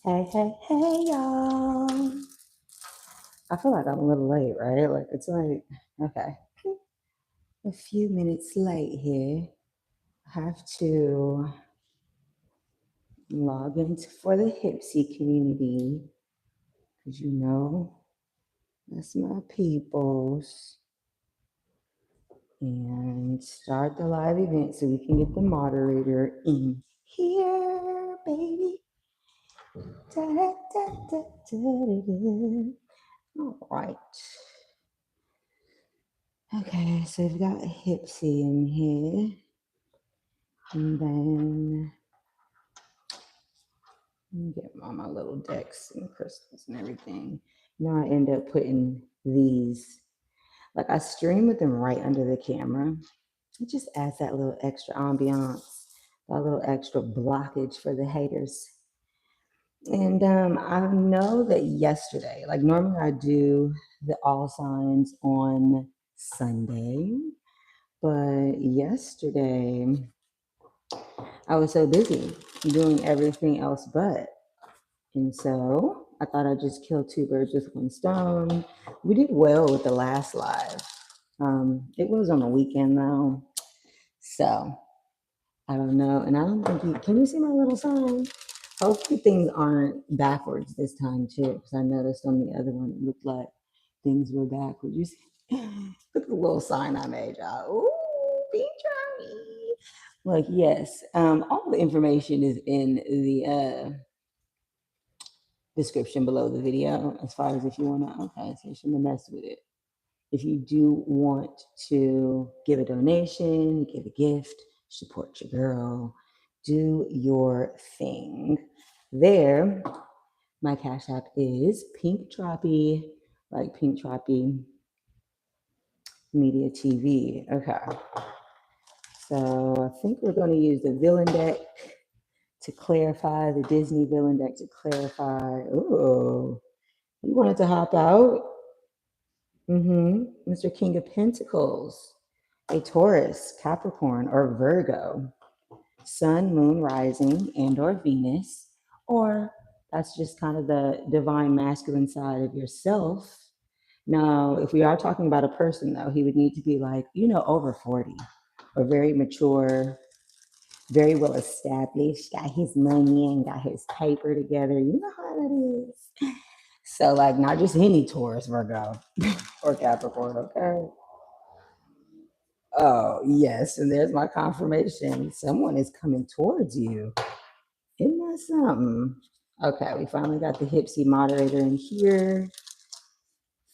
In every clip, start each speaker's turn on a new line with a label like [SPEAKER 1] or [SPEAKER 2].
[SPEAKER 1] Hey, hey, hey, y'all. I feel like I'm a little late, right? Like, it's like, okay, a few minutes late here. I have to log in for the Hipsy community because that's my peoples. And start the live event so we can get the moderator in here, baby. Da, da, da, da, da, da. All right. Okay, so we've got Hipsy in here. And then let me get all my little decks and crystals and everything. Now I end up putting these, like I stream with them right under the camera. It just adds that little extra ambiance, that little extra blockage for the haters. And I know that yesterday, like normally I do the all signs on Sunday, but yesterday I was so busy doing everything else but. And so I thought I'd just kill two birds with one stone. We did well with the last live. It was on the weekend though. So I don't know. And I don't think can you see my little sign? Hopefully things aren't backwards this time too, because I noticed on the other one it looked like things were backwards. You see? Look at the little sign I made, y'all. Ooh, pink Tropi. Like, yes, all the information is in the description below the video as far as if you want to, okay, so you shouldn't mess with it. If you do want to give a donation, give a gift, support your girl, do your thing. There, my Cash App is Pink Tropi, like Pink Tropi Media TV. Okay. So I think we're going to use the villain deck to clarify, the Disney villain deck to clarify. Ooh, you wanted to hop out? Mr. King of Pentacles, a Taurus, Capricorn, or Virgo, Sun, Moon, Rising, and or Venus, or that's just kind of the divine masculine side of yourself. Now, if we are talking about a person, though, he would need to be like, over 40 or very mature, very well established, got his money and got his paper together. You know how that is. So, like, not just any Taurus, Virgo, or Capricorn, okay? Oh, yes. And there's my confirmation. Someone is coming towards you. Isn't that something? Okay, we finally got the Hipsy moderator in here.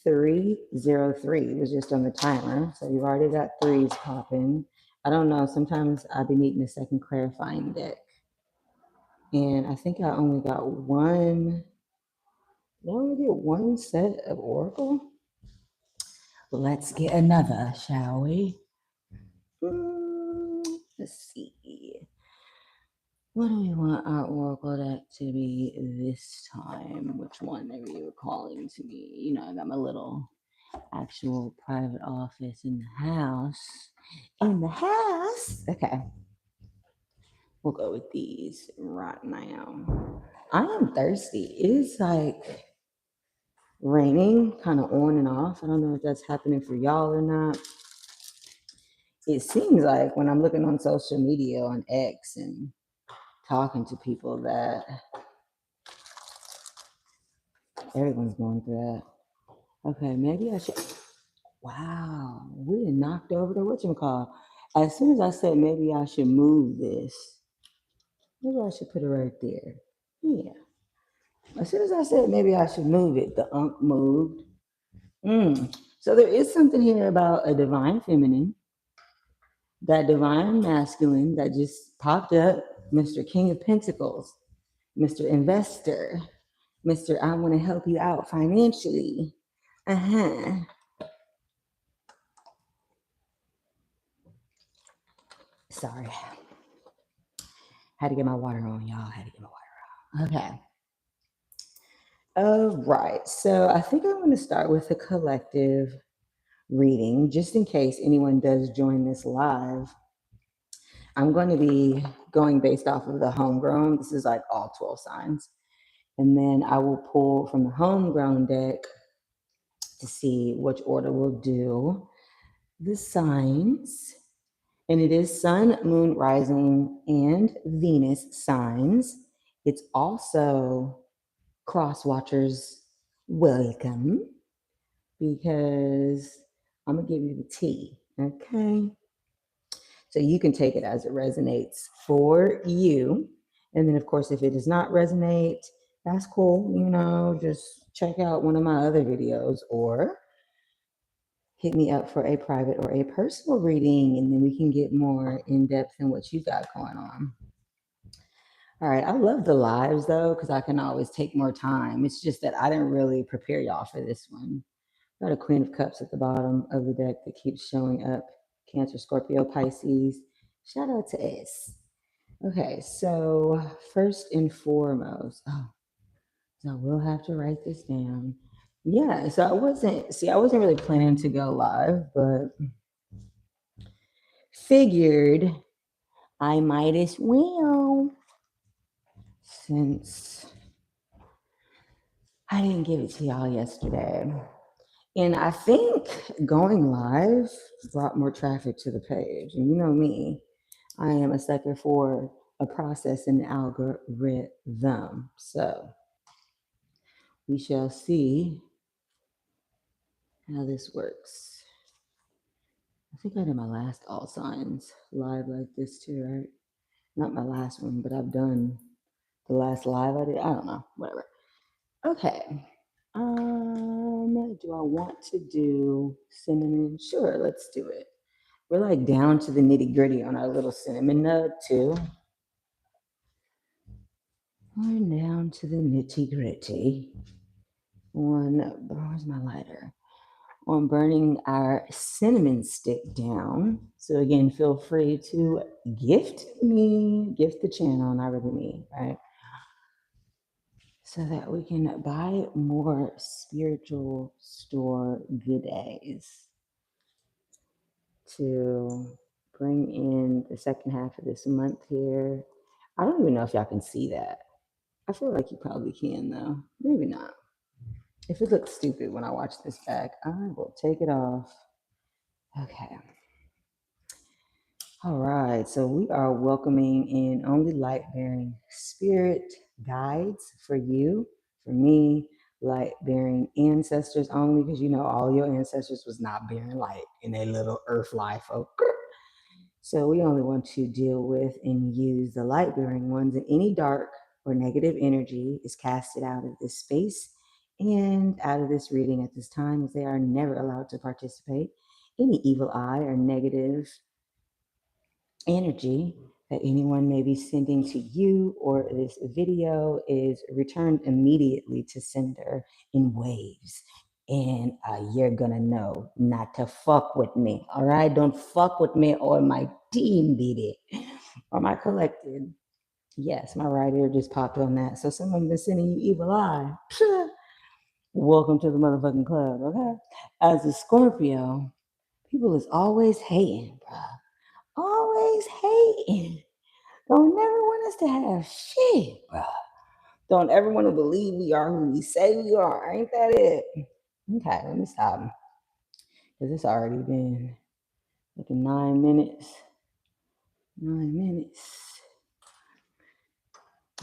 [SPEAKER 1] 303 was just on the timer. So you've already got threes popping. I don't know. Sometimes I'll be needing a second clarifying deck. And I think I only got one. Did I only get one set of Oracle? Let's get another, shall we? Let's see. What do we want our Oracle deck to be this time? Which one are you calling to me? I got my little actual private office in the house. In the house. Okay. We'll go with these right now. I am thirsty. It is like raining kind of on and off. I don't know if that's happening for y'all or not. It seems like when I'm looking on social media on X and talking to people that everyone's going through that. Okay, maybe I should. Wow, we done knocked over the whatchamacall. As soon as I said maybe I should move this, maybe I should put it right there. Yeah. As soon as I said maybe I should move it, the unk moved. So there is something here about a divine feminine, that divine masculine that just popped up, Mr. King of Pentacles, Mr. Investor, Mr. I want to help you out financially. Sorry. Had to get my water on, y'all. Had to get my water on. Okay. All right. So I think I'm going to start with a collective reading, just in case anyone does join this live. I'm going to be going based off of the homegrown. This is like all 12 signs. And then I will pull from the homegrown deck to see which order will do the signs. And it is Sun, Moon, Rising, and Venus signs. It's also cross watchers welcome, because I'm gonna give you the tea, okay? So you can take it as it resonates for you. And then of course, if it does not resonate, that's cool. You know, just check out one of my other videos or hit me up for a private or a personal reading, and then we can get more in depth in what you got going on. All right, I love the lives though, because I can always take more time. It's just that I didn't really prepare y'all for this one. Got a Queen of Cups at the bottom of the deck that keeps showing up. Cancer, Scorpio, Pisces. Shout out to S. Okay, so first and foremost, so I will have to write this down. Yeah, so I wasn't really planning to go live, but figured I might as well, since I didn't give it to y'all yesterday. And I think going live brought more traffic to the page. And you know me, I am a sucker for a process and algorithm. So we shall see how this works. I think I did my last all signs live like this too, right? Not my last one, but I've done the last live I did. I don't know, whatever. Okay. Do I want to do cinnamon? Sure, let's do it. We're like down to the nitty gritty on our little cinnamon nug too. We're down to the nitty gritty. Where's my lighter? On burning our cinnamon stick down. So again, feel free to gift the channel, not really me, right? So that we can buy more spiritual store goodies to bring in the second half of this month here. I don't even know if y'all can see that. I feel like you probably can though. Maybe not. If it looks stupid when I watch this back, I will take it off. Okay. All right, so we are welcoming in only light-bearing spirit guides for you, for me, light-bearing ancestors only, because you know all your ancestors was not bearing light in their little earth life. So we only want to deal with and use the light-bearing ones, and any dark or negative energy is casted out of this space and out of this reading at this time, as they are never allowed to participate. Any evil eye or negative energy that anyone may be sending to you or this video is returned immediately to sender in waves. And you're gonna know not to fuck with me. All right, don't fuck with me or my team did it, or my collective. Yes, my right ear just popped on that. So someone's been sending you evil eye. Welcome to the motherfucking club. Okay, as a Scorpio, people is always hating, bro. Always hating. Don't never want us to have shit, bro. Don't ever want to believe we are who we say we are. Ain't that it? Okay, let me stop. Because it's already been like 9 minutes. 9 minutes.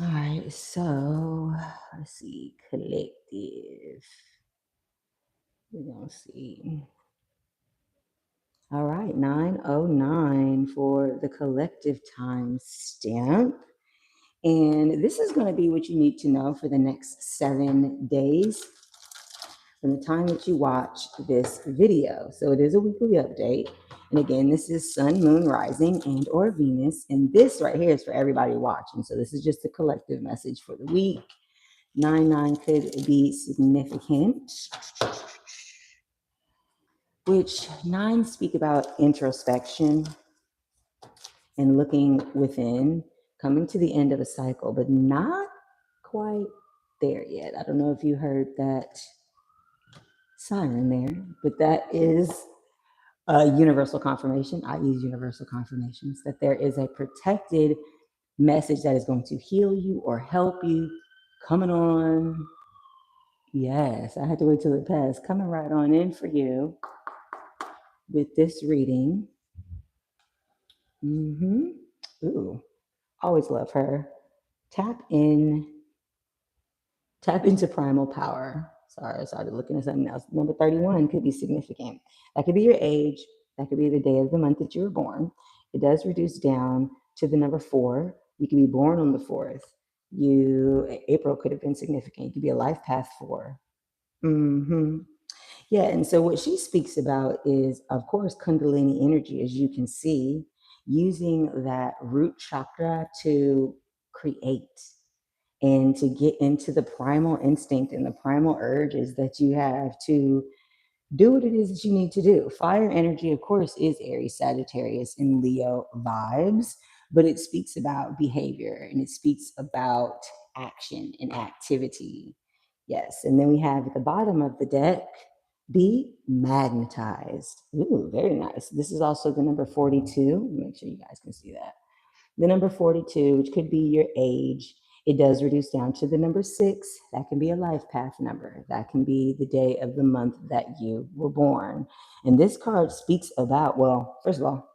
[SPEAKER 1] All right, so let's see. Collective. We're going to see. All right, 9:09 for the collective time stamp. And this is going to be what you need to know for the next 7 days from the time that you watch this video. So it is a weekly update. And again, this is Sun, Moon, Rising, and or Venus. And this right here is for everybody watching. So this is just a collective message for the week. 9/9 could be significant, which 9 speak about introspection and looking within, coming to the end of a cycle, but not quite there yet. I don't know if you heard that siren there, but that is a universal confirmation. I use universal confirmations that there is a protected message that is going to heal you or help you coming on. Yes, I had to wait till it passed. Coming right on in for you with this reading. Ooh, always love her. Tap into primal power. Sorry, I started looking at something else. Number 31 could be significant. That could be your age. That could be the day of the month that you were born. It does reduce down to the number 4. You could be born on the 4th. April could have been significant. You could be a life path 4. Yeah, and so what she speaks about is, of course, Kundalini energy, as you can see, using that root chakra to create and to get into the primal instinct and the primal urges that you have to do what it is that you need to do. Fire energy, of course, is Aries, Sagittarius, and Leo vibes, but it speaks about behavior and it speaks about action and activity. Yes, and then we have at the bottom of the deck, be magnetized. Ooh, very nice. This is also the number 42. Make sure you guys can see that. The number 42, which could be your age, it does reduce down to the number 6. That can be a life path number. That can be the day of the month that you were born. And this card speaks about, well, first of all,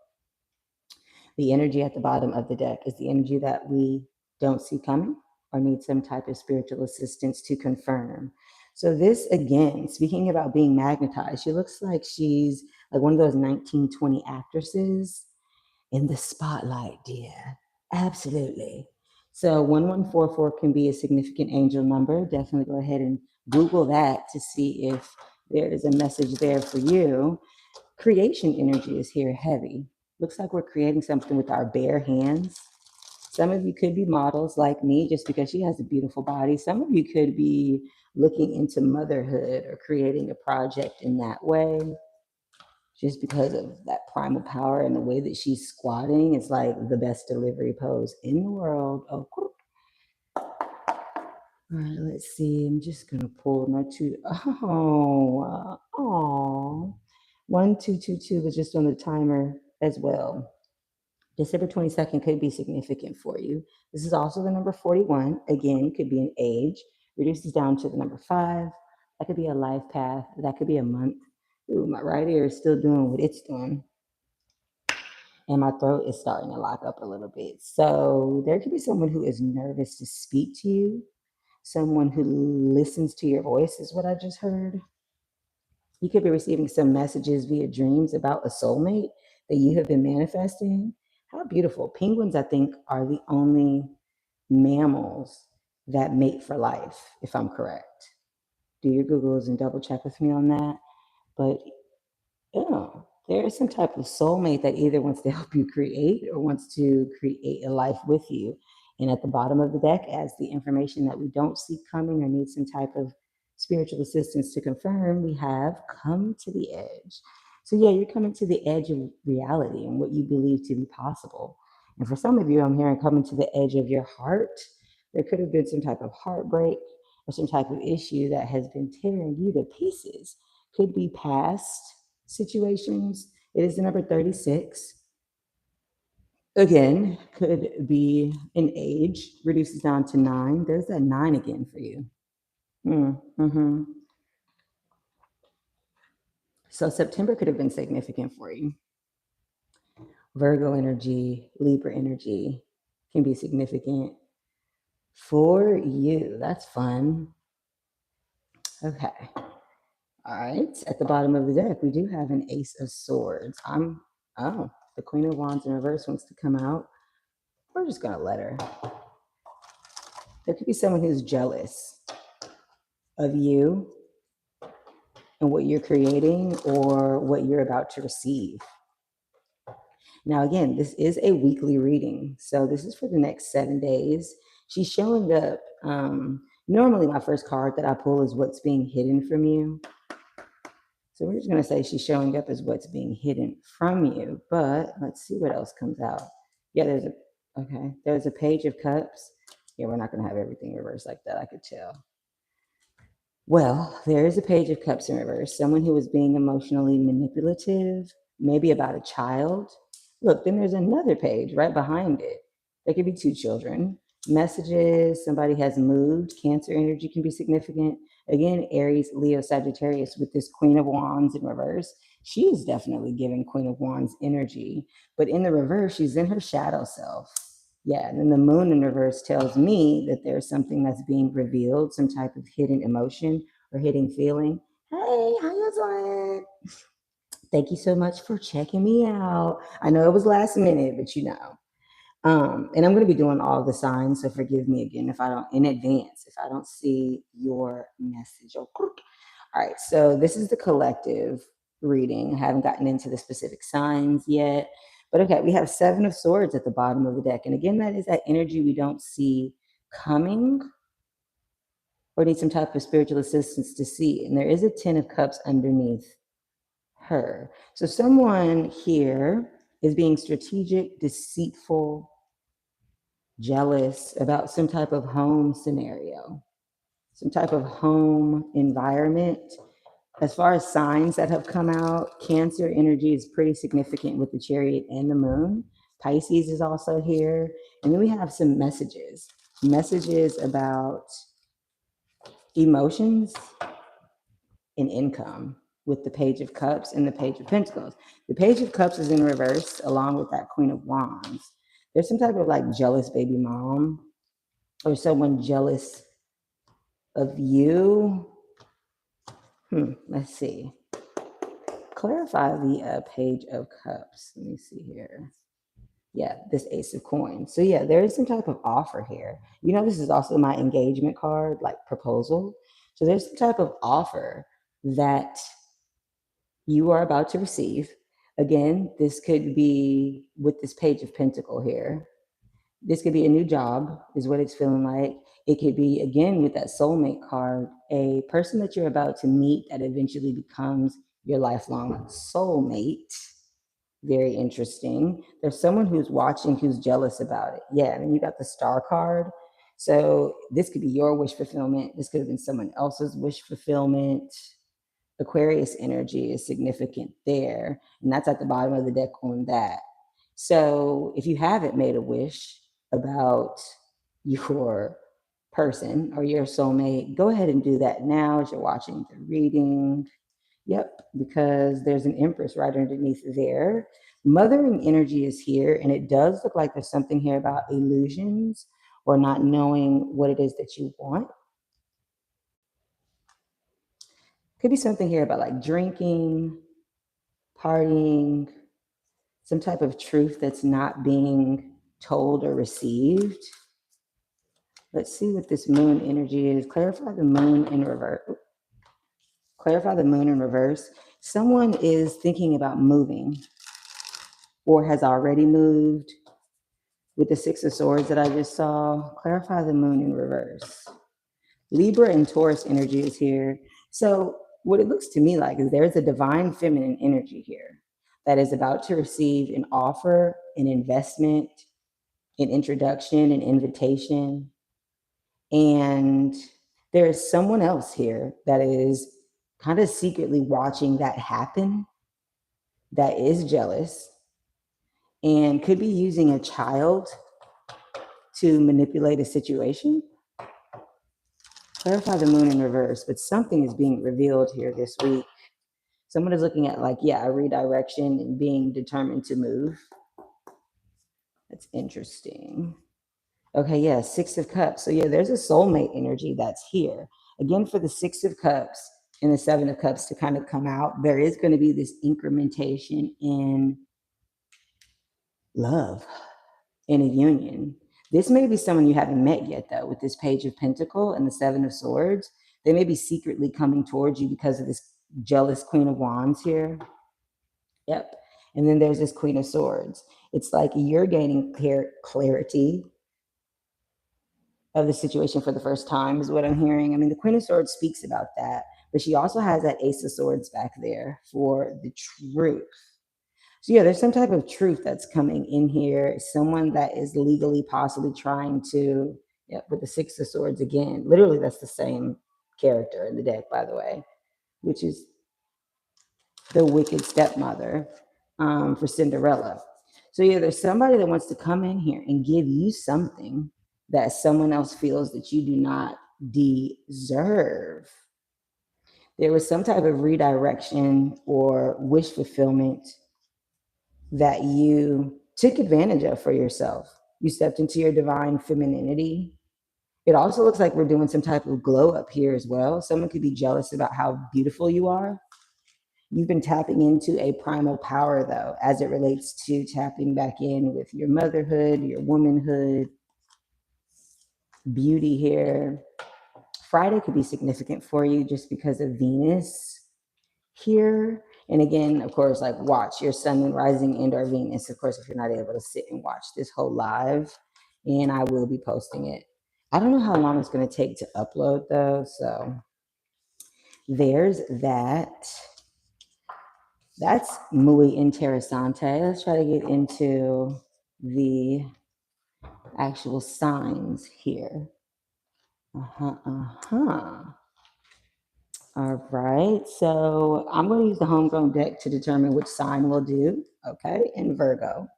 [SPEAKER 1] the energy at the bottom of the deck is the energy that we don't see coming or need some type of spiritual assistance to confirm. So this, again, speaking about being magnetized, she looks like she's like one of those 1920 actresses in the spotlight, dear. Absolutely. So 1144 can be a significant angel number. Definitely go ahead and Google that to see if there is a message there for you. Creation energy is here heavy. Looks like we're creating something with our bare hands. Some of you could be models like me just because she has a beautiful body. Some of you could be looking into motherhood or creating a project in that way. Just because of that primal power and the way that she's squatting, it's like the best delivery pose in the world. Oh, all right, let's see. I'm just gonna pull my two. Oh, 1222 was just on the timer as well. December 22nd could be significant for you. This is also the number 41. Again, could be an age. Reduces down to the number 5. That could be a life path. That could be a month. Ooh, my right ear is still doing what it's doing. And my throat is starting to lock up a little bit. So there could be someone who is nervous to speak to you. Someone who listens to your voice is what I just heard. You could be receiving some messages via dreams about a soulmate that you have been manifesting. How beautiful. Penguins, I think, are the only mammals that mate for life, if I'm correct. Do your Googles and double check with me on that. But yeah, there is some type of soulmate that either wants to help you create or wants to create a life with you. And at the bottom of the deck, as the information that we don't see coming or need some type of spiritual assistance to confirm, we have come to the edge. So yeah, you're coming to the edge of reality and what you believe to be possible. And for some of you, I'm hearing coming to the edge of your heart. There could have been some type of heartbreak or some type of issue that has been tearing you to pieces. Could be past situations. It is the number 36. Again, could be an age, reduces down to 9. There's that 9 again for you. So September could have been significant for you. Virgo energy, Libra energy can be significant for you. That's fun. Okay. All right. At the bottom of the deck, we do have an Ace of Swords. The Queen of Wands in reverse wants to come out. We're just going to let her. There could be someone who's jealous of you and what you're creating or what you're about to receive. Now, again, this is a weekly reading. So this is for the next 7 days. She's showing up. Normally, my first card that I pull is what's being hidden from you. So we're just going to say she's showing up as what's being hidden from you. But let's see what else comes out. Yeah, there's a Page of Cups. Yeah, we're not going to have everything reversed like that, I could tell. Well, there is a Page of Cups in reverse. Someone who is being emotionally manipulative, maybe about a child. Look, then there's another page right behind it. There could be 2 children. Messages, somebody has moved. Cancer energy can be significant. Again, Aries, Leo, Sagittarius with this Queen of Wands in reverse. She is definitely giving Queen of Wands energy, but in the reverse, she's in her shadow self. Yeah, and then the moon in reverse tells me that there's something that's being revealed, some type of hidden emotion or hidden feeling. Hey, how you doing? Thank you so much for checking me out. I know it was last minute, but you know. And I'm going to be doing all the signs, so forgive me again if I don't, in advance, if I don't see your message. Oh, all right, so this is the collective reading. I haven't gotten into the specific signs yet, but okay, we have Seven of Swords at the bottom of the deck. And again, that is that energy we don't see coming or need some type of spiritual assistance to see. And there is a Ten of Cups underneath her. So someone here is being strategic, deceitful, jealous about some type of home scenario, some type of home environment. As far as signs that have come out, Cancer energy is pretty significant with the Chariot and the Moon. Pisces is also here. And then we have some messages about emotions and income with the Page of Cups and the Page of Pentacles. The Page of Cups is in reverse along with that Queen of Wands. There's some type of like jealous baby mom or someone jealous of you. Let's see. Clarify the Page of Cups. Let me see here. Yeah, this Ace of Coins. So yeah, there is some type of offer here. You know, this is also my engagement card, like proposal. So there's some type of offer that you are about to receive. Again, this could be with this Page of Pentacle here. This could be a new job, is what it's feeling like. It could be, again, with that soulmate card, a person that you're about to meet that eventually becomes your lifelong soulmate. Very interesting. There's someone who's watching who's jealous about it. Yeah, and you got the Star card. So this could be your wish fulfillment. This could have been someone else's wish fulfillment. Aquarius energy is significant there, and that's at the bottom of the deck on that. So if you haven't made a wish about your person or your soulmate, go ahead and do that now as you're watching the reading. Yep, because there's an Empress right underneath there. Mothering energy is here, and it does look like there's something here about illusions or not knowing what it is that you want. Could be something here about like drinking, partying, some type of truth that's not being told or received. Let's see what this moon energy is. Clarify the moon in reverse. Clarify the moon in reverse. Someone is thinking about moving or has already moved with the Six of Swords that I just saw. Clarify the moon in reverse. Libra and Taurus energy is here. So what it looks to me like is there's a divine feminine energy here that is about to receive an offer, an investment, an introduction, an invitation. And there is someone else here that is kind of secretly watching that happen, that is jealous, and could be using a child to manipulate a situation. Clarify the moon in reverse, but something is being revealed here this week. Someone is looking at like, yeah, a redirection and being determined to move. That's interesting. Okay, yeah, Six of Cups. So yeah, there's a soulmate energy that's here. Again, for the Six of Cups and the Seven of Cups to kind of come out, there is going to be this incrementation in love, in a union. This may be someone you haven't met yet, though, with this Page of Pentacle and the Seven of Swords. They may be secretly coming towards you because of this jealous Queen of Wands here. Yep. And then there's this Queen of Swords. It's like you're gaining clarity of the situation for the first time is what I'm hearing. I mean, the Queen of Swords speaks about that, but she also has that Ace of Swords back there for the truth. So yeah, there's some type of truth that's coming in here. Someone that is legally possibly trying to, yeah, with the Six of Swords again. Literally, that's the same character in the deck, by the way, which is the wicked stepmother for Cinderella. So yeah, there's somebody that wants to come in here and give you something that someone else feels that you do not deserve. There was some type of redirection or wish fulfillment that you took advantage of for yourself. You stepped into your divine femininity. It also looks like we're doing some type of glow up here as well. Someone could be jealous about how beautiful you are. You've been tapping into a primal power, though, as it relates to tapping back in with your motherhood, your womanhood, beauty here. Friday could be significant for you just because of Venus here. And again, of course, like watch your sun, moon, rising, and or Venus. Of course, if you're not able to sit and watch this whole live, and I will be posting it. I don't know how long it's going to take to upload though. So there's that. That's muy interesante. Let's try to get into the actual signs here. All right, so I'm going to use the homegrown deck to determine which sign will do. Okay, and Virgo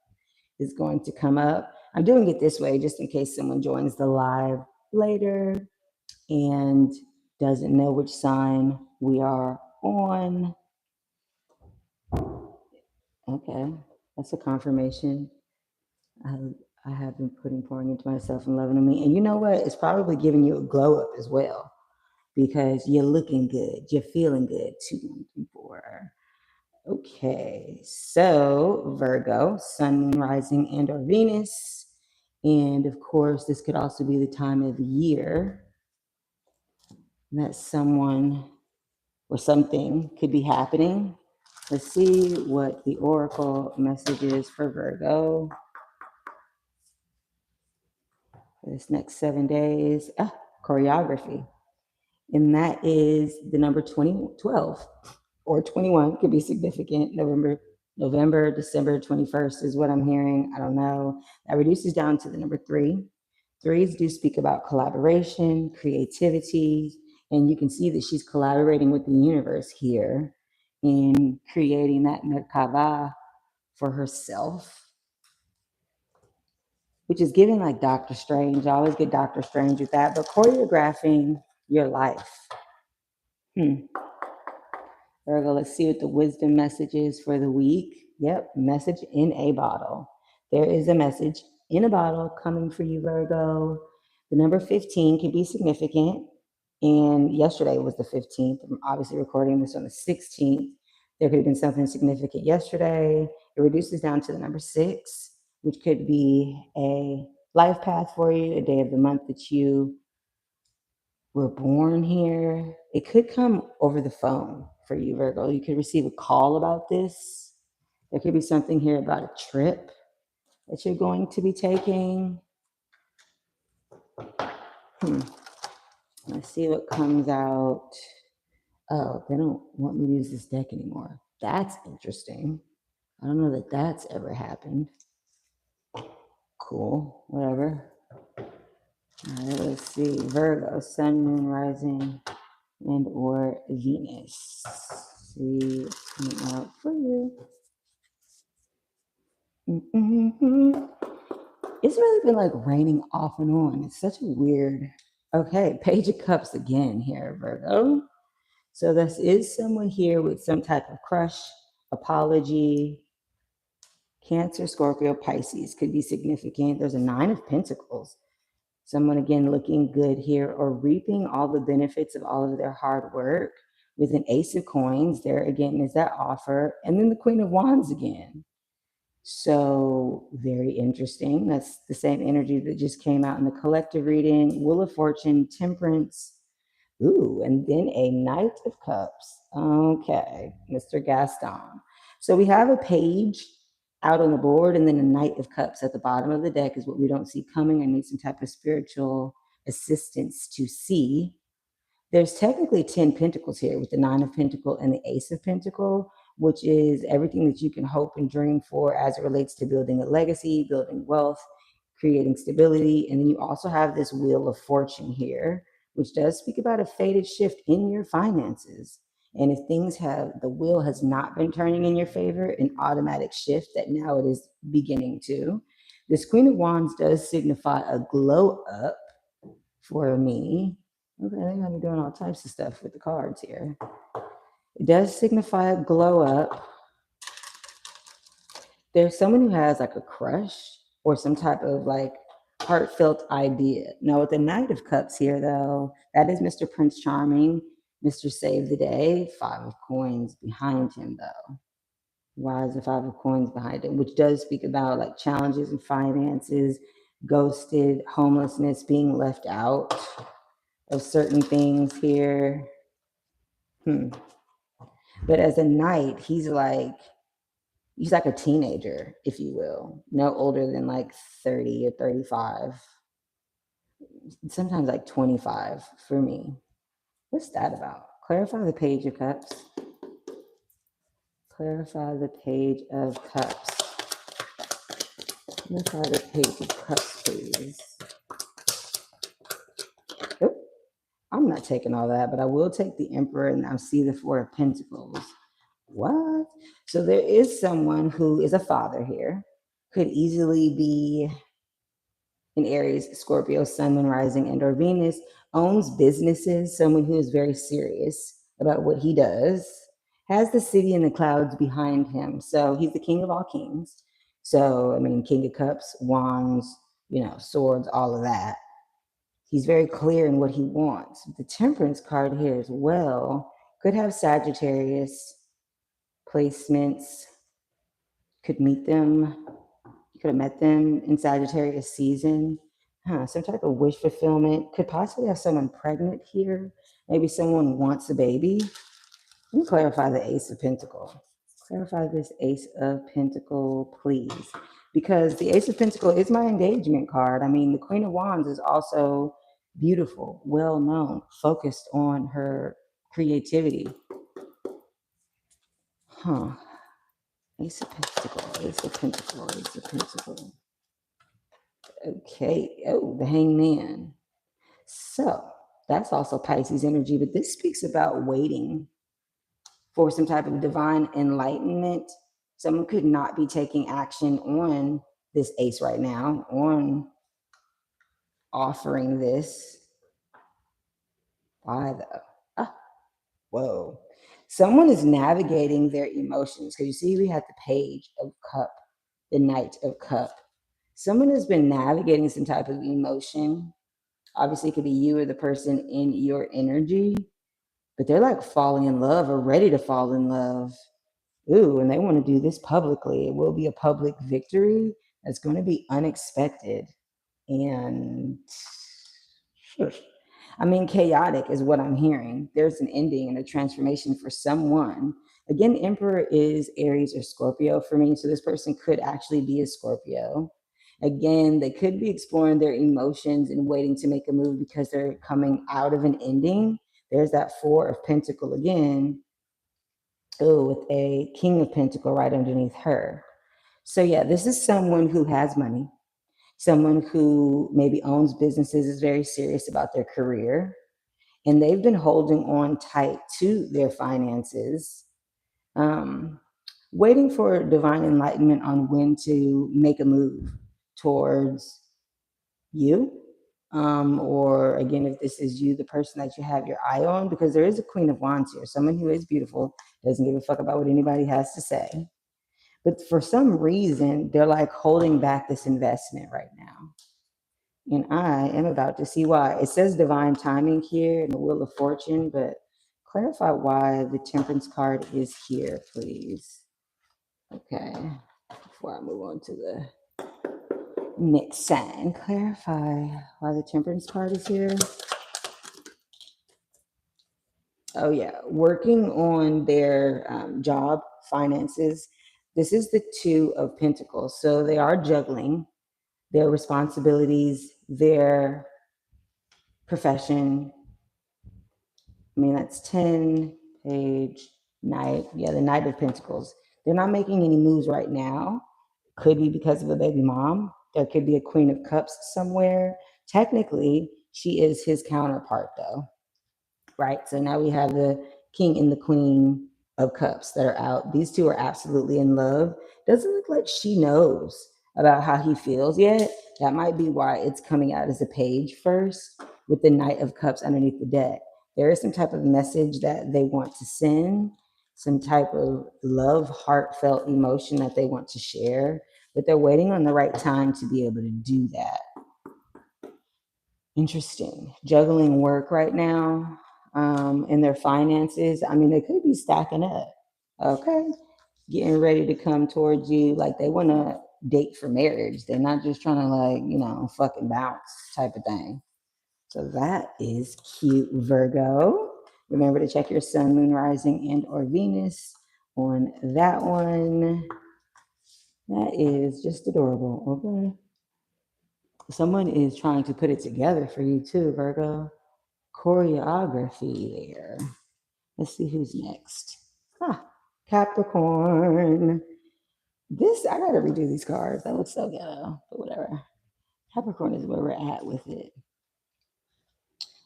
[SPEAKER 1] is going to come up. I'm doing it this way just in case someone joins the live later and doesn't know which sign we are on. Okay, that's a confirmation. I have been pouring into myself and loving on me. And you know what? It's probably giving you a glow up as well because you're looking good. You're feeling good. 2, 1, 3, 4. Okay, so Virgo, sun, moon, rising, and or Venus. And of course, this could also be the time of the year that someone or something could be happening. Let's see what the oracle message is for Virgo for this next 7 days. Choreography. And that is the number 12 or 21 could be significant. November, December 21st is what I'm hearing. I don't know. That reduces down to the number 3. 3s do speak about collaboration, creativity, and you can see that she's collaborating with the universe here in creating that Merkaba for herself, which is giving like Doctor Strange. I always get Doctor Strange with that, but choreographing your life. Virgo, let's see what the wisdom message is for the week. Yep, message in a bottle. There is a message in a bottle coming for you, Virgo. The number 15 can be significant. And yesterday was the 15th. I'm obviously recording this on the 16th. There could have been something significant yesterday. It reduces down to the number 6, which could be a life path for you, a day of the month that you were born here. It could come over the phone for you, Virgo. You could receive a call about this. There could be something here about a trip that you're going to be taking. Let's see what comes out. Oh, they don't want me to use this deck anymore. That's interesting. I don't know that that's ever happened. Cool, whatever. All right, let's see. Virgo, sun, moon, rising, and or Venus. See what's coming out for you. It's really been like raining off and on. It's such a weird. Okay, Page of Cups again here, Virgo. So this is someone here with some type of crush, apology. Cancer, Scorpio, Pisces could be significant. There's a 9 of Pentacles. Someone again looking good here or reaping all the benefits of all of their hard work with an Ace of Coins. There again is that offer. And then the Queen of Wands again. So very interesting. That's the same energy that just came out in the collective reading. Wheel of Fortune, Temperance. Ooh, and then a Knight of Cups. Okay, Mr. Gaston. So we have a page out on the board and then a Knight of Cups at the bottom of the deck is what we don't see coming. I need some type of spiritual assistance to see. There's technically 10 pentacles here with the 9 of Pentacle and the Ace of Pentacle, which is everything that you can hope and dream for as it relates to building a legacy, building wealth, creating stability. And then you also have this Wheel of Fortune here, which does speak about a fated shift in your finances. And if the wheel has not been turning in your favor, an automatic shift that now it is beginning to. This Queen of Wands does signify a glow up for me. Okay, they're gonna be doing all types of stuff with the cards here. It does signify a glow up. There's someone who has like a crush or some type of like heartfelt idea. Now, with the Knight of Cups here, though, that is Mr. Prince Charming, Mr. Save the Day, 5 of Coins behind him, though. Why is the 5 of Coins behind him? Which does speak about like challenges in finances, ghosted, homelessness, being left out of certain things here. But as a knight, he's like a teenager, if you will, no older than like 30 or 35, sometimes like 25 for me. What's that about? Clarify the Page of Cups. Clarify the Page of Cups. Clarify the Page of Cups, please. Oh, I'm not taking all that, but I will take the Emperor, and I'll see the 4 of Pentacles. What? So there is someone who is a father here, could easily be in Aries, Scorpio, Sun, Moon, Rising, and or Venus, owns businesses, someone who is very serious about what he does, has the city and the clouds behind him. So he's the king of all kings. So, I mean, King of Cups, Wands, swords, all of that. He's very clear in what he wants. The Temperance card here as well could have Sagittarius placements, could meet them. You could have met them in Sagittarius season. Some type of wish fulfillment. Could possibly have someone pregnant here. Maybe someone wants a baby. Let me clarify the Ace of Pentacles. Clarify this Ace of Pentacles, please. Because the Ace of Pentacles is my engagement card. I mean, the Queen of Wands is also beautiful, well-known, focused on her creativity. Ace of Pentacles, Ace of Pentacles, Ace of Pentacles. Okay. Oh, the Hangman. So that's also Pisces energy, but this speaks about waiting for some type of divine enlightenment. Someone could not be taking action on this ace right now, on offering this. Why though? Whoa. Someone is navigating their emotions, because you see we had the Page of Cup, the Knight of Cup. Someone has been navigating some type of emotion. Obviously, it could be you or the person in your energy, but they're like falling in love or ready to fall in love. Ooh, and they want to do this publicly. It will be a public victory that's going to be unexpected. And I mean, chaotic is what I'm hearing. There's an ending and a transformation for someone. Again, Emperor is Aries or Scorpio for me. So this person could actually be a Scorpio. Again, they could be exploring their emotions and waiting to make a move because they're coming out of an ending. There's that 4 of Pentacles again. Oh, with a King of Pentacles right underneath her. So yeah, this is someone who has money. Someone who maybe owns businesses, is very serious about their career. And they've been holding on tight to their finances. Waiting for divine enlightenment on when to make a move towards you. Or again, if this is you, the person that you have your eye on, because there is a Queen of Wands here, someone who is beautiful, doesn't give a fuck about what anybody has to say. But for some reason, they're like holding back this investment right now. And I am about to see why. It says divine timing here and the Wheel of Fortune, but clarify why the Temperance card is here, please. Okay, before I move on to the next sign, clarify why the Temperance card is here. Oh yeah, working on their job, finances. This is the 2 of Pentacles. So they are juggling their responsibilities, their profession. I mean, that's 10, Page, Knight. Yeah, the Knight of Pentacles. They're not making any moves right now. Could be because of a baby mom. There could be a Queen of Cups somewhere. Technically, she is his counterpart though, right? So now we have the King and the Queen of Cups that are out. These two are absolutely in love. Doesn't look like she knows about how he feels yet. That might be why it's coming out as a page first with the Knight of Cups underneath the deck. There is some type of message that they want to send, some type of love, heartfelt emotion that they want to share, but they're waiting on the right time to be able to do that. Interesting. Juggling work right now, and their finances. I mean, they could be stacking up. Okay. Getting ready to come towards you. Like they want to date for marriage. They're not just trying to like, fucking bounce type of thing. So that is cute, Virgo. Remember to check your sun, moon, rising, and or Venus on that one. That is just adorable. Okay. Someone is trying to put it together for you too, Virgo. Choreography there. Let's see who's next. Capricorn. I gotta redo these cards. That looks so ghetto, but whatever. Capricorn is where we're at with it.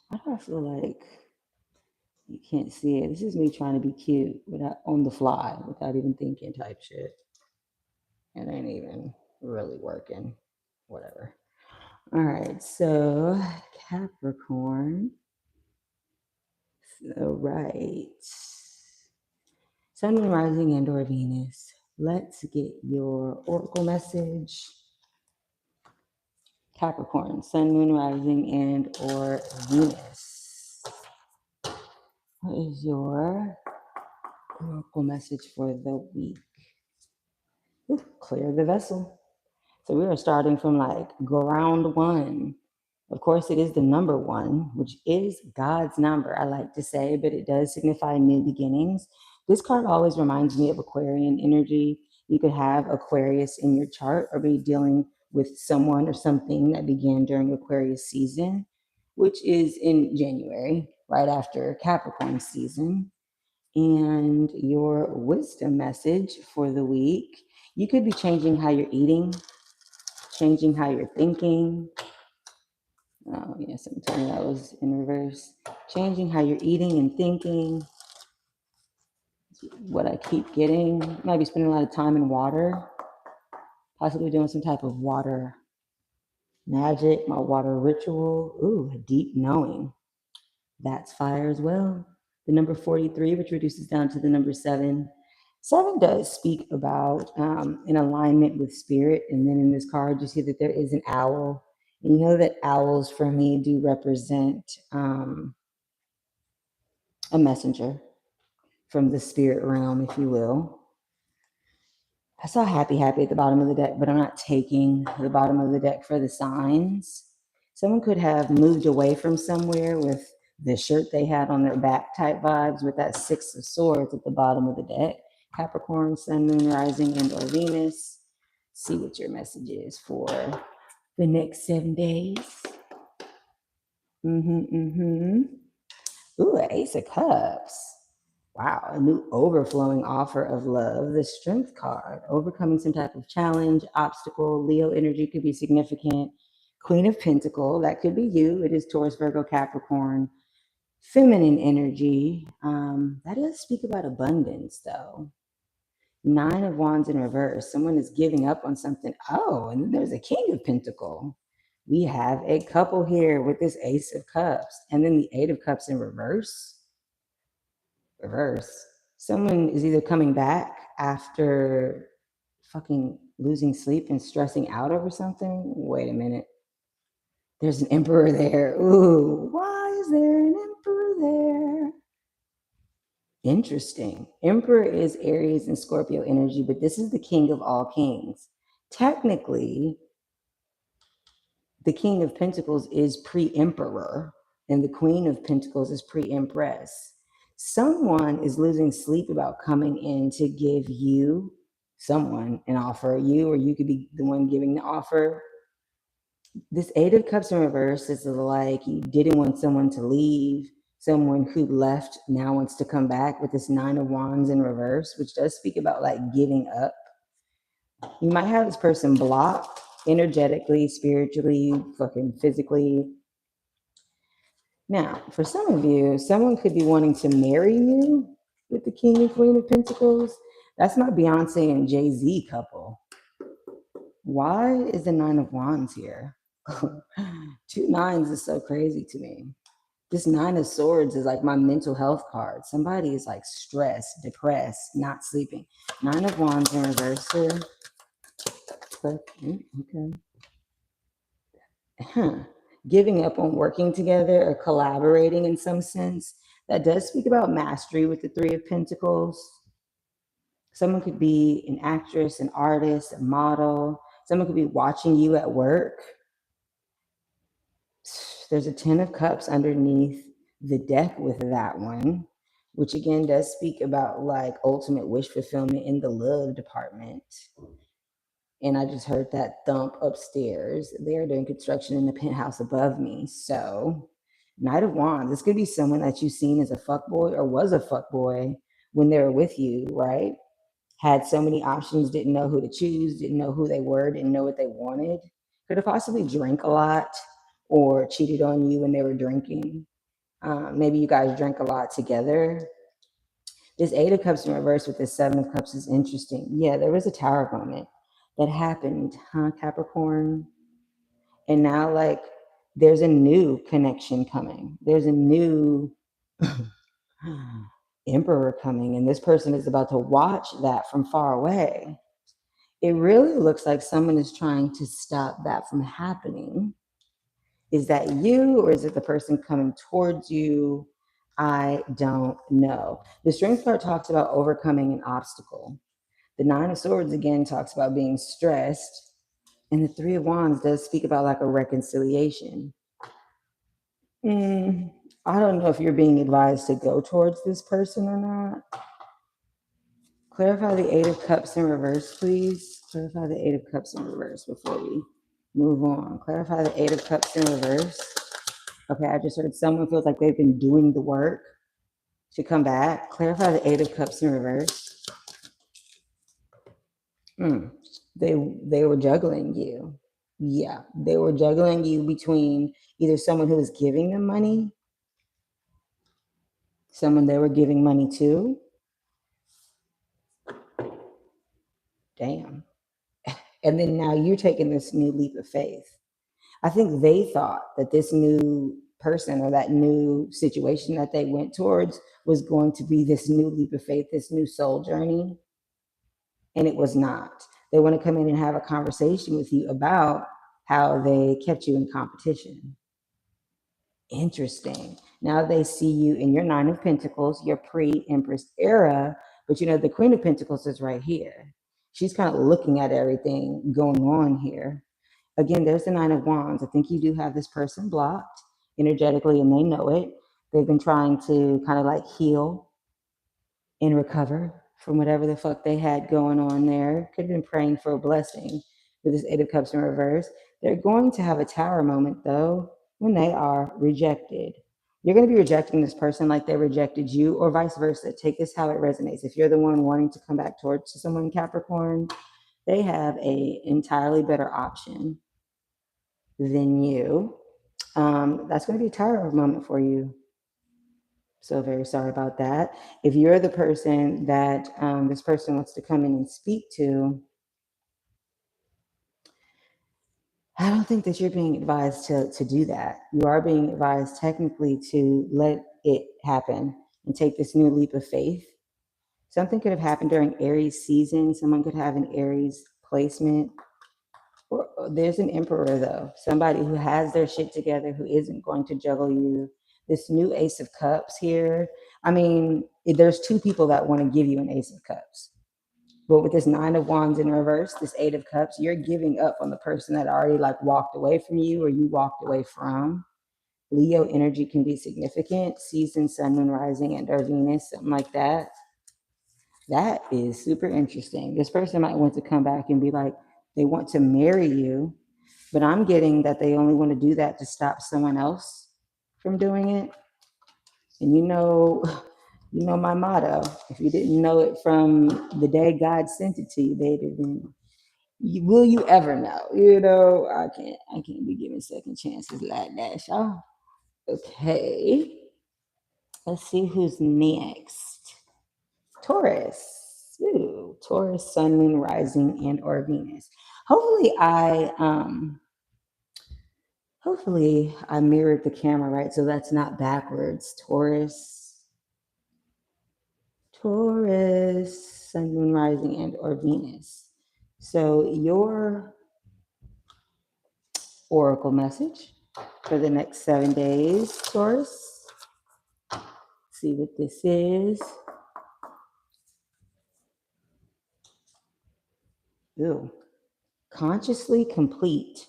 [SPEAKER 1] Why do I feel like you can't see it? This is me trying to be cute without on the fly, without even thinking type shit. It ain't even really working. Whatever. All right, so Capricorn. All right. Sun, Moon, Rising, and or Venus. Let's get your oracle message. Capricorn, Sun, Moon, Rising, and or Venus. What is your oracle message for the week? Ooh, clear the vessel. So we are starting from like ground one. Of course, it is the number one, which is God's number, I like to say, but it does signify new beginnings. This card always reminds me of Aquarian energy. You could have Aquarius in your chart or be dealing with someone or something that began during Aquarius season, which is in January, right after Capricorn season. And your wisdom message for the week, you could be changing how you're eating, changing how you're thinking. Oh, yes, I'm telling you that was in reverse. Changing how you're eating and thinking. What I keep getting, might be spending a lot of time in water, possibly doing some type of water magic, my water ritual. Ooh, a deep knowing. That's fire as well. The number 43, which reduces down to the number 7. 7 does speak about an alignment with spirit. And then in this card, you see that there is an owl. And you know that owls for me do represent a messenger from the spirit realm, if you will. I saw happy at the bottom of the deck, but I'm not taking the bottom of the deck for the signs. Someone could have moved away from somewhere with the shirt they had on their back type vibes with that 6 of swords at the bottom of the deck. Capricorn, Sun, Moon, Rising, and or Venus. See what your message is for the next 7 days. Ooh, Ace of Cups. Wow, a new overflowing offer of love. The Strength card, overcoming some type of challenge, obstacle. Leo energy could be significant. Queen of Pentacle, that could be you. It is Taurus, Virgo, Capricorn. Feminine energy. That does speak about abundance, though. 9 of Wands in reverse. Someone is giving up on something. Oh, and then there's a King of Pentacle. We have a couple here with this Ace of Cups. And then the 8 of Cups in reverse. Someone is either coming back after fucking losing sleep and stressing out over something. Wait a minute. There's an Emperor there. Ooh, why is there an Emperor there? Interesting. Emperor is Aries and Scorpio energy, but this is the king of all kings. Technically, the King of Pentacles is pre-emperor and the Queen of Pentacles is pre-empress. Someone is losing sleep about coming in to give you, someone, an offer, you, or you could be the one giving the offer. This 8 of Cups in reverse is like you didn't want someone to leave. Someone who left now wants to come back with this 9 of Wands in reverse, which does speak about like giving up. You might have this person blocked energetically, spiritually, fucking physically. Now, for some of you, someone could be wanting to marry you with the King and Queen of Pentacles. That's my Beyonce and Jay-Z couple. Why is the Nine of Wands here? Two nines is so crazy to me. This Nine of Swords is like my mental health card. Somebody is like stressed, depressed, not sleeping. Nine of Wands in reverse here. Okay. Giving up on working together or collaborating in some sense. That does speak about mastery with the Three of Pentacles. Someone could be an actress, an artist, a model. Someone could be watching you at work. There's a Ten of Cups underneath the deck with that one, which again does speak about like ultimate wish fulfillment in the love department. And I just heard that thump upstairs. They're doing construction in the penthouse above me. So, Knight of Wands, this could be someone that you've seen as a fuckboy or was a fuckboy when they were with you, right? Had so many options, didn't know who to choose, didn't know who they were, didn't know what they wanted. Could have possibly drank a lot or cheated on you when they were drinking. Maybe you guys drank a lot together. This Eight of Cups in reverse with this Seven of Cups is interesting. Yeah, there was a tower moment that happened, huh, Capricorn? And now, like, there's a new connection coming. There's a new emperor coming, and this person is about to watch that from far away. It really looks like someone is trying to stop that from happening. Is that you, or is it the person coming towards you? I don't know. The Strength card talks about overcoming an obstacle. The Nine of Swords again talks about being stressed. And the Three of Wands does speak about like a reconciliation. I don't know if you're being advised to go towards this person or not. Clarify the Eight of Cups in reverse, please. Clarify the Eight of Cups in reverse before we move on. Clarify the Eight of Cups in reverse. Okay, I just heard someone feels like they've been doing the work to come back. Clarify the Eight of Cups in reverse. They were juggling you. Yeah, they were juggling you between either someone who was giving them money, someone they were giving money to. Damn. And then now you're taking this new leap of faith. I think they thought that this new person or that new situation that they went towards was going to be this new leap of faith, this new soul journey. And it was not. They want to come in and have a conversation with you about how they kept you in competition. Interesting. Now they see you in your Nine of Pentacles, your pre-Empress era, but you know, the Queen of Pentacles is right here. She's kind of looking at everything going on here. Again, there's the Nine of Wands. I think you do have this person blocked energetically and they know it. They've been trying to kind of like heal and recover from whatever the fuck they had going on there. Could have been praying for a blessing with this Eight of Cups in reverse. They're going to have a tower moment though when they are rejected. You're going to be rejecting this person like they rejected you, or vice versa. Take this how it resonates. If you're the one wanting to come back towards someone, Capricorn, they have a entirely better option than you. That's going to be a tower moment for you. So very sorry about that. If you're the person that this person wants to come in and speak to, I don't think that you're being advised to do that. You are being advised technically to let it happen and take this new leap of faith. Something could have happened during Aries season. Someone could have an Aries placement. Or there's an emperor though, somebody who has their shit together, who isn't going to juggle you. This new Ace of Cups here. I mean, there's two people that want to give you an Ace of Cups. But with this Nine of Wands in reverse, this Eight of Cups, you're giving up on the person that already like walked away from you or you walked away from. Leo energy can be significant. Season, Sun, Moon, Rising, and or Venus, something like that. That is super interesting. This person might want to come back and be like, they want to marry you, but I'm getting that they only want to do that to stop someone else from doing it. And you know my motto. If you didn't know it from the day God sent it to you, baby, then will you ever know? You know, I can't be giving second chances like that, y'all. Okay. Let's see who's next. Taurus. Ooh, Taurus, Sun, Moon, Rising, and or Venus. Hopefully I mirrored the camera right, so that's not backwards. Taurus, Sun, Moon, Rising, and or Venus. So your oracle message for the next 7 days, Taurus. See what this is. Ooh, consciously complete.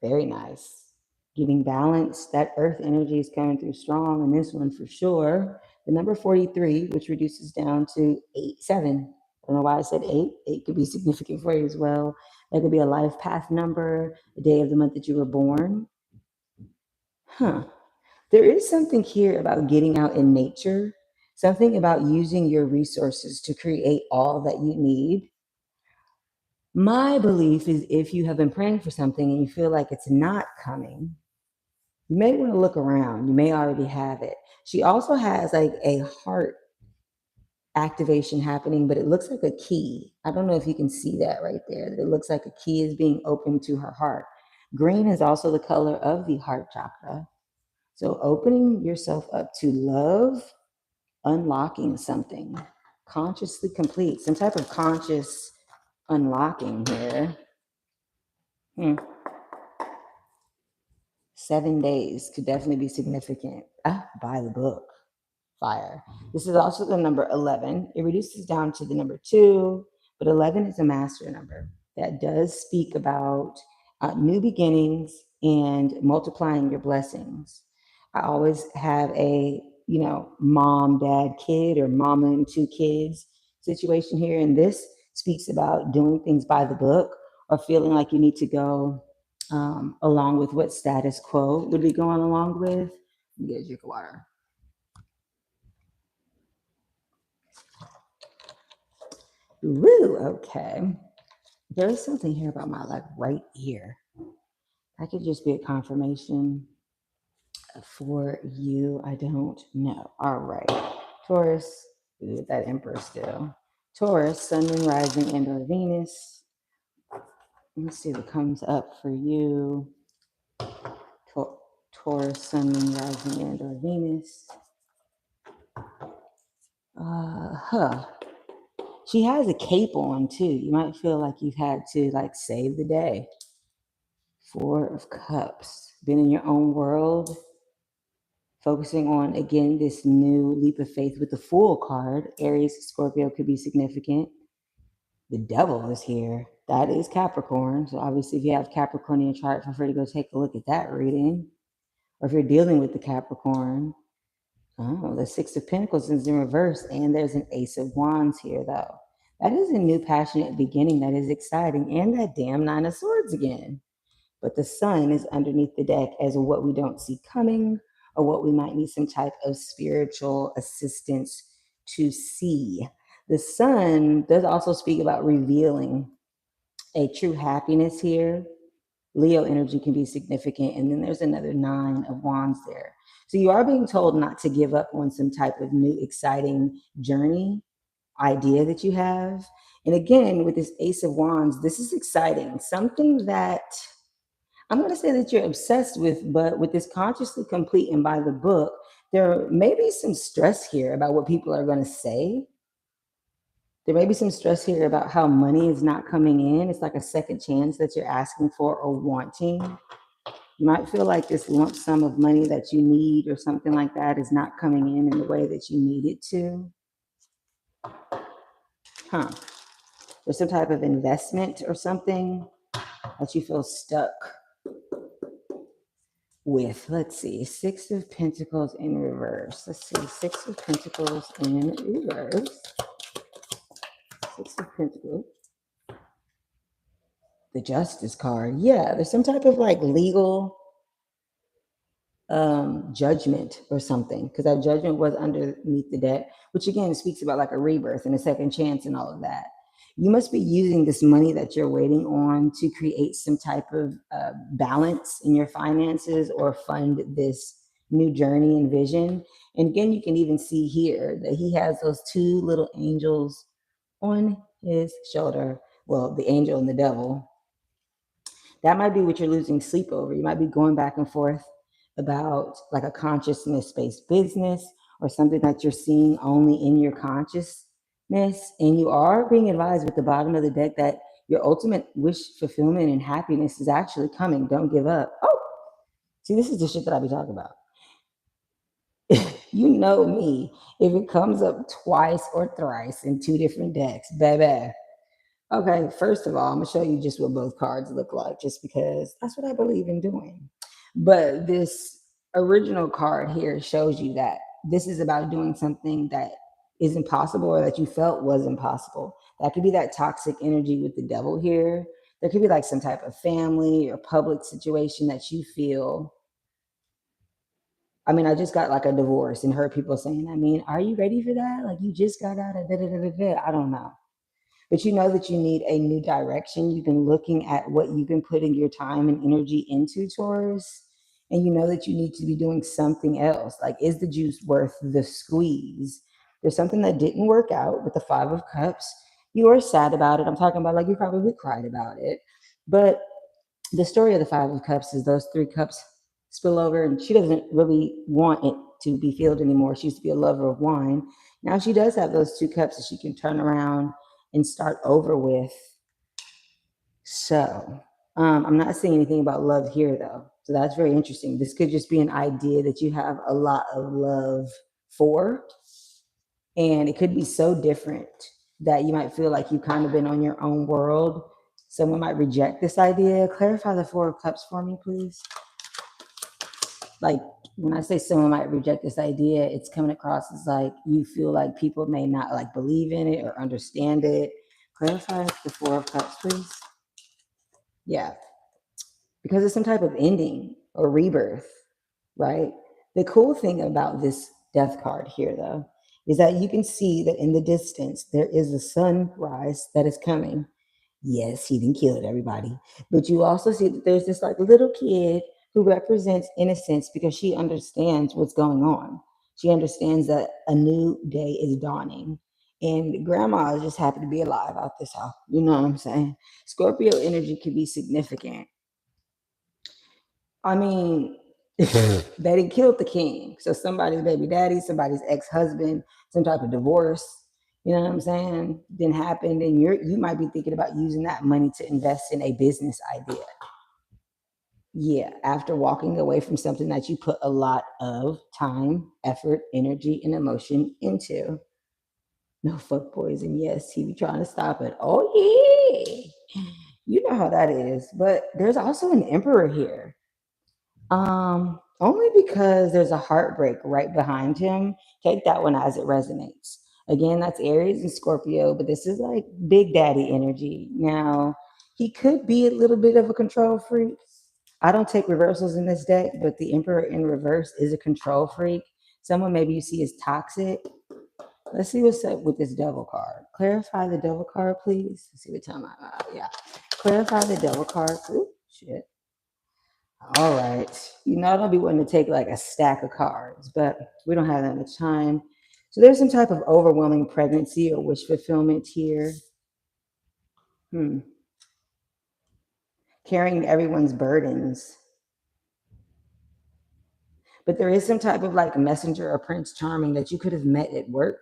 [SPEAKER 1] Very nice. Getting balanced. That earth energy is coming through strong in this one for sure. The number 43, which reduces down to 7. I don't know why I said 8. 8 could be significant for you as well. That could be a life path number, the day of the month that you were born. There is something here about getting out in nature, something about using your resources to create all that you need. My belief is if you have been praying for something and you feel like it's not coming, you may want to look around. You may already have it. She also has like a heart activation happening, but it looks like a key. I don't know if you can see that right there. It looks like a key is being opened to her heart. Green is also the color of the heart chakra. So opening yourself up to love, unlocking something, consciously complete, some type of conscious unlocking here. 7 days could definitely be significant. By the book. Fire. This is also the number 11. It reduces down to the number 2, but 11 is a master number that does speak about new beginnings and multiplying your blessings. I always have a, mom, dad, kid, or mama and 2 kids situation here. And this speaks about doing things by the book or feeling like you need to go along with what status quo would be going along with. Let me get a drink of water. Woo, okay. There is something here about my right ear. That could just be a confirmation for you. I don't know. All right. Taurus, ooh, that Emperor still. Taurus, Sun, Moon, Rising, and or Venus. Let's see what comes up for you. Taurus, Sun, Moon, Rising, and or Venus. She has a cape on too. You might feel like you've had to save the day. 4 of Cups. Been in your own world. Focusing on, again, this new leap of faith with the Fool card. Aries, Scorpio could be significant. The Devil is here. That is Capricorn. So obviously if you have Capricorn in your chart, feel free to go take a look at that reading. Or if you're dealing with the Capricorn. Oh, the 6 of Pentacles is in reverse. And there's an Ace of Wands here, though. That is a new passionate beginning. That is exciting. And that damn 9 of Swords again. But the Sun is underneath the deck as what we don't see coming or what we might need some type of spiritual assistance to see. The Sun does also speak about revealing a true happiness here. Leo energy can be significant. And then there's another 9 of Wands there. So you are being told not to give up on some type of new exciting journey idea that you have. And again, with this Ace of Wands, this is exciting. Something that I'm going to say that you're obsessed with, but with this consciously complete and by the book, there may be some stress here about what people are going to say. There may be some stress here about how money is not coming in. It's like a second chance that you're asking for or wanting. You might feel like this lump sum of money that you need or something like that is not coming in the way that you need it to. There's some type of investment or something that you feel stuck with. Let's see, 6 of Pentacles in reverse. Let's see, 6 of Pentacles in reverse. 6 of Pentacles. The Justice card. Yeah, there's some type of legal judgment or something, because that judgment was underneath the deck, which again speaks about a rebirth and a second chance and all of that. You must be using this money that you're waiting on to create some type of balance in your finances or fund this new journey and vision. And again, you can even see here that he has those 2 little angels on his shoulder, well, the angel and the devil, that might be what you're losing sleep over. You might be going back and forth about like a consciousness based business or something that you're seeing only in your consciousness. And you are being advised with the bottom of the deck that your ultimate wish fulfillment and happiness is actually coming. Don't give up. Oh, see, this is the shit that I be talking about. You know me. If it comes up twice or thrice in two different decks, baby. Okay, first of all, I'm gonna show you just what both cards look like, just because that's what I believe in doing. But this original card here shows you that this is about doing something that is impossible or that you felt was impossible. That could be that toxic energy with the devil here. There could be like some type of family or public situation that you feel. I mean, I just got like a divorce and heard people saying, I mean, are you ready for that? Like you just got out of da da da da da. I don't know. But you know that you need a new direction. You've been looking at what you've been putting your time and energy into, Taurus, and you know that you need to be doing something else. Like, is the juice worth the squeeze? There's something that didn't work out with the Five of Cups. You are sad about it. I'm talking about like you probably cried about it. But the story of the Five of Cups is those three cups spill over, and she doesn't really want it to be filled anymore. She used to be a lover of wine. Now she does have those two cups that she can turn around and start over with. So I'm not saying anything about love here, though. So that's very interesting. This could just be an idea that you have a lot of love for, and it could be so different that you might feel like you've kind of been on your own world. Someone might reject this idea. Clarify the Four of Cups for me, please. Like when I say someone might reject this idea, it's coming across as like you feel like people may not like believe in it or understand it. Clarify the Four of Cups, please. Yeah, because it's some type of ending or rebirth, right? The cool thing about this death card here, though, is that you can see that in the distance there is a sunrise that is coming. Yes, he didn't kill everybody, but you also see that there's this like little kid who represents innocence because she understands what's going on. She understands that a new day is dawning. And grandma is just happy to be alive out this house. You know what I'm saying? Scorpio energy can be significant. I mean, they killed the king. So somebody's baby daddy, somebody's ex-husband, some type of divorce, you know what I'm saying, then happened. And you might be thinking about using that money to invest in a business idea. Yeah, after walking away from something that you put a lot of time, effort, energy, and emotion into. No fuck boys, and yes, he be trying to stop it. Oh yeah. You know how that is. But there's also an emperor here. Only because there's a heartbreak right behind him. Take that one as it resonates. Again, that's Aries and Scorpio, but this is like big daddy energy. Now, he could be a little bit of a control freak. I don't take reversals in this deck, but the Emperor in reverse is a control freak. Someone maybe you see as toxic. Let's see what's up with this devil card. Clarify the devil card, please. Let's see what time yeah. Clarify the devil card. Ooh, shit. All right. You know, I don't be wanting to take like a stack of cards, but we don't have that much time. So there's some type of overwhelming pregnancy or wish fulfillment here. Carrying everyone's burdens. But there is some type of like a messenger or Prince Charming that you could have met at work,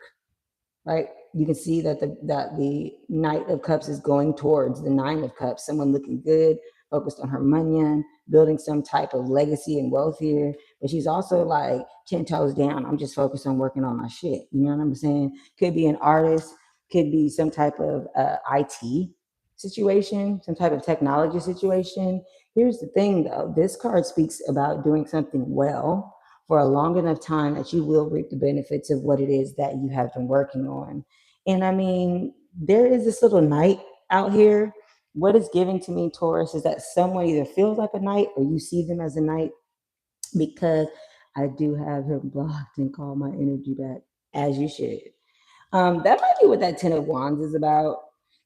[SPEAKER 1] right? You can see that the Knight of Cups is going towards the Nine of Cups. Someone looking good, focused on her money, building some type of legacy and wealth here. But she's also like 10 toes down. I'm just focused on working on my shit. You know what I'm saying? Could be an artist, could be some type of IT situation, some type of technology situation. Here's the thing though, this card speaks about doing something well for a long enough time that you will reap the benefits of what it is that you have been working on. And I mean, there is this little knight out here. What is giving to me, Taurus, is that someone either feels like a knight or you see them as a knight, because I do have him blocked and call my energy back, as you should. That might be what that Ten of Wands is about,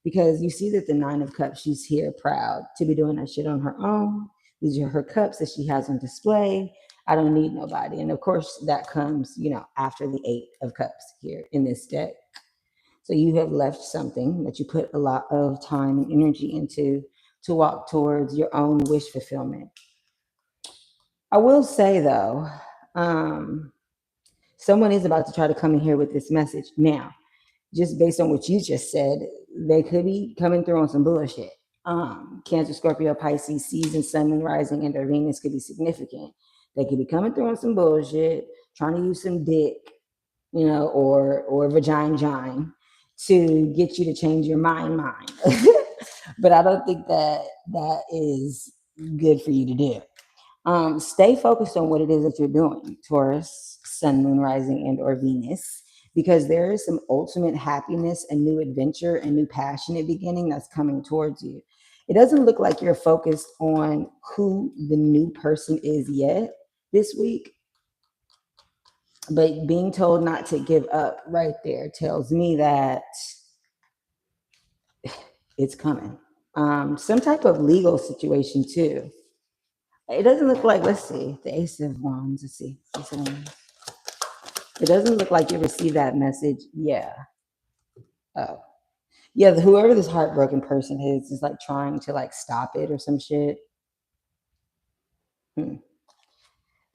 [SPEAKER 1] because you see that the Nine of Cups, she's here proud to be doing that shit on her own. These are her cups that she has on display. I don't need nobody. And of course, that comes, you know, after the Eight of Cups here in this deck. So you have left something that you put a lot of time and energy into to walk towards your own wish fulfillment. I will say though, someone is about to try to come in here with this message. Now, just based on what you just said, they could be coming through on some bullshit. Cancer, Scorpio, Pisces, season, sun, moon, rising, and their Venus could be significant. They could be coming through on some bullshit, trying to use some dick, or vagina to get you to change your mind. But I don't think that is good for you to do. Stay focused on what it is that you're doing, Taurus, sun, moon, rising, and or Venus, because there is some ultimate happiness and new adventure and new passionate beginning that's coming towards you. It doesn't look like you're focused on who the new person is yet this week, but being told not to give up right there tells me that it's coming. Some type of legal situation too. It doesn't look like, let's see, the Ace of Wands, let's see. Ace of Wands. It doesn't look like you received that message. Yeah. Oh. Yeah, whoever this heartbroken person is like trying to like stop it or some shit.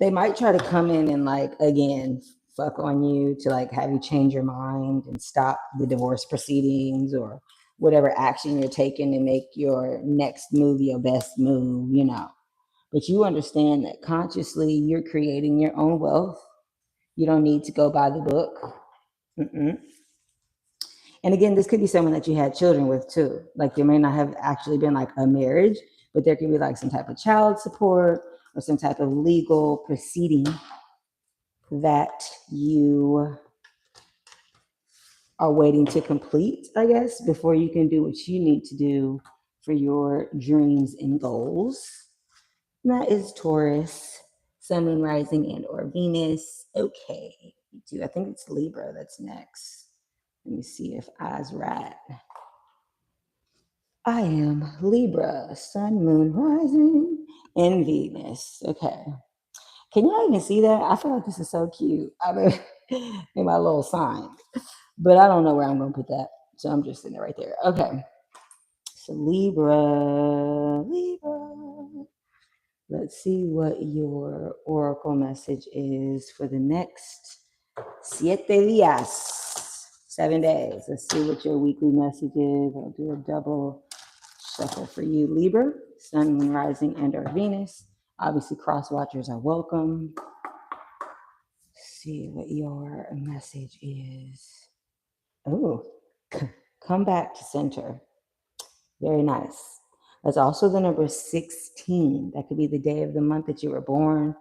[SPEAKER 1] They might try to come in and like, again, fuck on you to like have you change your mind and stop the divorce proceedings or whatever action you're taking to make your next move your best move, But you understand that consciously you're creating your own wealth. You don't need to go by the book. Mm-mm. And again, this could be someone that you had children with too. Like there may not have actually been like a marriage, but there could be like some type of child support or some type of legal proceeding that you are waiting to complete, I guess, before you can do what you need to do for your dreams and goals. And that is Taurus, Sun, Moon, Rising, and or Venus. Okay, I think it's Libra that's next. Let me see if I's right. I am Libra, Sun, Moon, Rising, and Venus. Okay. Can y'all even see that? I feel like this is so cute. I mean, in my little sign. But I don't know where I'm going to put that. So I'm just sitting right there. Okay. So Libra. Let's see what your oracle message is for the next 7 días. 7 days. Let's see what your weekly message is. I'll do a double shuffle for you, Libra, Sun, Moon, Rising, and or Venus. Obviously, cross watchers are welcome. Let's see what your message is. Oh, come back to center. Very nice. That's also the number 16. That could be the day of the month that you were born.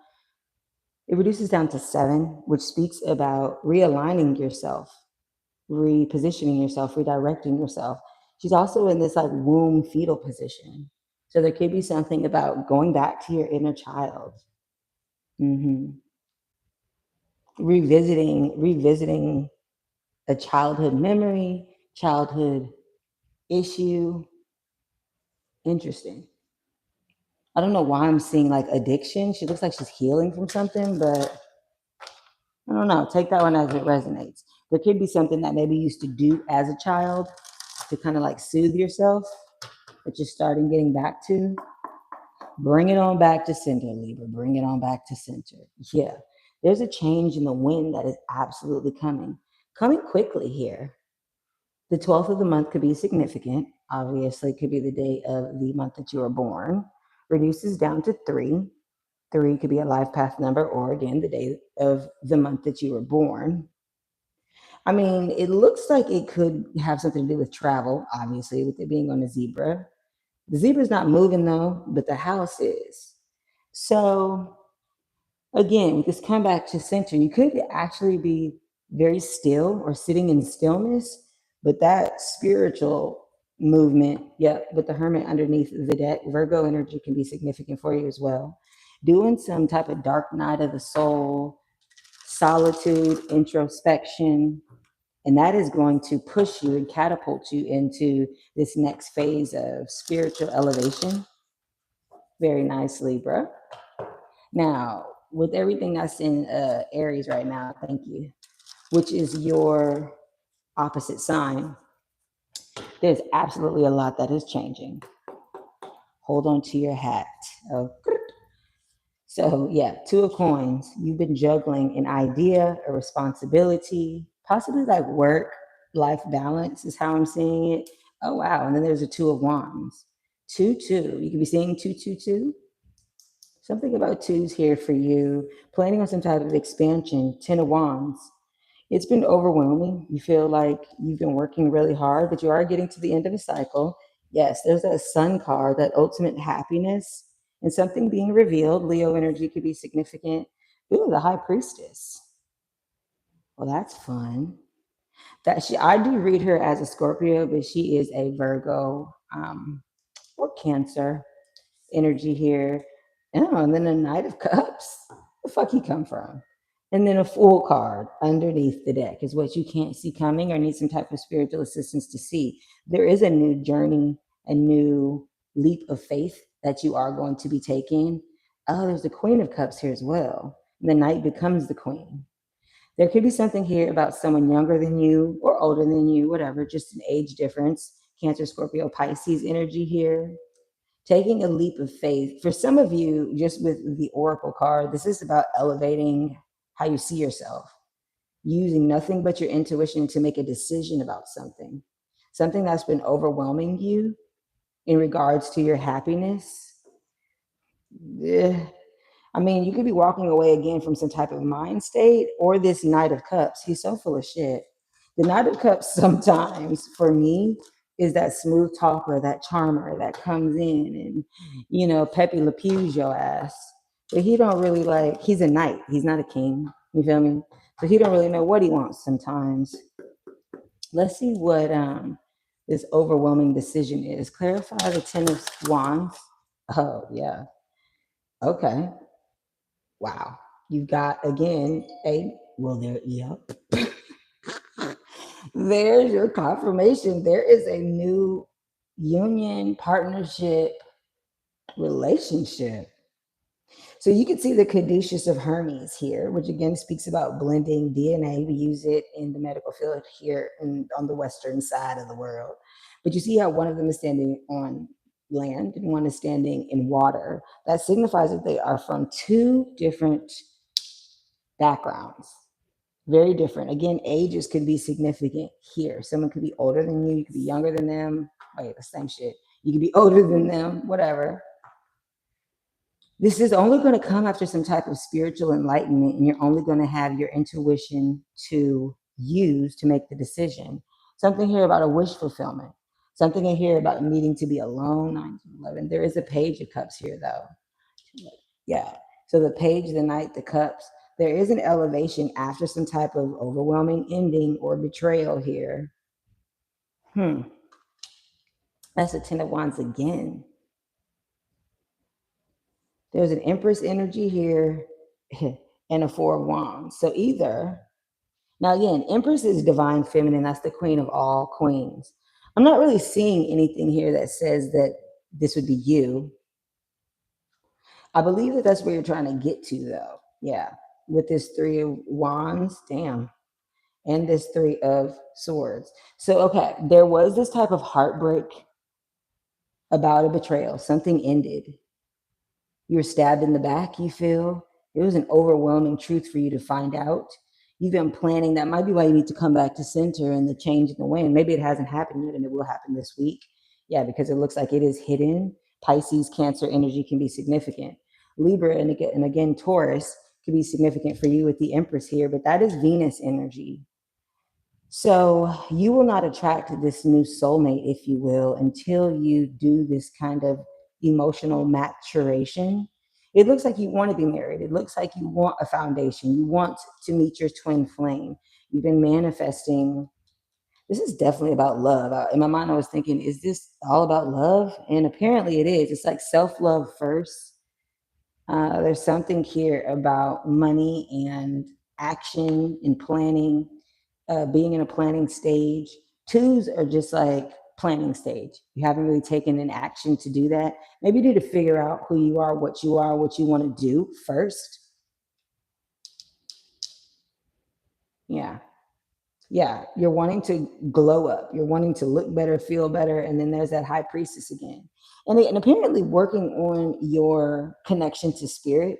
[SPEAKER 1] It reduces down to 7, which speaks about realigning yourself, repositioning yourself, redirecting yourself. She's also in this like womb fetal position. So there could be something about going back to your inner child. Revisiting a childhood memory, childhood issue. Interesting. I don't know why I'm seeing like addiction. She looks like she's healing from something, but I don't know. Take that one as it resonates. There could be something that maybe you used to do as a child to kind of like soothe yourself that you're starting getting back to. Bring it on back to center, Libra. Bring it on back to center. Yeah. There's a change in the wind that is absolutely coming quickly here. The 12th of the month could be significant. Obviously, it could be the day of the month that you were born. Reduces down to 3. 3 could be a life path number, or again, the day of the month that you were born. I mean, it looks like it could have something to do with travel, obviously, with it being on a zebra. The zebra's not moving though, but the house is. So again, with this come back to center, you could actually be very still or sitting in stillness, but that spiritual movement, with the hermit underneath the deck, Virgo energy can be significant for you as well. Doing some type of dark night of the soul, solitude, introspection, and that is going to push you and catapult you into this next phase of spiritual elevation. Very nice, Libra. Now, with everything that's in Aries right now, thank you, which is your opposite sign, there's absolutely a lot that is changing. Hold on to your hat. Oh. So yeah, two of coins. You've been juggling an idea, a responsibility, possibly like work, life balance is how I'm seeing it. Oh wow. And then there's a two of wands. 2-2. You could be seeing 2-2-2. Something about twos here for you. Planning on some type of expansion. 10 of wands. It's been overwhelming. You feel like you've been working really hard, but you are getting to the end of a cycle. Yes, there's that sun card, that ultimate happiness and something being revealed. Leo energy could be significant. Ooh, the high priestess. Well, that's fun. I do read her as a Scorpio, but she is a Virgo or Cancer energy here. Oh, and then a Knight of Cups. Where the fuck he come from? And then a Fool card underneath the deck is what you can't see coming or need some type of spiritual assistance to see. There is a new journey, a new leap of faith that you are going to be taking. Oh, there's the Queen of Cups here as well. And the Knight becomes the Queen. There could be something here about someone younger than you or older than you, whatever, just an age difference. Cancer, Scorpio, Pisces energy here. Taking a leap of faith. For some of you, just with the Oracle card, this is about elevating how you see yourself, using nothing but your intuition to make a decision about something that's been overwhelming you in regards to your happiness. I mean, you could be walking away again from some type of mind state, or this Knight of Cups. He's so full of shit. The Knight of Cups sometimes, for me, is that smooth talker, that charmer that comes in and, Pepe Le Pew's your ass. But he don't really he's a knight. He's not a king. You feel me? So he don't really know what he wants sometimes. Let's see what this overwhelming decision is. Clarify the Ten of Wands. Oh, yeah. Okay. Wow. You've got, again, yep. There's your confirmation. There is a new union, partnership, relationship. So you can see the caduceus of Hermes here, which again speaks about blending DNA. We use it in the medical field here on the western side of the world. But you see how one of them is standing on land and one is standing in water. That signifies that they are from two different backgrounds. Very different. Again, ages could be significant here. Someone could be older than you. You could be younger than them. Wait, the same shit. You could be older than them, whatever. This is only going to come after some type of spiritual enlightenment, and you're only going to have your intuition to use to make the decision. Something here about a wish fulfillment. Something in here about needing to be alone. 9 to 11. There is a Page of Cups here, though. Yeah. So the Page, the Knight, the Cups. There is an elevation after some type of overwhelming ending or betrayal here. That's a Ten of Wands again. There's an Empress energy here and a Four of Wands. So now again, Empress is divine feminine. That's the queen of all queens. I'm not really seeing anything here that says that this would be you. I believe that that's where you're trying to get to, though. Yeah. With this Three of Wands, damn. And this Three of Swords. So, okay, there was this type of heartbreak about a betrayal. Something ended. You were stabbed in the back, you feel. It was an overwhelming truth for you to find out. You've been planning. That might be why you need to come back to center and the change in the wind. Maybe it hasn't happened yet and it will happen this week. Yeah, because it looks like it is hidden. Pisces, Cancer energy can be significant. Libra and again Taurus could be significant for you with the Empress here, but that is Venus energy. So you will not attract this new soulmate, if you will, until you do this kind of emotional maturation. It looks like you want to be married. It looks like you want a foundation. You want to meet your twin flame. You've been manifesting. This is definitely about love. In my mind, I was thinking, is this all about love? And apparently it is. It's like self-love first. There's something here about money and action and planning, being in a planning stage. Twos are just like planning stage. You haven't really taken an action to do that. Maybe you need to figure out who you are, what you want to do first. Yeah. Yeah, you're wanting to glow up. You're wanting to look better, feel better, and then there's that high priestess again. And apparently working on your connection to spirit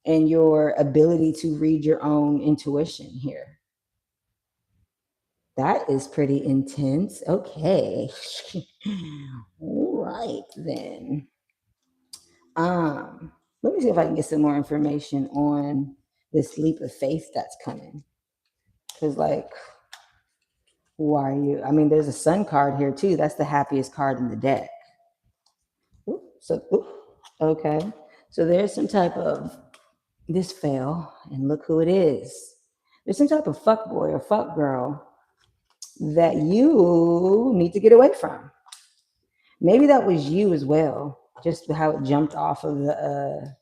[SPEAKER 1] and your ability to read your own intuition here. That is pretty intense. Okay. All right then. Let me see if I can get some more information on this leap of faith that's coming. Cause like, who are you? I mean, there's a sun card here too. That's the happiest card in the deck. Okay. So there's some type of this fail, and look who it is. There's some type of fuck boy or fuck girl that you need to get away from. Maybe that was you as well, just how it jumped off of the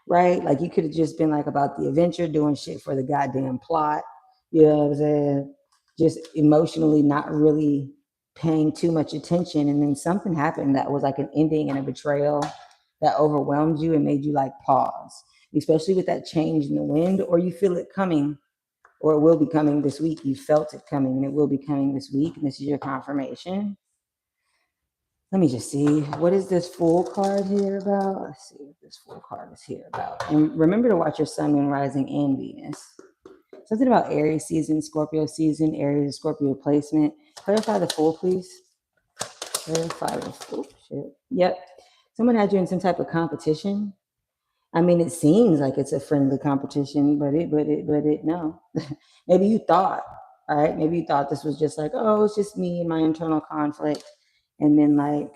[SPEAKER 1] right? Like you could have just been like about the adventure, doing shit for the goddamn plot. You know what I'm saying? Just emotionally not really paying too much attention. And then something happened that was like an ending and a betrayal that overwhelmed you and made you like pause, especially with that change in the wind, or you feel it coming, or it will be coming this week. You felt it coming and it will be coming this week. And this is your confirmation. Let me just see. What is this Fool card here about? Let's see what this Fool card is here about. And remember to watch your Sun, Moon, Rising, and Venus. Something about Aries season, Scorpio season, Aries, Scorpio placement. Clarify the Fool, please. Clarify the Fool. Shit. Yep. Someone had you in some type of competition. I mean, it seems like it's a friendly competition, but no. Maybe you thought, all right, maybe you thought this was just like, oh, it's just me and my internal conflict. And then like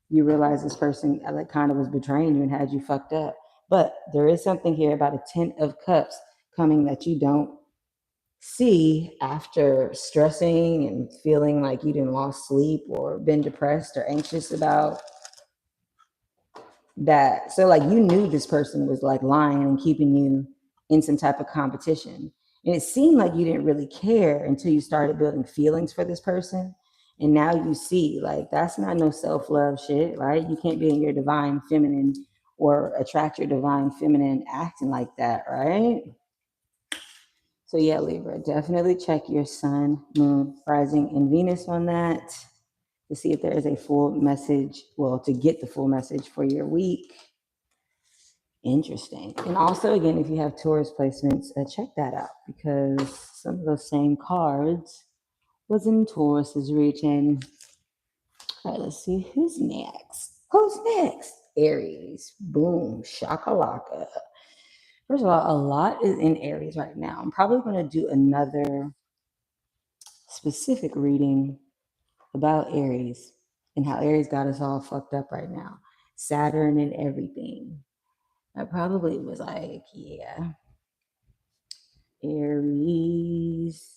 [SPEAKER 1] you realize this person like kind of was betraying you and had you fucked up. But there is something here about a 10 of cups coming that you don't see after stressing and feeling like you didn't lost sleep or been depressed or anxious about that. So like you knew this person was like lying and keeping you in some type of competition. And it seemed like you didn't really care until you started building feelings for this person. And now you see like that's not no self-love shit, right? You can't be in your divine feminine or attract your divine feminine acting like that, right? So yeah, Libra, definitely check your Sun, Moon, Rising, and Venus on that to see if there is a full message, well, to get the full message for your week. Interesting. And also, again, if you have Taurus placements, check that out because some of those same cards was in Taurus's region. All right, let's see who's next. Who's next? Aries. Boom. Shakalaka. First of all, a lot is in Aries right now. I'm probably going to do another specific reading about Aries and how Aries got us all fucked up right now. Saturn and everything. I probably was like, yeah, Aries.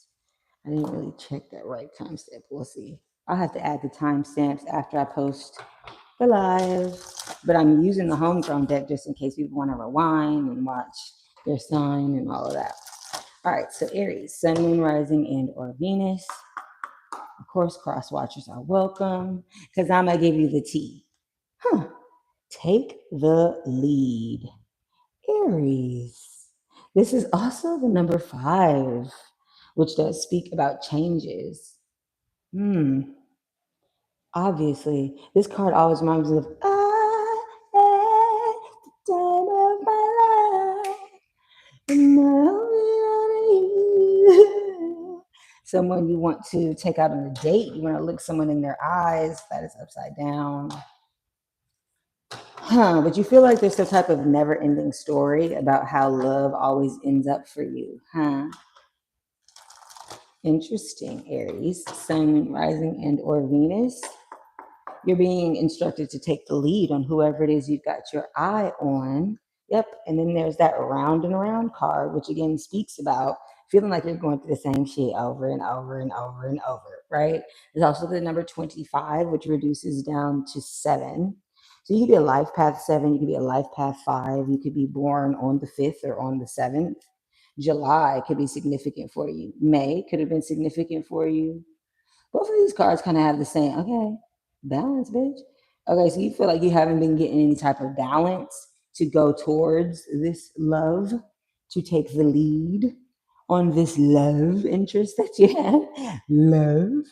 [SPEAKER 1] I didn't really check that right timestamp. We'll see. I'll have to add the timestamps after I post the live. But I'm using the homegrown deck just in case people want to rewind and watch their sign and all of that. All right, so Aries, Sun, Moon, Rising, and or Venus. Of course, cross watchers are welcome because I'm going to give you the tea. Take the lead. Aries. This is also the number 5, which does speak about changes. Obviously, this card always reminds me of I had the time of my life. And now you. Someone you want to take out on a date. You want to look someone in their eyes. That is upside down. But you feel like there's some type of never-ending story about how love always ends up for you, Interesting, Aries, Sun, Rising, and or Venus. You're being instructed to take the lead on whoever it is you've got your eye on. Yep, and then there's that round and around card, which again speaks about feeling like you're going through the same shit over and over and over and over, right? There's also the number 25, which reduces down to 7. So you could be a life path 7, you could be a life path 5, you could be born on the 5th or on the 7th. July could be significant for you. May could have been significant for you. Both of these cards kind of have the same, okay, balance, bitch. Okay, so you feel like you haven't been getting any type of balance to go towards this love, to take the lead, on this love interest that you have. Love.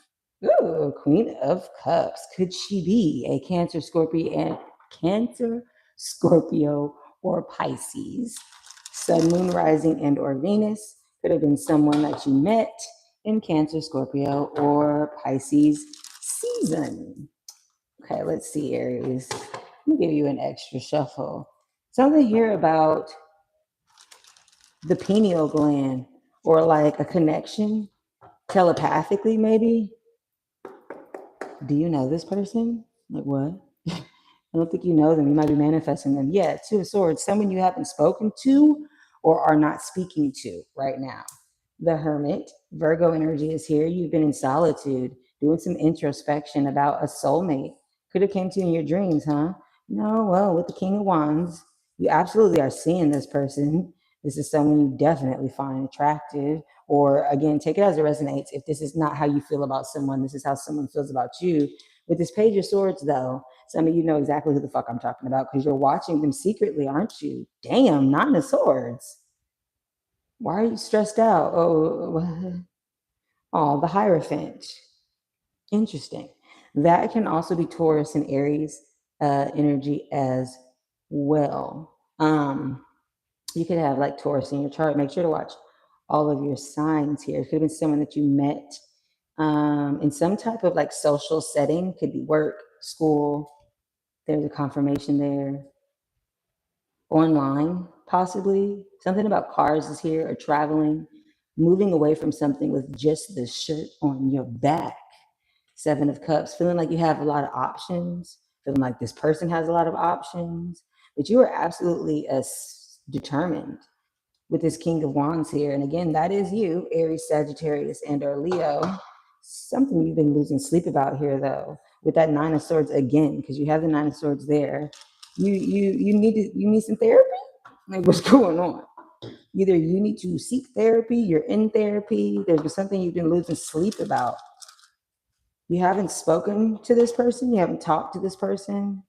[SPEAKER 1] Ooh, Queen of Cups. Could she be a Cancer, Scorpio, or Pisces? Sun, Moon, Rising, and or Venus. Could have been someone that you met in Cancer, Scorpio, or Pisces season. Okay, let's see, Aries. Let me give you an extra shuffle. Something here about the pineal gland or like a connection telepathically, maybe. Do you know this person? Like what? I don't think you know them. You might be manifesting them. Yeah, Two of Swords, someone you haven't spoken to or are not speaking to right now. The Hermit, Virgo energy is here. You've been in solitude, doing some introspection about a soulmate. Could have came to you in your dreams, huh? No, well, with the King of Wands, you absolutely are seeing this person. This is someone you definitely find attractive. Or again, take it as it resonates. If this is not how you feel about someone, this is how someone feels about you. With this Page of Swords, though, some of you know exactly who the fuck I'm talking about because you're watching them secretly, aren't you? Damn, Nine of Swords. Why are you stressed out? Oh, the Hierophant. Interesting. That can also be Taurus and Aries energy as well. You could have like Taurus in your chart. Make sure to watch all of your signs here. It could have been someone that you met in some type of like social setting. Could be work, school. There's a confirmation there. Online, possibly. Something about cars is here or traveling, moving away from something with just the shirt on your back. Seven of Cups, feeling like you have a lot of options, feeling like this person has a lot of options, but you are absolutely determined with this King of Wands here. And again, that is you, Aries, Sagittarius, and or Leo. Something you've been losing sleep about here, though, with that Nine of Swords again, because you have the Nine of Swords there. You need some therapy. Like, what's going on? Either you need to seek therapy, you're in therapy. There's been something you've been losing sleep about. You haven't spoken to this person. You haven't talked to this person.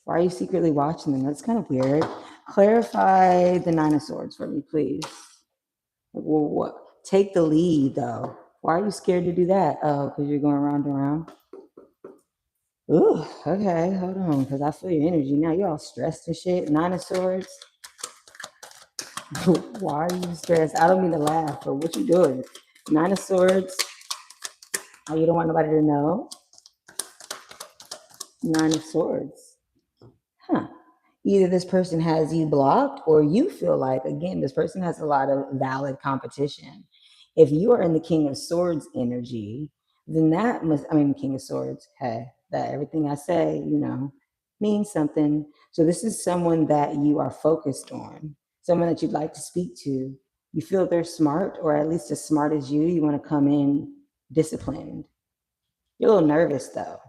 [SPEAKER 1] Why are you secretly watching them? That's kind of weird. Clarify the Nine of Swords for me, please. Well, what? Take the lead, though. Why are you scared to do that? Oh, because you're going round and round. Ooh, okay, hold on, because I feel your energy now. You're all stressed and shit. Nine of Swords. Why are you stressed? I don't mean to laugh, but what you doing? Nine of Swords. Oh, you don't want nobody to know? Nine of Swords. Huh. Either this person has you blocked or you feel like, again, this person has a lot of valid competition. If you are in the King of Swords energy, then that must, I mean, King of Swords, hey, that everything I say, means something. So this is someone that you are focused on, someone that you'd like to speak to. You feel they're smart, or at least as smart as you. You want to come in disciplined. You're a little nervous though.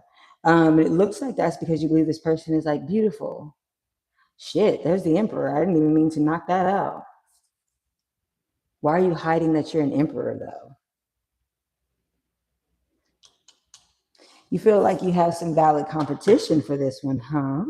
[SPEAKER 1] It looks like that's because you believe this person is like beautiful. Shit, there's the Emperor. I didn't even mean to knock that out. Why are you hiding that you're an Emperor though? You feel like you have some valid competition for this one, huh?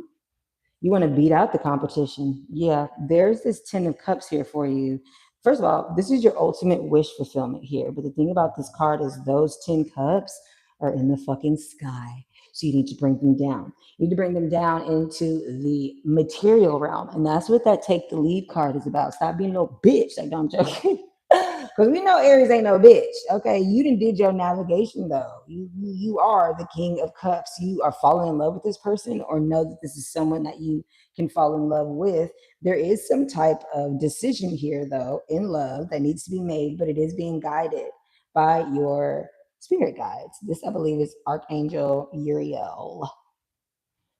[SPEAKER 1] You want to beat out the competition. Yeah, there's this 10 of Cups here for you. First of all, this is your ultimate wish fulfillment here. But the thing about this card is those 10 cups are in the fucking sky. So you need to bring them down. You need to bring them down into the material realm. And that's what that take the lead card is about. Stop being a little bitch. Like, no, I'm joking. Because we know Aries ain't no bitch. Okay, you didn't did your navigation though. You are the King of Cups. You are falling in love with this person, or know that this is someone that you can fall in love with. There is some type of decision here though in love that needs to be made, but it is being guided by your spirit guides. This, I believe, is Archangel Uriel.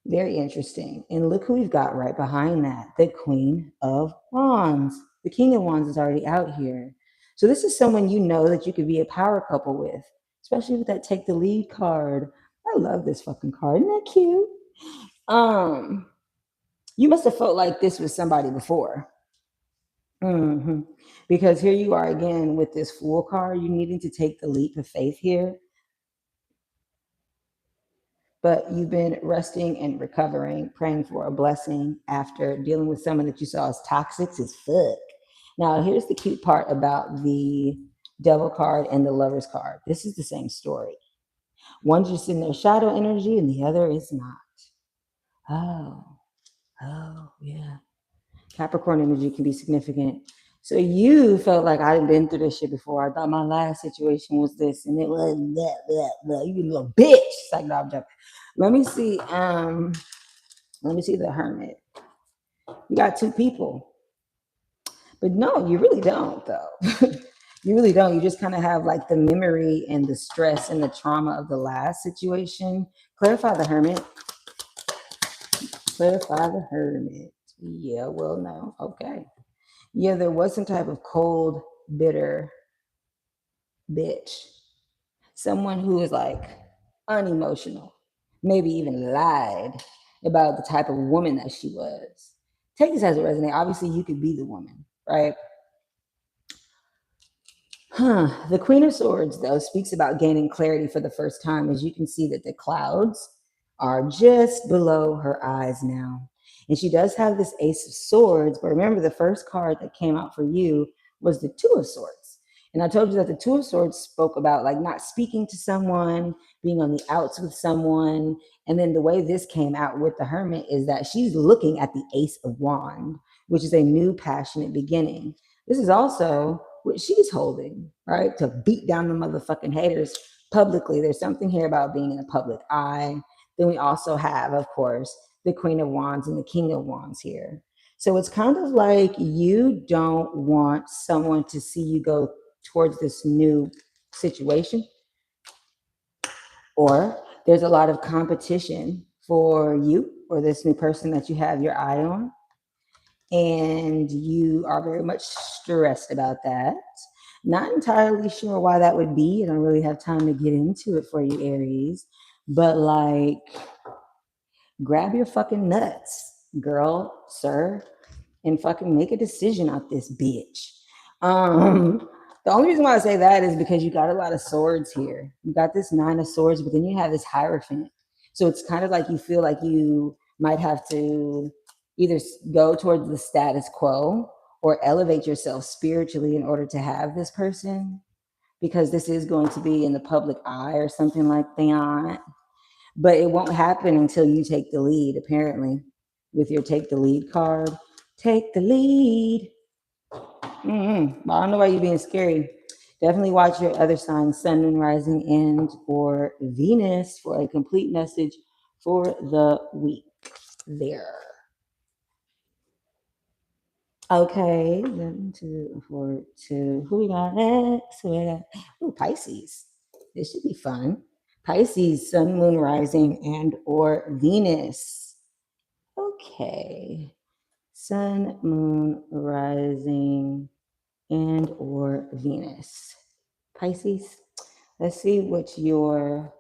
[SPEAKER 1] Very interesting. And look who we've got right behind that, the Queen of Wands. The King of Wands is already out here. So this is someone you know that you could be a power couple with, especially with that take the lead card. I love this fucking card. Isn't that cute? You must have felt like this with somebody before. Because here you are again with this Fool card. You needing to take the leap of faith here. But you've been resting and recovering, praying for a blessing after dealing with someone that you saw as toxic as fuck. Now, here's the cute part about the Devil card and the Lover's card. This is the same story. One's just in their shadow energy and the other is not. Oh, yeah. Capricorn energy can be significant. So you felt like I'd been through this shit before. I thought my last situation was this, and it was that. You little bitch. Like, no, I'm joking. Let me see. Let me see the Hermit. You got two people, but no, you really don't, though. You really don't. You just kind of have like the memory and the stress and the trauma of the last situation. Clarify the Hermit. Clarify the Hermit. Yeah, well, no. Okay. Yeah, there was some type of cold, bitter bitch. Someone who is like unemotional, maybe even lied about the type of woman that she was. Take this as a resonate. Obviously, you could be the woman, right? The Queen of Swords, though, speaks about gaining clarity for the first time. As you can see that the clouds are just below her eyes now. And she does have this Ace of Swords, but remember the first card that came out for you was the Two of Swords. And I told you that the Two of Swords spoke about like not speaking to someone, being on the outs with someone. And then the way this came out with the Hermit is that she's looking at the Ace of Wands, which is a new passionate beginning. This is also what she's holding, right? To beat down the motherfucking haters publicly. There's something here about being in the public eye. Then we also have, of course, the Queen of Wands and the King of Wands here. So it's kind of like you don't want someone to see you go towards this new situation, or there's a lot of competition for you or this new person that you have your eye on, and you are very much stressed about that. Not entirely sure why that would be. I don't really have time to get into it for you, Aries, but like, grab your fucking nuts, girl, sir, and fucking make a decision out this bitch. The only reason why I say that is because you got a lot of swords here. You got this Nine of Swords, but then you have this Hierophant. So it's kind of like you feel like you might have to either go towards the status quo or elevate yourself spiritually in order to have this person, because this is going to be in the public eye or something like that. But it won't happen until you take the lead, apparently, with your take the lead card. Take the lead. Well, I don't know why you're being scary. Definitely watch your other signs, Sun, Moon, Rising, and or Venus, for a complete message for the week there. Okay, 1, 2, 4, 2. Who we got next? Who we got? Ooh, Pisces. This should be fun. Pisces, Sun, Moon, Rising, and or Venus. Okay. Sun, Moon, Rising, and or Venus. Pisces. Let's see what your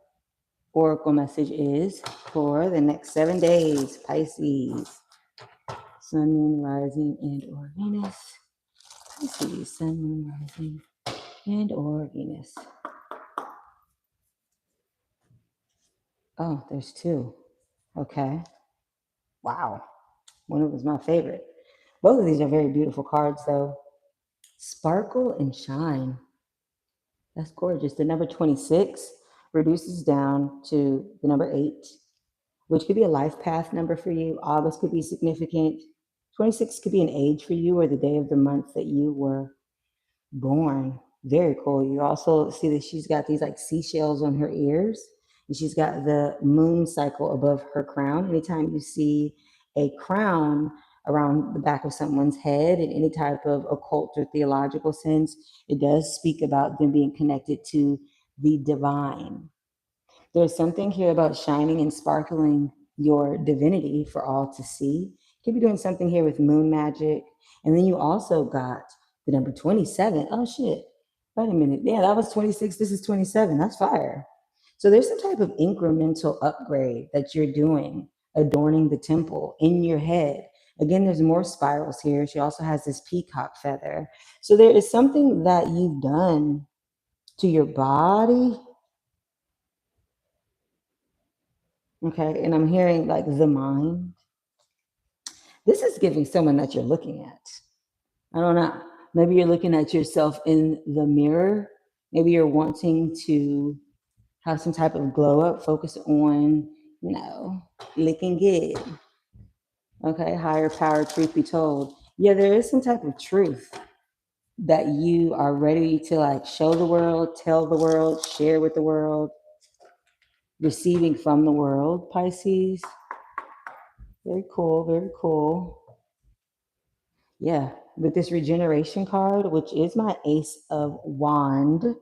[SPEAKER 1] oracle message is for the next 7 days. Pisces. Sun, Moon, Rising, and or Venus. Pisces, Sun, Moon, Rising, and or Venus. Oh, there's two. Okay. Wow. One of them was my favorite. Both of these are very beautiful cards, though. Sparkle and Shine. That's gorgeous. The number 26 reduces down to the number 8, which could be a life path number for you. August could be significant. 26 could be an age for you or the day of the month that you were born. Very cool. You also see that she's got these like seashells on her ears, and she's got the moon cycle above her crown. Anytime you see a crown around the back of someone's head in any type of occult or theological sense, it does speak about them being connected to the divine. There's something here about shining and sparkling your divinity for all to see. You could be doing something here with moon magic. And then you also got the number 27. Oh, shit. Wait a minute. Yeah, that was 26. This is 27. That's fire. So there's some type of incremental upgrade that you're doing, adorning the temple in your head. Again, there's more spirals here. She also has this peacock feather. So there is something that you've done to your body. Okay, and I'm hearing like the mind. This is giving someone that you're looking at. I don't know. Maybe you're looking at yourself in the mirror. Maybe you're wanting to have some type of glow up, focus on, looking good. Okay, higher power, truth be told. Yeah, there is some type of truth that you are ready to like show the world, tell the world, share with the world, receiving from the world, Pisces. Very cool, very cool. Yeah, with this regeneration card, which is my Ace of Wand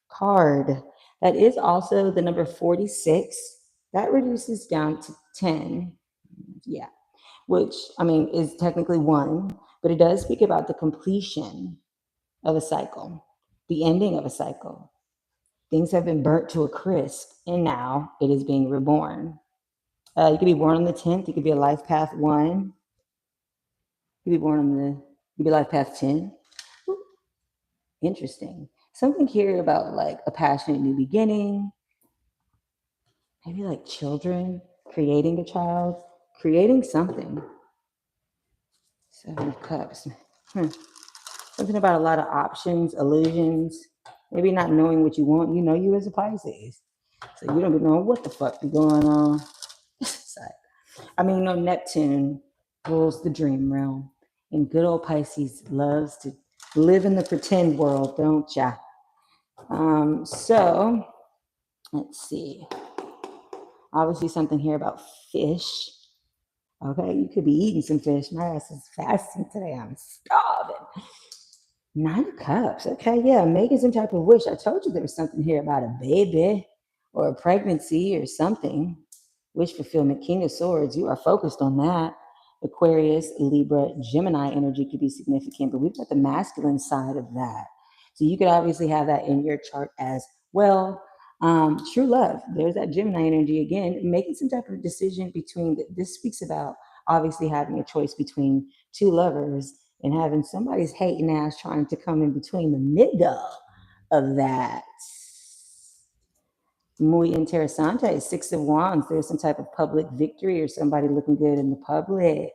[SPEAKER 1] card, that is also the number 46. That reduces down to 10. Yeah, which I mean is technically one, but it does speak about the completion of a cycle, the ending of a cycle. Things have been burnt to a crisp, and now it is being reborn. You could be born on the 10th. You could be a life path 1. You could be born on the, you could be life path 10. Ooh, interesting. Something here about like a passionate new beginning. Maybe like children, creating a child, creating something. 7 of Cups. Something about a lot of options, illusions, maybe not knowing what you want. You know you as a Pisces. So you don't be knowing what the fuck be going on. I mean, Neptune rules the dream realm. And good old Pisces loves to live in the pretend world, don't ya? So, let's see. Obviously something here about fish. Okay, you could be eating some fish. My ass is fasting today. I'm starving. 9 of Cups. Okay, yeah, making some type of wish. I told you there was something here about a baby or a pregnancy or something. Wish fulfillment. King of Swords. You are focused on that. Aquarius, Libra, Gemini energy could be significant, but we've got the masculine side of that. So you could obviously have that in your chart as well. True love. There's that Gemini energy again, making some type of decision between. This speaks about obviously having a choice between two lovers and having somebody's hating ass trying to come in between the middle of that. Muy interesante. 6 of Wands. There's some type of public victory or somebody looking good in the public.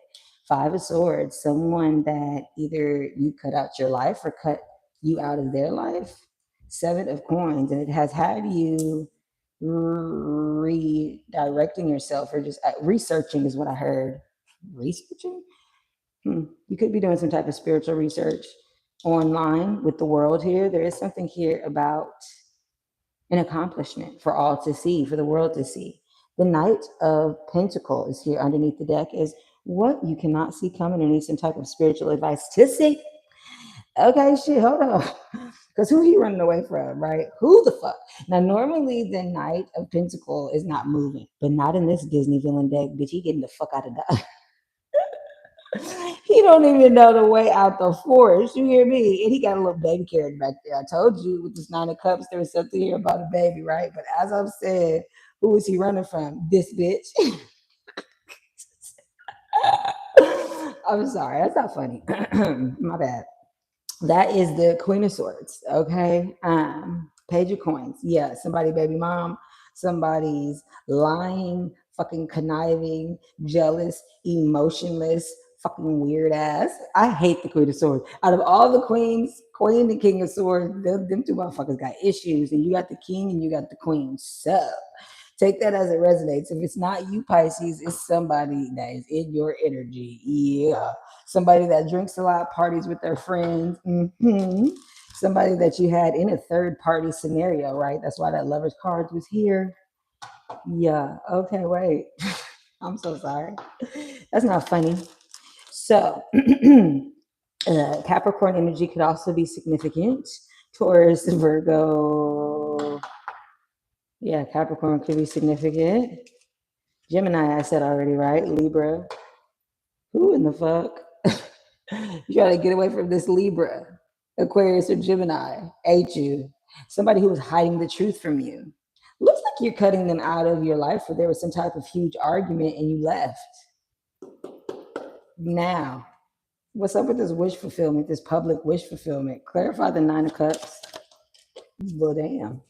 [SPEAKER 1] 5 of Swords. Someone that either you cut out your life or cut you out of their life. 7 of Coins. And it has had you redirecting yourself or just researching is what I heard. Researching? You could be doing some type of spiritual research online with the world here. There is something here about an accomplishment for all to see, for the world to see. The Knight of Pentacles is here underneath the deck is what you cannot see coming and need some type of spiritual advice to see. Okay, shit, hold on. Because who he running away from, right? Who the fuck? Now, normally the Knight of Pentacles is not moving, but not in this Disney villain deck. Bitch, he getting the fuck out of Dodge. He don't even know the way out the forest. You hear me? And he got a little baby carriage back there. I told you with this 9 of Cups, there was something here about a baby, right? But as I've said, who is he running from? This bitch. I'm sorry. That's not funny. My bad. That is the Queen of Swords. Okay. Page of Coins. Yeah. Somebody baby mom. Somebody's lying, fucking conniving, jealous, emotionless, fucking weird ass. I hate the Queen of Swords. Out of all the queens, Queen and King of Swords, them two motherfuckers got issues. And you got the king and you got the queen. So take that as it resonates. If it's not you, Pisces, it's somebody that is in your energy. Yeah. Somebody that drinks a lot, parties with their friends. Somebody that you had in a third party scenario, right? That's why that Lover's cards was here. Yeah. Okay, wait. I'm so sorry. That's not funny. So, Capricorn energy could also be significant. Taurus, Virgo. Yeah, Capricorn could be significant. Gemini, I said already, right? Libra. Who in the fuck? You try to get away from this Libra, Aquarius, or Gemini. Ain't you? Somebody who was hiding the truth from you. Looks like you're cutting them out of your life where there was some type of huge argument and you left. Now, what's up with this wish fulfillment, this public wish fulfillment? Clarify the 9 of Cups. Well, damn.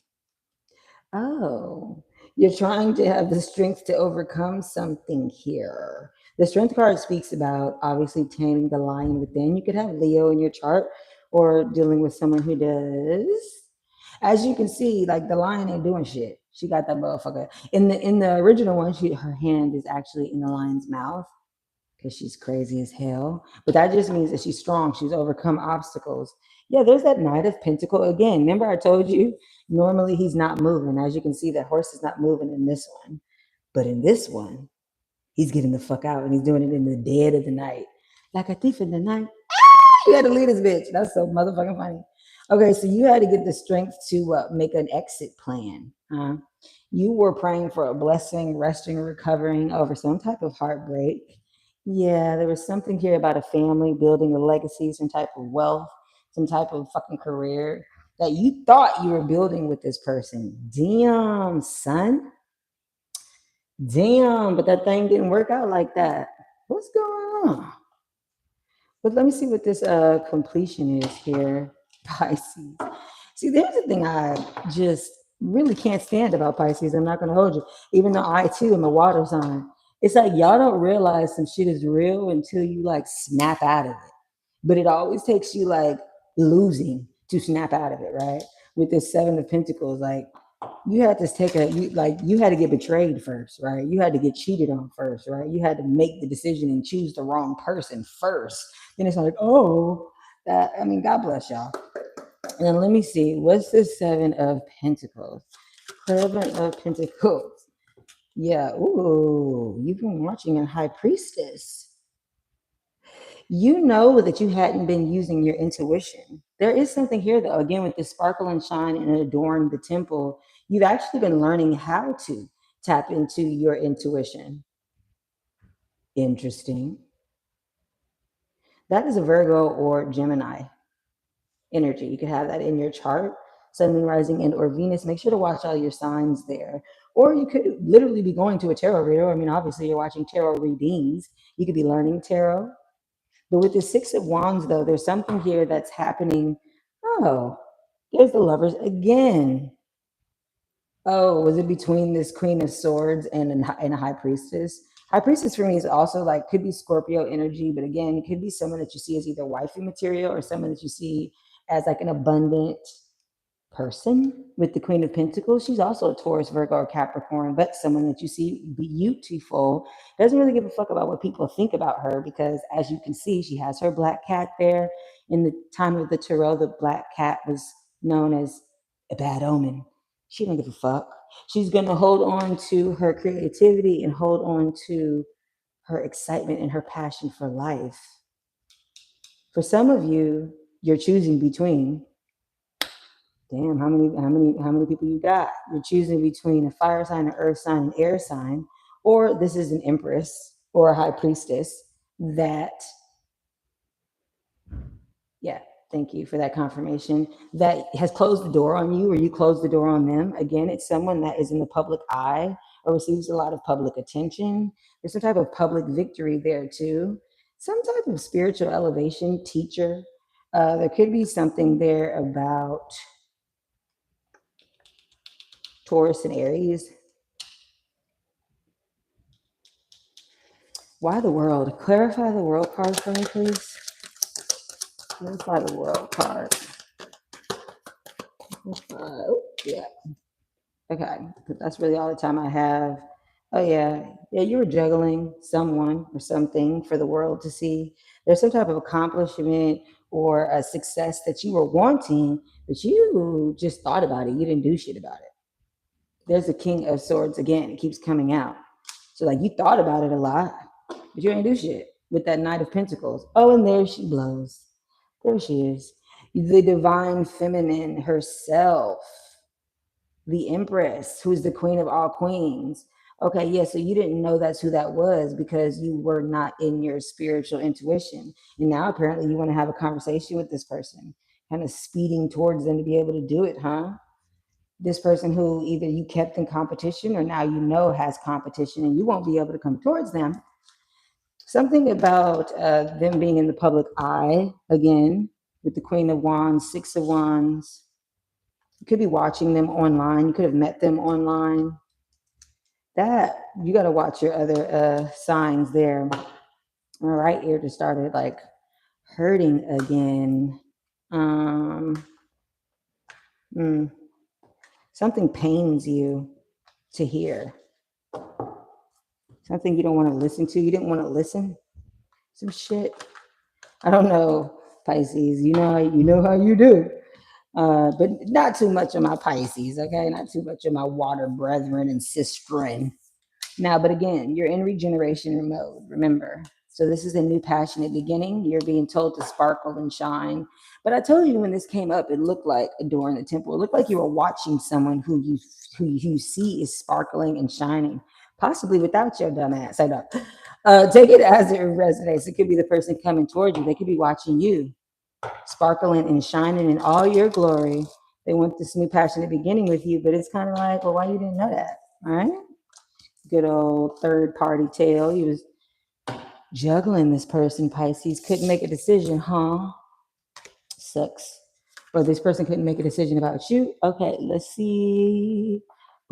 [SPEAKER 1] Oh, you're trying to have the strength to overcome something here. The strength card speaks about obviously taming the lion within. You could have Leo in your chart, or dealing with someone who does. As you can see, like the lion ain't doing shit. She got that motherfucker. In the original one, her hand is actually in the lion's mouth because she's crazy as hell. But that just means that she's strong. She's overcome obstacles. Yeah, there's that Knight of Pentacle again. Remember I told you, normally he's not moving. As you can see, that horse is not moving in this one. But in this one, he's getting the fuck out and he's doing it in the dead of the night. Like a thief in the night. You had to leave this bitch. That's so motherfucking funny. Okay, so you had to get the strength to make an exit plan. Huh? You were praying for a blessing, resting, recovering over some type of heartbreak. Yeah, there was something here about a family, building a legacy, some type of wealth, some type of fucking career that you thought you were building with this person. Damn, son. Damn, but that thing didn't work out like that. What's going on? But let me see what this completion is here. Pisces. See, there's the thing I just really can't stand about Pisces. I'm not going to hold you. Even though I, too, am a water sign. It's like y'all don't realize some shit is real until you, like, snap out of it. But it always takes you, like, losing to snap out of it, right? With this Seven of Pentacles, like, you had to you had to get betrayed first, right? You had to get cheated on first, right? You had to make the decision and choose the wrong person first. Then it's like, oh, God bless y'all. And then let me see, what's the Seven of Pentacles? Seven of Pentacles. Yeah, ooh, you've been watching a High Priestess. You know that you hadn't been using your intuition. There is something here, though, again, with this sparkle and shine and adorn the temple. You've actually been learning how to tap into your intuition. Interesting. That is a Virgo or Gemini energy. You could have that in your chart, Sun, Moon, Rising, and or Venus. Make sure to watch all your signs there. Or you could literally be going to a tarot reader. I mean, obviously, you're watching tarot readings. You could be learning tarot. But with the Six of Wands, though, there's something here that's happening. Oh, there's the Lovers again. Oh, was it between this Queen of Swords and a High Priestess? High Priestess for me is also like, could be Scorpio energy, but again, it could be someone that you see as either wifey material or someone that you see as like an abundant person. With the Queen of Pentacles, she's also a Taurus, Virgo, or Capricorn, but someone that you see beautiful, doesn't really give a fuck about what people think about her, because as you can see, she has her black cat there. In the time of the tarot, the black cat was known as a bad omen. She don't give a fuck. She's going to hold on to her creativity and hold on to her excitement and her passion for life. For some of you, you're choosing between, damn, how many people you got? You're choosing between a fire sign, an earth sign, an air sign, or this is an empress or a high priestess that, yeah, thank you for that confirmation, that has closed the door on you or you closed the door on them. Again, it's someone that is in the public eye or receives a lot of public attention. There's some type of public victory there too. Some type of spiritual elevation, teacher. There could be something there about Taurus and Aries. Why the world? Clarify the world card for me, please. Clarify the world card. Yeah. Okay, that's really all the time I have. Oh yeah, you were juggling someone or something for the world to see. There's some type of accomplishment or a success that you were wanting, but you just thought about it. You didn't do shit about it. There's the King of Swords again. It keeps coming out. So like you thought about it a lot, but you ain't do shit with that Knight of Pentacles. Oh, and there she blows. There she is. The divine feminine herself. The Empress, who's the queen of all queens. Okay, yeah, so you didn't know that's who that was because you were not in your spiritual intuition. And now apparently you want to have a conversation with this person, kind of speeding towards them to be able to do it, huh? This person who either you kept in competition or now you know has competition and you won't be able to come towards them. Something about them being in the public eye, again, with the Queen of Wands, Six of Wands. You could be watching them online. You could have met them online. That, you got to watch your other signs there. My right ear just started like hurting again. Um, something pains you to hear. Something you don't want to listen to. You didn't want to listen. Some shit. I don't know, Pisces. You know how you do. But not too much of my Pisces, okay? Not too much of my water brethren and sistren. Now, but again, you're in regeneration mode, remember. So this is a new passionate beginning. You're being told to sparkle and shine. But I told you when this came up, it looked like a door in the temple. It looked like you were watching someone who you see is sparkling and shining, possibly without your dumb ass. I know. Take it as it resonates. It could be the person coming towards you. They could be watching you, sparkling and shining in all your glory. They want this new passionate beginning with you, but it's kind of like, well, why you didn't know that? All right. Good old third party tale. He was juggling this person, Pisces. Couldn't make a decision, huh? Sucks. Or this person couldn't make a decision about you. Okay, let's see.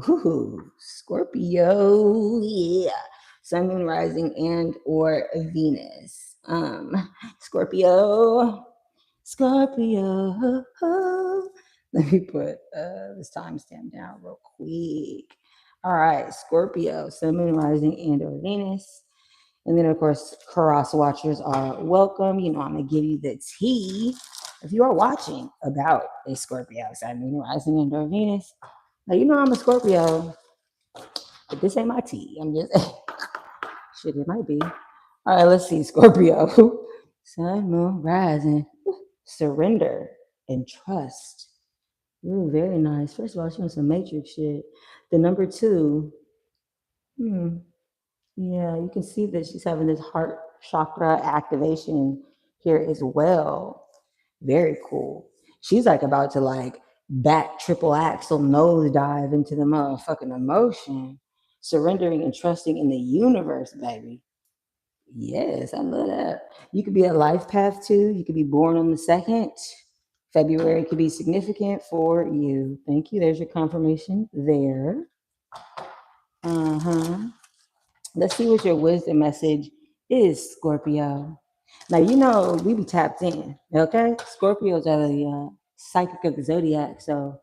[SPEAKER 1] Ooh, Scorpio. Yeah. Sun, moon, rising, and or Venus. Scorpio. Scorpio. Let me put this timestamp down real quick. All right, Scorpio, Sun, Moon, Rising, and or Venus. And then, of course, cross watchers are welcome. You know, I'm going to give you the tea if you are watching about a Scorpio, Sun, Moon, Rising, and or Venus. Now, you know I'm a Scorpio, but this ain't my tea. I'm just, shit, it might be. All right, let's see, Scorpio. Sun, Moon, Rising. Surrender and trust. Ooh, very nice. First of all, she on some matrix shit. The number two, yeah, you can see that she's having this heart chakra activation here as well. Very cool. She's like about to like back triple axle nose dive into the motherfucking emotion, surrendering and trusting in the universe, baby. Yes, I love that. You could be a life path too. You could be born on the 2nd. February could be significant for you. Thank you. There's your confirmation there. Uh-huh. Let's see what your wisdom message is, Scorpio. Now, you know, we be tapped in, okay? Scorpios are the psychic of the zodiac. So,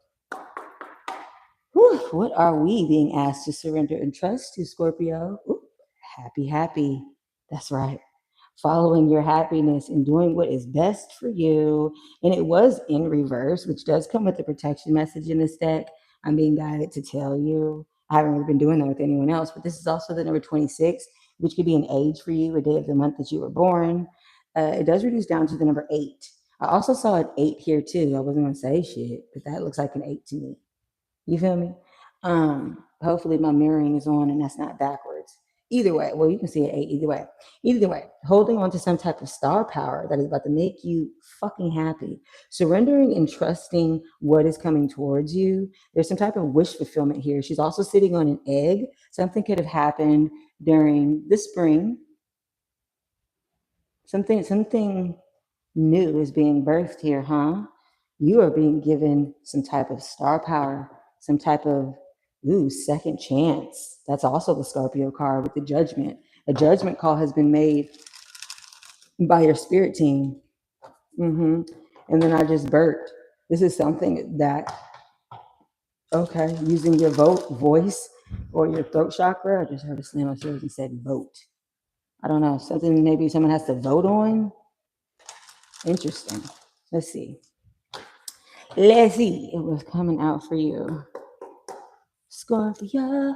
[SPEAKER 1] what are we being asked to surrender and trust to, Scorpio? Ooh, happy, happy. That's right. Following your happiness and doing what is best for you. And it was in reverse, which does come with the protection message in this deck. I'm being guided to tell you. I haven't really been doing that with anyone else, but this is also the number 26, which could be an age for you, a day of the month that you were born. It does reduce down to the number 8. I also saw an 8 here too. I wasn't going to say shit, but that looks like an 8 to me. You feel me? Hopefully my mirroring is on and that's not backwards. Either way, well, you can see it 8 either way. Either way, holding on to some type of star power that is about to make you fucking happy. Surrendering and trusting what is coming towards you. There's some type of wish fulfillment here. She's also sitting on an egg. Something could have happened during the spring. Something new is being birthed here, huh? You are being given some type of star power, some type of second chance. That's also the Scorpio card with the judgment. A judgment call has been made by your spirit team. And then I just burped. This is something that, okay, using your voice or your throat chakra. I just heard a slam upstairs and said vote. I don't know, something maybe someone has to vote on. Interesting. Let's see. Let's see. It was coming out for you. Scorpio.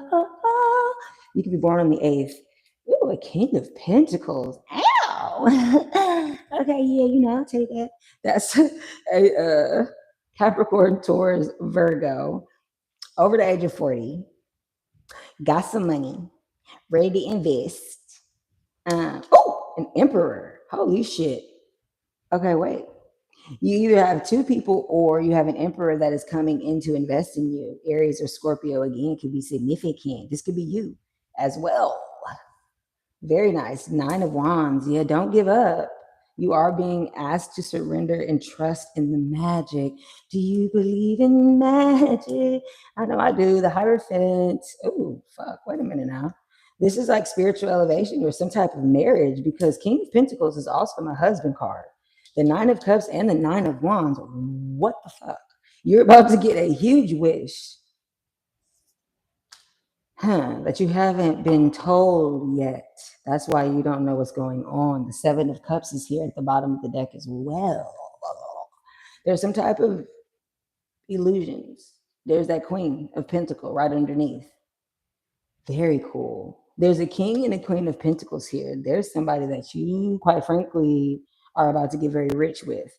[SPEAKER 1] You could be born on the 8th. Ooh, a King of Pentacles. Ow. Okay, yeah, you know, I'll take that. That's a Capricorn, Taurus, Virgo, over the age of 40. Got some money, ready to invest. An emperor. Holy shit. Okay, wait. You either have 2 people or you have an emperor that is coming in to invest in you. Aries or Scorpio, again, could be significant. This could be you as well. Very nice. 9 of Wands. Yeah, don't give up. You are being asked to surrender and trust in the magic. Do you believe in magic? I know I do. The Hierophant. Oh, fuck. Wait a minute now. This is like spiritual elevation or some type of marriage because King of Pentacles is also my husband card. The Nine of Cups and the Nine of Wands. What the fuck? You're about to get a huge wish. That you haven't been told yet. That's why you don't know what's going on. The Seven of Cups is here at the bottom of the deck as well. There's some type of illusions. There's that Queen of Pentacle right underneath. Very cool. There's a King and a Queen of Pentacles here. There's somebody that you, quite frankly, are about to get very rich with,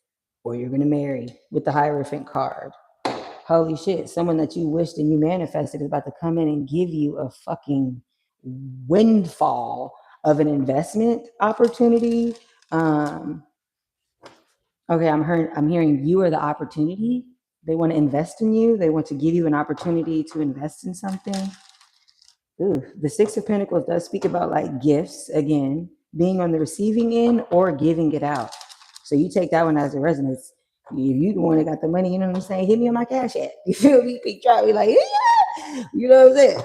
[SPEAKER 1] or you're going to marry with the Hierophant card. Holy shit, someone that you wished and you manifested is about to come in and give you a fucking windfall of an investment opportunity. Okay, I'm hearing you are the opportunity. They want to invest in you. They want to give you an opportunity to invest in something. Ooh, the Six of Pentacles does speak about like gifts, again, being on the receiving end or giving it out. So you take that one as it resonates. If you the one that got the money, you know what I'm saying? Hit me on my cash app. You feel me? Big drop. Be like, yeah, you know what I'm saying?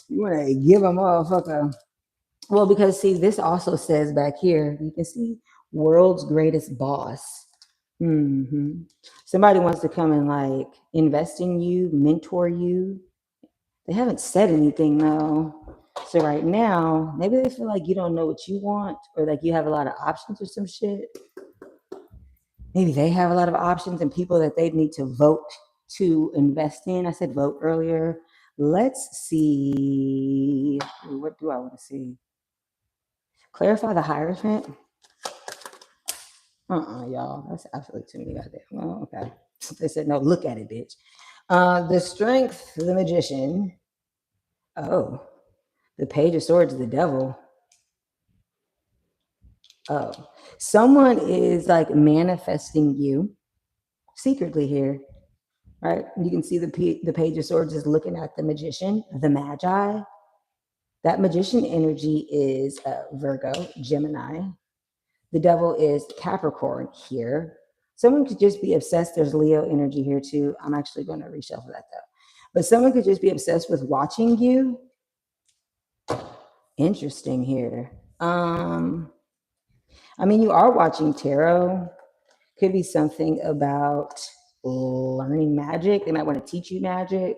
[SPEAKER 1] You want to give them motherfucker. Well, because see, this also says back here, you can see world's greatest boss. Somebody wants to come and like invest in you, mentor you. They haven't said anything though. So right now, maybe they feel like you don't know what you want, or like you have a lot of options or some shit. Maybe they have a lot of options and people that they need to vote to invest in. I said vote earlier. Let's see. What do I want to see? Clarify the Hierophant. Y'all. That's absolutely too many goddamn. Well, okay. They said, no, look at it, bitch. The Strength, the Magician. Oh, the Page of Swords, the Devil. Oh, someone is like manifesting you secretly here, right? You can see the Page of Swords is looking at the Magician, the Magi. That Magician energy is Virgo, Gemini. The Devil is Capricorn here. Someone could just be obsessed. There's Leo energy here too. I'm actually going to reshuffle that though. But someone could just be obsessed with watching you. Interesting here. I mean, you are watching tarot. Could be something about learning magic. They might want to teach you magic.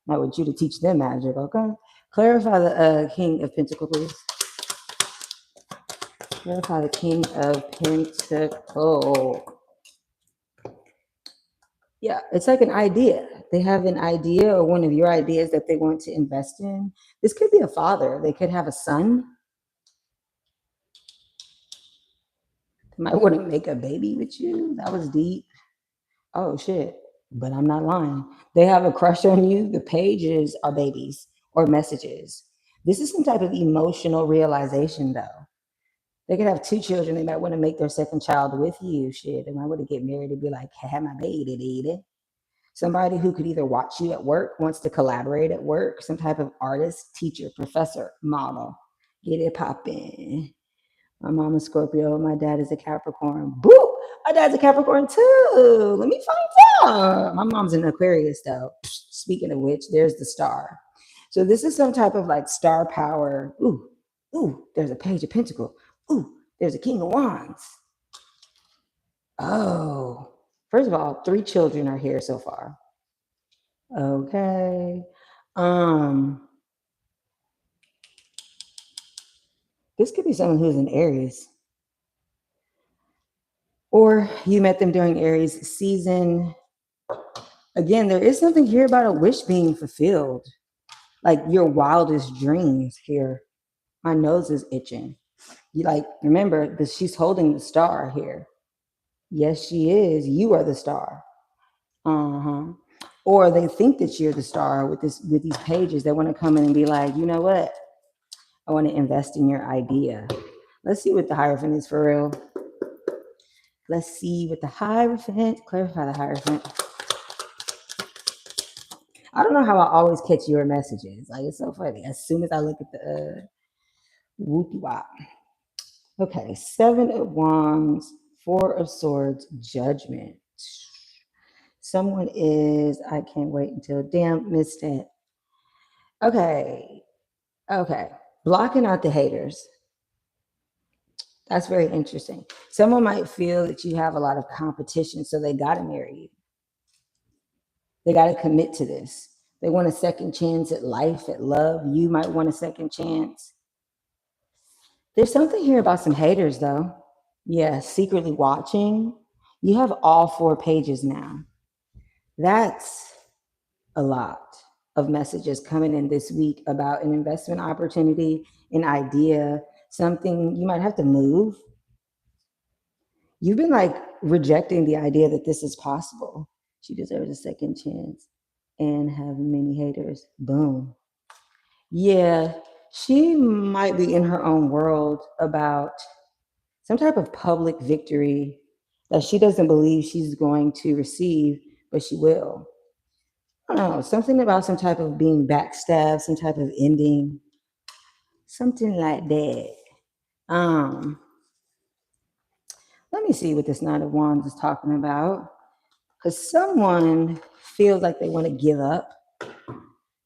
[SPEAKER 1] Might want you to teach them magic, okay? Clarify the King of Pentacles, please. Clarify the King of Pentacles. Yeah, it's like an idea. They have an idea or one of your ideas that they want to invest in. This could be a father. They could have a son. They might want to make a baby with you. That was deep. Oh, shit. But I'm not lying. They have a crush on you. The pages are babies or messages. This is some type of emotional realization, though. They could have two children. They might want to make their second child with you. Shit. They might want to get married and be like, have my baby. Somebody who could either watch you at work, wants to collaborate at work, some type of artist, teacher, professor, model. Get it poppin'. My mom is Scorpio. My dad is a Capricorn. Boo! My dad's a Capricorn too. Let me find out. My mom's an Aquarius though. Speaking of which, there's the star. So this is some type of like star power. Ooh, there's a Page of Pentacles. Ooh, there's a King of Wands. Oh, first of all, 3 children are here so far. Okay. This could be someone who's an Aries. Or you met them during Aries season. Again, there is something here about a wish being fulfilled. Like your wildest dreams here. My nose is itching. You like, remember, she's holding the star here. Yes, she is. You are the star. Or they think that you're the star with these pages. They want to come in and be like, you know what? I want to invest in your idea. Let's see what the Hierophant is for real. Let's see what the Hierophant, clarify the Hierophant. I don't know how I always catch your messages. Like, it's so funny. As soon as I look at the whoopie wop. Okay, 7 of Wands, 4 of Swords, Judgment. Someone is, I can't wait until, damn, missed it. Okay. Blocking out the haters. That's very interesting. Someone might feel that you have a lot of competition, so they got to marry you. They got to commit to this. They want a second chance at life, at love. You might want a second chance. There's something here about some haters, though. Yeah, secretly watching. You have all 4 pages now. That's a lot of messages coming in this week about an investment opportunity, an idea, something you might have to move. You've been like rejecting the idea that this is possible. She deserves a second chance and have many haters. Boom. Yeah, she might be in her own world about some type of public victory that she doesn't believe she's going to receive, but she will. I don't know, something about some type of being backstabbed, some type of ending, something like that. Um, Let me see what this Knight of Wands is talking about. Because someone feels like they want to give up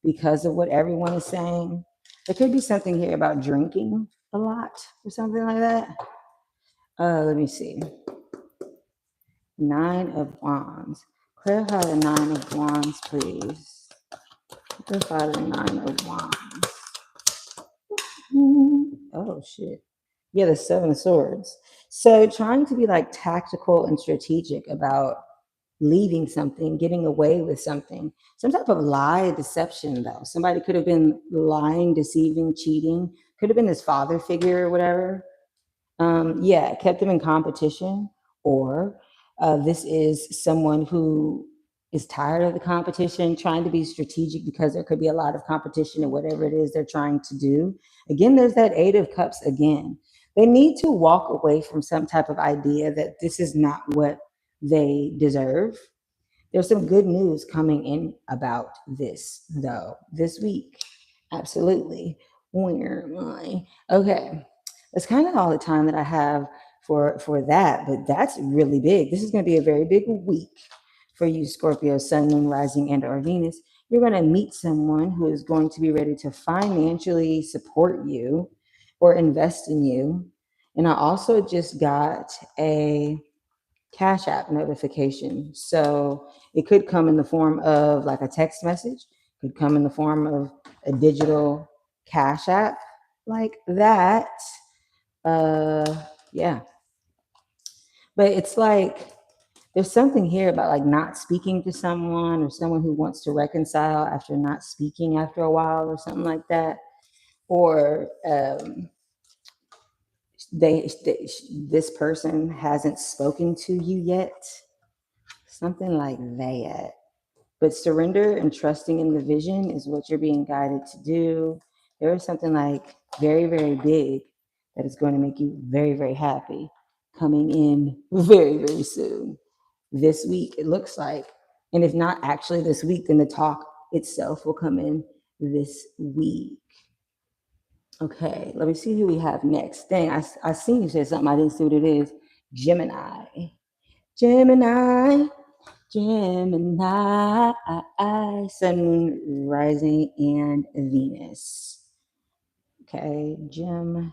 [SPEAKER 1] because of what everyone is saying. There could be something here about drinking a lot or something like that. Let me see. 9 of Wands. Clarify the 9 of Wands, please. Clarify the 9 of Wands. Oh, shit. Yeah, the 7 of Swords. So trying to be like tactical and strategic about leaving something, getting away with something, some type of lie, deception, though. Somebody could have been lying, deceiving, cheating, could have been his father figure or whatever. Yeah, kept them in competition, or this is someone who is tired of the competition, trying to be strategic because there could be a lot of competition in whatever it is they're trying to do. Again, there's that 8 of Cups again. They need to walk away from some type of idea that this is not what they deserve. There's some good news coming in about this, though, this week. Absolutely. Where am I? Okay. That's kind of all the time that I have for that, but that's really big. This is going to be a very big week for you, Scorpio, Sun, Moon, Rising, and or Venus. You're going to meet someone who is going to be ready to financially support you or invest in you. And I also just got a Cash App notification. So it could come in the form of like a text message, could come in the form of a digital Cash App like that. Yeah. But it's like there's something here about like not speaking to someone or someone who wants to reconcile after not speaking after a while or something like that. Or this person hasn't spoken to you yet. Something like that. But surrender and trusting in the vision is what you're being guided to do. There is something like very, very big that is going to make you very, very happy coming in very, very soon. This week, it looks like. And if not actually this week, then the talk itself will come in this week. Okay, let me see who we have next. Dang, I seen you say something. I didn't see what it is. Gemini. Gemini. Gemini, Sun, Moon, Rising, and Venus. Okay, Gemini.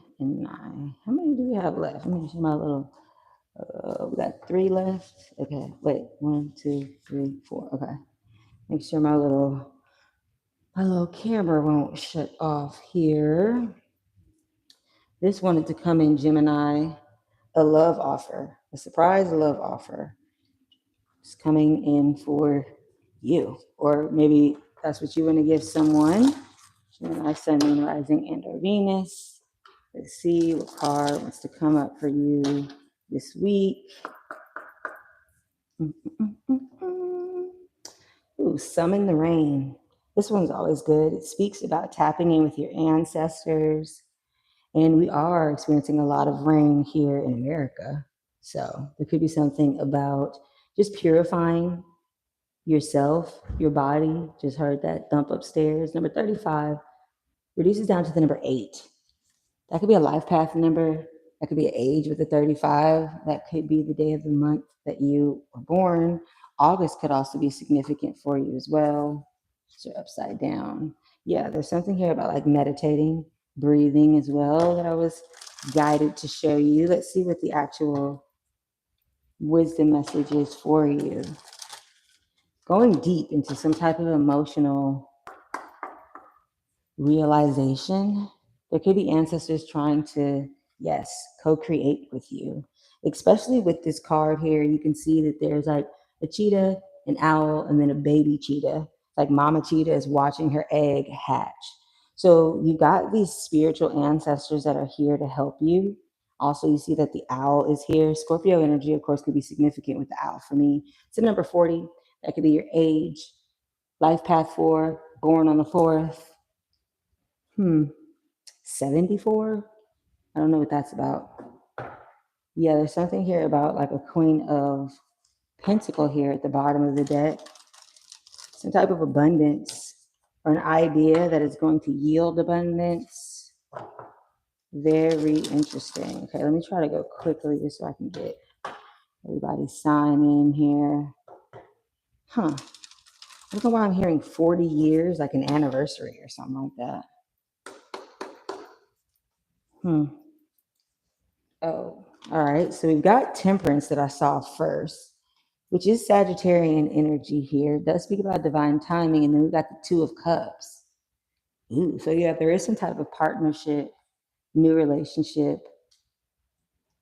[SPEAKER 1] How many do we have left? Let me see my little. We got 3 left. Okay, wait. 1, 2, 3, 4. Okay, make sure my little camera won't shut off here. This wanted to come in, Gemini. A love offer, a surprise love offer. It's coming in for you, or maybe that's what you want to give someone. Gemini, Sun, Moon, Rising, and or Venus. Let's see what card wants to come up for you this week. Ooh, Summon the Rain. This one's always good. It speaks about tapping in with your ancestors. And we are experiencing a lot of rain here in America. So there could be something about just purifying yourself, your body. Just heard that thump upstairs. Number 35 reduces down to the number 8. That could be a life path number. That could be an age with a 35. That could be the day of the month that you were born. August could also be significant for you as well. So upside down. Yeah, there's something here about like meditating, breathing as well that I was guided to show you. Let's see what the actual wisdom message is for you. Going deep into some type of emotional realization. There could be ancestors trying to, yes, co-create with you. Especially with this card here, you can see that there's like a cheetah, an owl, and then a baby cheetah. Like mama cheetah is watching her egg hatch. So you got these spiritual ancestors that are here to help you. Also, you see that the owl is here. Scorpio energy, of course, could be significant with the owl for me. It's a number 40. That could be your age. Life path 4, born on the 4th. 74? I don't know what that's about. Yeah, there's something here about like a Queen of Pentacle here at the bottom of the deck. Some type of abundance or an idea that is going to yield abundance. Very interesting. Okay, let me try to go quickly just so I can get everybody sign in here. I don't know why I'm hearing 40 years, like an anniversary or something like that. Oh, all right. So we've got Temperance that I saw first, which is Sagittarian energy here. It does speak about divine timing. And then we've got the Two of Cups. Ooh, so yeah, there is some type of partnership, new relationship,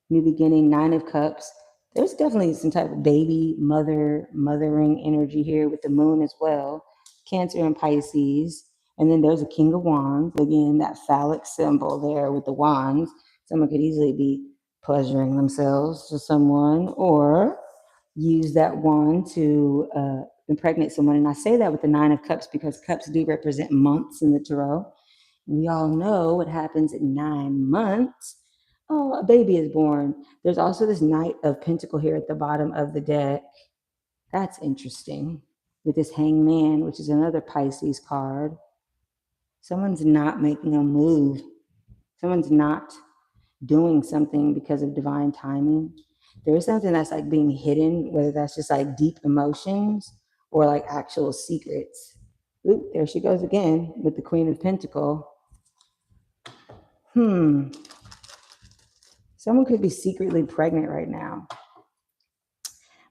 [SPEAKER 1] new beginning, Nine of Cups. There's definitely some type of baby, mothering energy here with the moon as well. Cancer and Pisces. And then there's a King of Wands. Again, that phallic symbol there with the wands. Someone could easily be pleasuring themselves to someone or use that wand to impregnate someone. And I say that with the Nine of Cups because cups do represent months in the tarot. And we all know what happens at 9 months. Oh, a baby is born. There's also this Knight of Pentacle here at the bottom of the deck. That's interesting. With this Hangman, which is another Pisces card. Someone's not making a move. Someone's not doing something because of divine timing. There is something that's like being hidden, whether that's just like deep emotions or like actual secrets. Oop, there she goes again with the Queen of Pentacle. Someone could be secretly pregnant right now.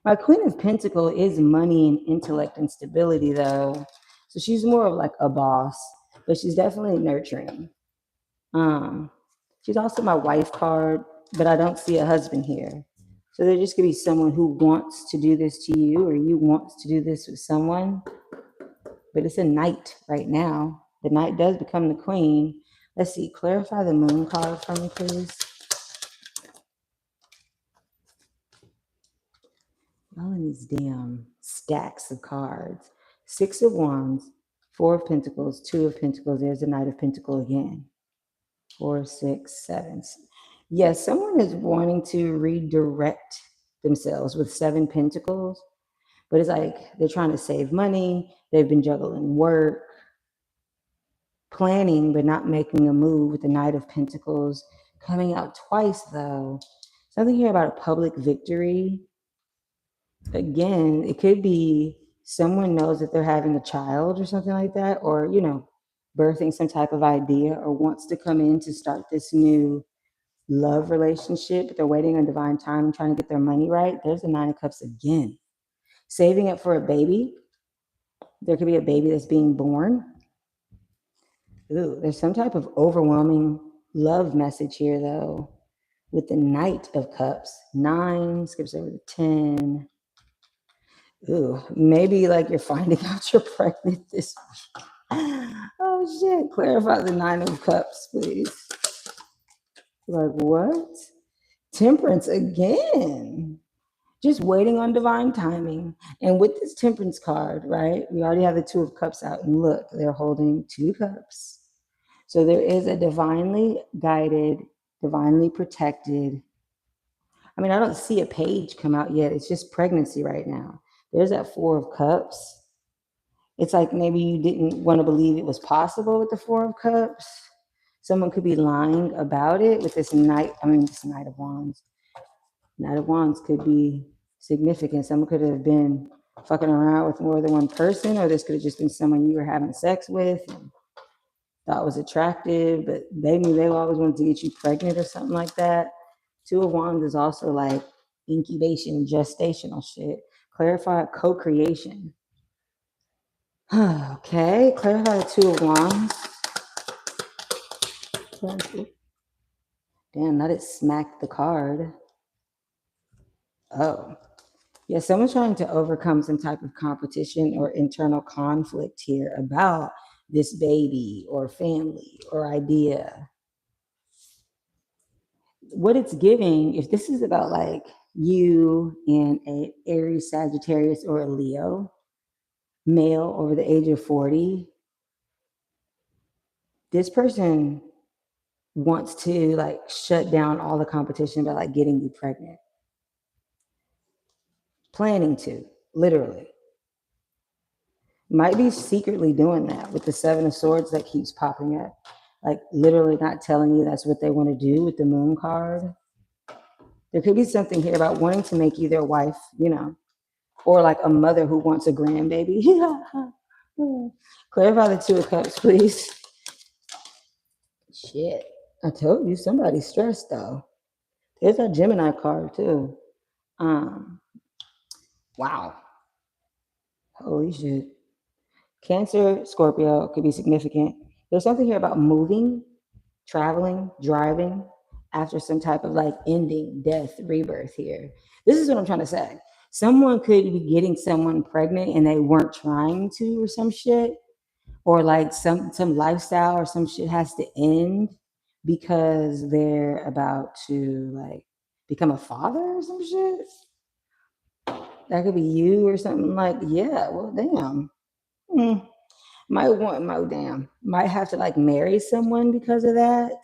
[SPEAKER 1] My Queen of Pentacle is money and intellect and stability, though. So she's more of like a boss, but she's definitely nurturing. She's also my wife card, but I don't see a husband here. So there just could be someone who wants to do this to you or you wants to do this with someone. But it's a knight right now. The knight does become the queen. Let's see, clarify the moon card for me, please. All in these damn stacks of cards. 6 of Wands, 4 of Pentacles, 2 of Pentacles. There's the Knight of Pentacle again. 4, 6, 7. Yes, someone is wanting to redirect themselves with 7 Pentacles, but it's like they're trying to save money. They've been juggling work, planning, but not making a move with the Knight of Pentacles. Coming out twice, though. Something here about a public victory. Again, it could be someone knows that they're having a child or something like that, or, you know, birthing some type of idea or wants to come in to start this new love relationship. They're waiting on divine time, trying to get their money right. There's the 9 of Cups again. Saving up for a baby. There could be a baby that's being born. Ooh, there's some type of overwhelming love message here, though, with the Knight of Cups. 9 skips over the 10. Ooh, maybe like you're finding out you're pregnant this week. Oh shit, clarify the 9 of Cups, please. Like what? Temperance again. Just waiting on divine timing. And with this Temperance card, right, we already have the 2 of Cups out. And look, they're holding 2 cups. So there is a divinely guided, divinely protected. I mean, I don't see a page come out yet. It's just pregnancy right now. There's that 4 of Cups. It's like maybe you didn't want to believe it was possible with the 4 of Cups. Someone could be lying about it with this Knight of Wands. Knight of Wands could be significant. Someone could have been fucking around with more than one person, or this could have just been someone you were having sex with. thought was attractive, but they knew they always wanted to get you pregnant or something like that. Two of Wands is also like incubation, gestational shit. Clarify co-creation. Okay, clarify the Two of Wands. Damn, that it smacked the card. Oh. Yeah, someone's trying to overcome some type of competition or internal conflict here about this baby or family or idea. What it's giving, if this is about like you and a Aries, Sagittarius, or a Leo, male over the age of 40, this person wants to like shut down all the competition by like getting you pregnant. Planning to, literally. Might be secretly doing that with the Seven of Swords that keeps popping up. Like literally not telling you that's what they want to do with the Moon card. There could be something here about wanting to make you their wife, you know, or like a mother who wants a grandbaby. Clarify the Two of Cups, please. Shit. I told you somebody's stressed though. There's our Gemini card too. Wow. Holy shit. Cancer, Scorpio could be significant. There's something here about moving, traveling, driving after some type of like ending, death, rebirth here. This is what I'm trying to say. Someone could be getting someone pregnant and they weren't trying to or some shit, or like some lifestyle or some shit has to end because they're about to like become a father or some shit. That could be you or something like, yeah, well, damn. Might have to like marry someone because of that.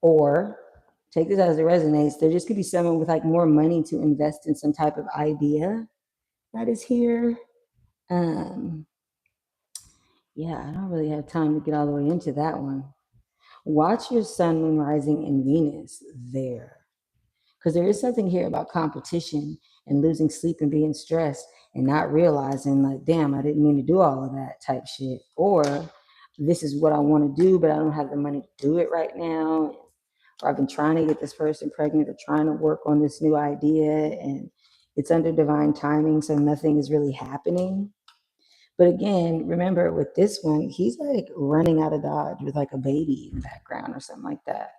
[SPEAKER 1] Or take this as it resonates. There just could be someone with like more money to invest in some type of idea that is here. Yeah, I don't really have time to get all the way into that one. Watch your sun, moon, rising, and Venus there. Because there is something here about competition and losing sleep and being stressed and not realizing like, damn, I didn't mean to do all of that type shit. Or this is what I want to do, but I don't have the money to do it right now. Or I've been trying to get this person pregnant or trying to work on this new idea and it's under divine timing, so nothing is really happening. But again, remember with this one, he's like running out of Dodge with like a baby in the background or something like that.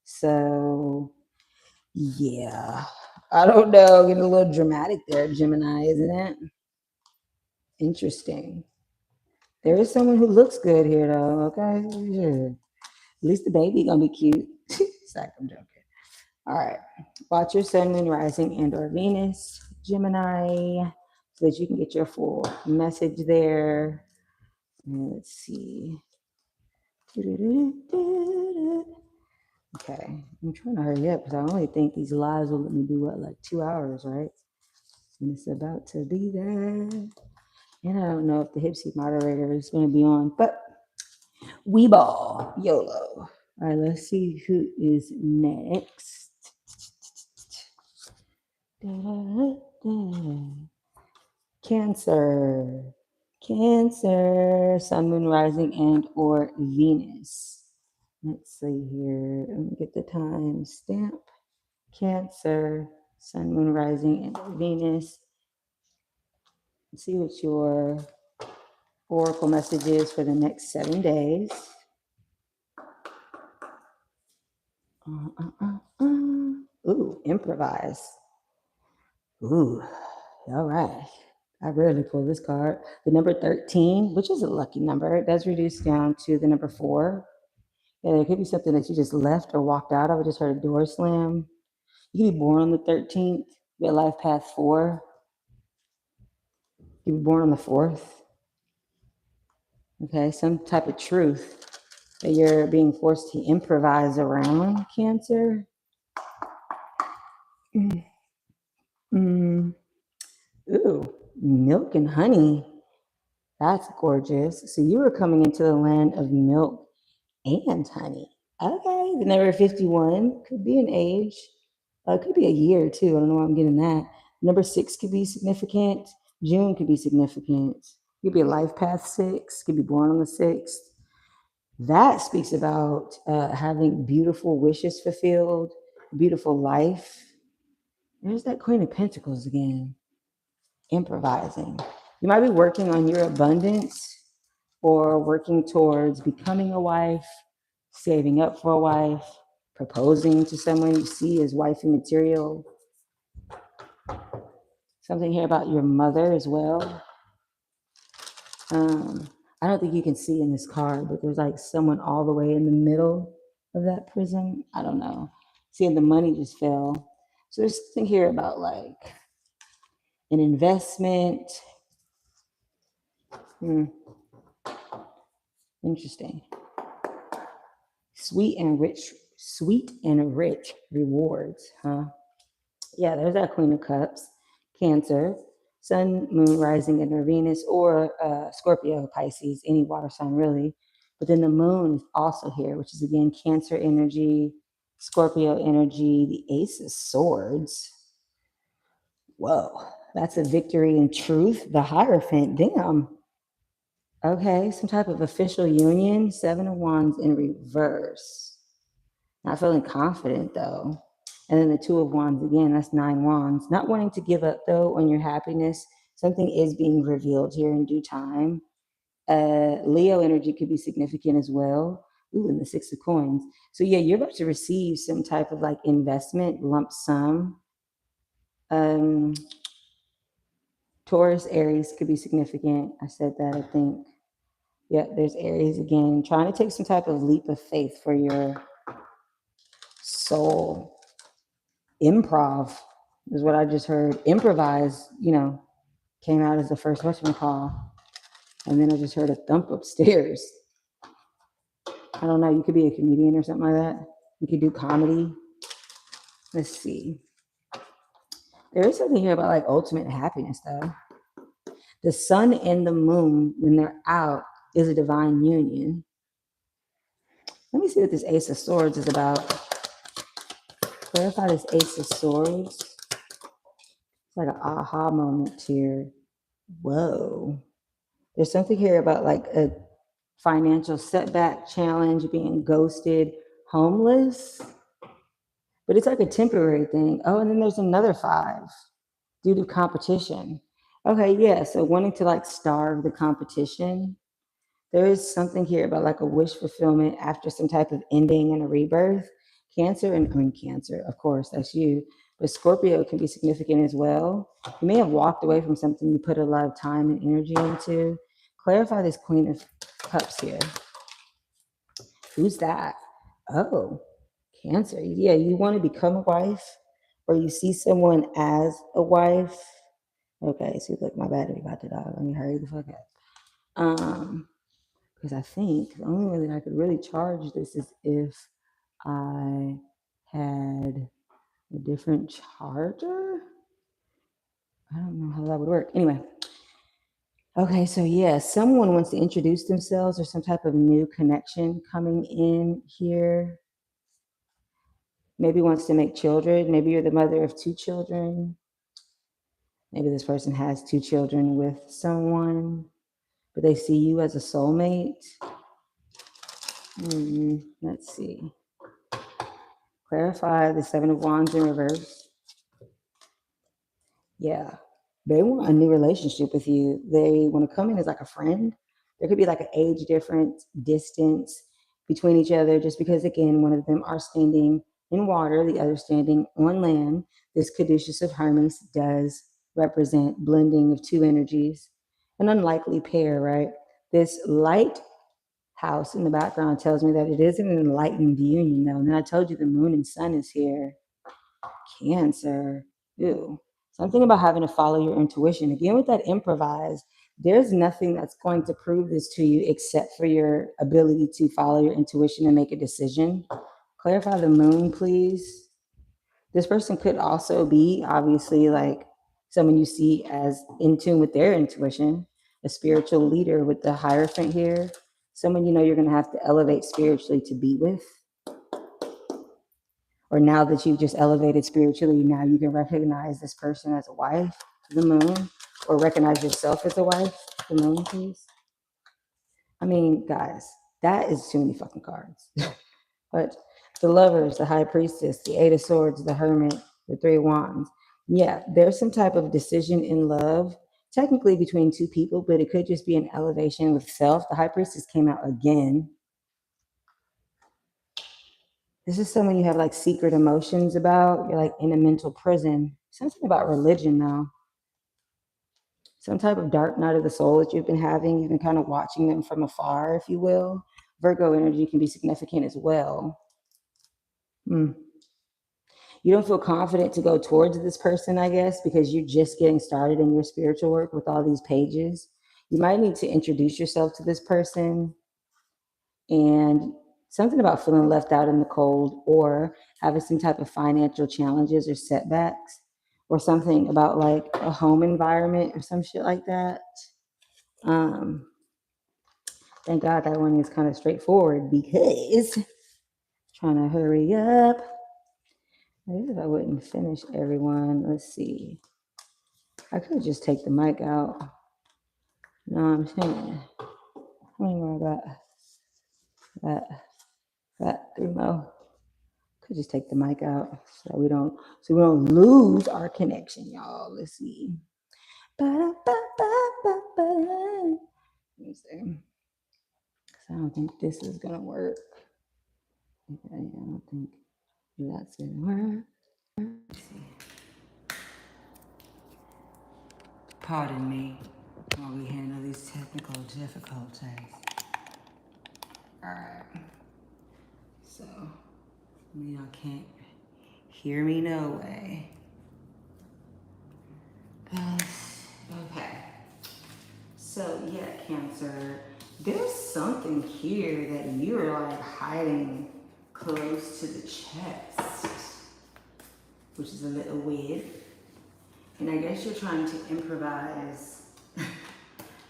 [SPEAKER 1] So yeah, I don't know, getting a little dramatic there, Gemini, isn't it? Interesting. There is someone who looks good here though, okay? Yeah. At least the baby gonna be cute. Sorry, I'm joking. All right, watch your sun, moon, rising, and or Venus, Gemini, so that you can get your full message there. And let's see. Okay, I'm trying to hurry up because I only think these lives will let me do what, like 2 hours, right? And it's about to be there. And I don't know if the Hipsy moderator is going to be on, but we ball, YOLO. All right, let's see who is next. Cancer. Cancer, sun, moon, rising, and or Venus. Let's see here. Let me get the time stamp. Cancer, sun, moon, rising, and Venus. Let's see what your oracle message is for the next 7 days. Ooh, improvise. Ooh, all right. I rarely pull this card. The number 13, which is a lucky number, does reduce down to the number 4. Yeah, there could be something that you just left or walked out of. I just heard a door slam. You could be born on the 13th, your life path 4. You could be born on the 4th. Okay, some type of truth that you're being forced to improvise around, Cancer. Ooh, milk and honey. That's gorgeous. So you were coming into the land of milk and honey. Okay, the number 51 could be an age. It could be a year too. I don't know why I'm getting that. Number 6 could be significant. June could be significant. Could be a life path 6, could be born on the 6th. That speaks about having beautiful wishes fulfilled, beautiful life. There's that Queen of Pentacles again, improvising. You might be working on your abundance or working towards becoming a wife, saving up for a wife, proposing to someone you see as wifey material. Something here about your mother as well. I don't think you can see in this card, but there's like someone all the way in the middle of that prism. I don't know. See, the money just fell. So there's something here about like an investment. Interesting. Sweet and rich rewards, huh? Yeah, there's that Queen of Cups, Cancer, Sun, Moon, Rising, and Venus, or Scorpio, Pisces, any water sign really. But then the Moon is also here, which is again Cancer energy, Scorpio energy, the Ace of Swords. Whoa, that's a victory in truth. The Hierophant, damn. Okay, some type of official union, 7 of Wands in reverse. Not feeling confident though. And then the 2 of Wands again, that's 9 Wands. Not wanting to give up though on your happiness. Something is being revealed here in due time. Leo energy could be significant as well. Ooh, and the 6 of Coins. So yeah, you're about to receive some type of like investment, lump sum. Taurus, Aries could be significant. I said that, I think. Yeah, there's Aries again. Trying to take some type of leap of faith for your soul. Improv is what I just heard. Improvise, came out as the first whatchamacall. And then I just heard a thump upstairs. I don't know. You could be a comedian or something like that. You could do comedy. Let's see. There is something here about like ultimate happiness though. The sun and the moon, when they're out, is a divine union. Let me see what this Ace of Swords is about. Clarify this Ace of Swords. It's like an aha moment here. Whoa. There's something here about like a financial setback, challenge, being ghosted, homeless. But it's like a temporary thing. Oh, and then there's another 5 due to competition. Okay, yeah, so wanting to like starve the competition. There is something here about like a wish fulfillment after some type of ending and a rebirth. Cancer, of course, that's you. But Scorpio can be significant as well. You may have walked away from something you put a lot of time and energy into. Clarify this Queen of Cups here. Who's that? Oh, Cancer. Yeah, you want to become a wife or you see someone as a wife. Okay, so look, my battery about to die. Let me hurry the fuck up. Because I think the only way that I could really charge this is if I had a different charger. I don't know how that would work. Anyway. Okay, so yeah, someone wants to introduce themselves or some type of new connection coming in here. Maybe wants to make children. Maybe you're the mother of 2 children. Maybe this person has 2 children with someone, but they see you as a soulmate. Let's see. Clarify the 7 of Wands in reverse. Yeah, they want a new relationship with you. They want to come in as like a friend. There could be like an age difference, distance between each other, just because, again, one of them are standing in water, the other standing on land. This caduceus of Hermes does represent blending of 2 energies, an unlikely pair, right? This light house in the background tells me that it is an enlightened union, though. And then I told you the moon and sun is here. Cancer. Ew. Something about having to follow your intuition. Again, with that improvise, there's nothing that's going to prove this to you except for your ability to follow your intuition and make a decision. Clarify the moon, please. This person could also be, obviously, like someone you see as in tune with their intuition, a spiritual leader with the Hierophant here, someone you're going to have to elevate spiritually to be with. Or now that you've just elevated spiritually, now you can recognize this person as a wife to the moon, or recognize yourself as a wife. The moon, please. I mean, guys, that is too many fucking cards. But the lovers, the high priestess, the 8 of swords, the hermit, the 3 of wands. Yeah, there's some type of decision in love, technically between 2 people, but it could just be an elevation with self. The high priestess came out again. This is someone you have like secret emotions about. You're like in a mental prison. Something about religion, though. Some type of dark night of the soul that you've been having. You've been kind of watching them from afar, if you will. Virgo energy can be significant as well. You don't feel confident to go towards this person, I guess, because you're just getting started in your spiritual work with all these pages. You might need to introduce yourself to this person, and something about feeling left out in the cold or having some type of financial challenges or setbacks, or something about like a home environment or some shit like that. Thank God that one is kind of straightforward because trying to hurry up. Maybe if I wouldn't finish everyone, let's see. I could just take the mic out. No, I'm saying, how many more I got? Got 3 more. Could just take the mic out so we don't lose our connection, y'all. Let's see. Let me see. I don't think this is gonna work. Okay, I don't think that's gonna work. Let's see. Pardon me while we handle these technical difficulties. All right. So, y'all can't hear me no way. Okay. So, yeah, Cancer, there's something here that you're like hiding close to the chest, which is a little weird. And I guess you're trying to improvise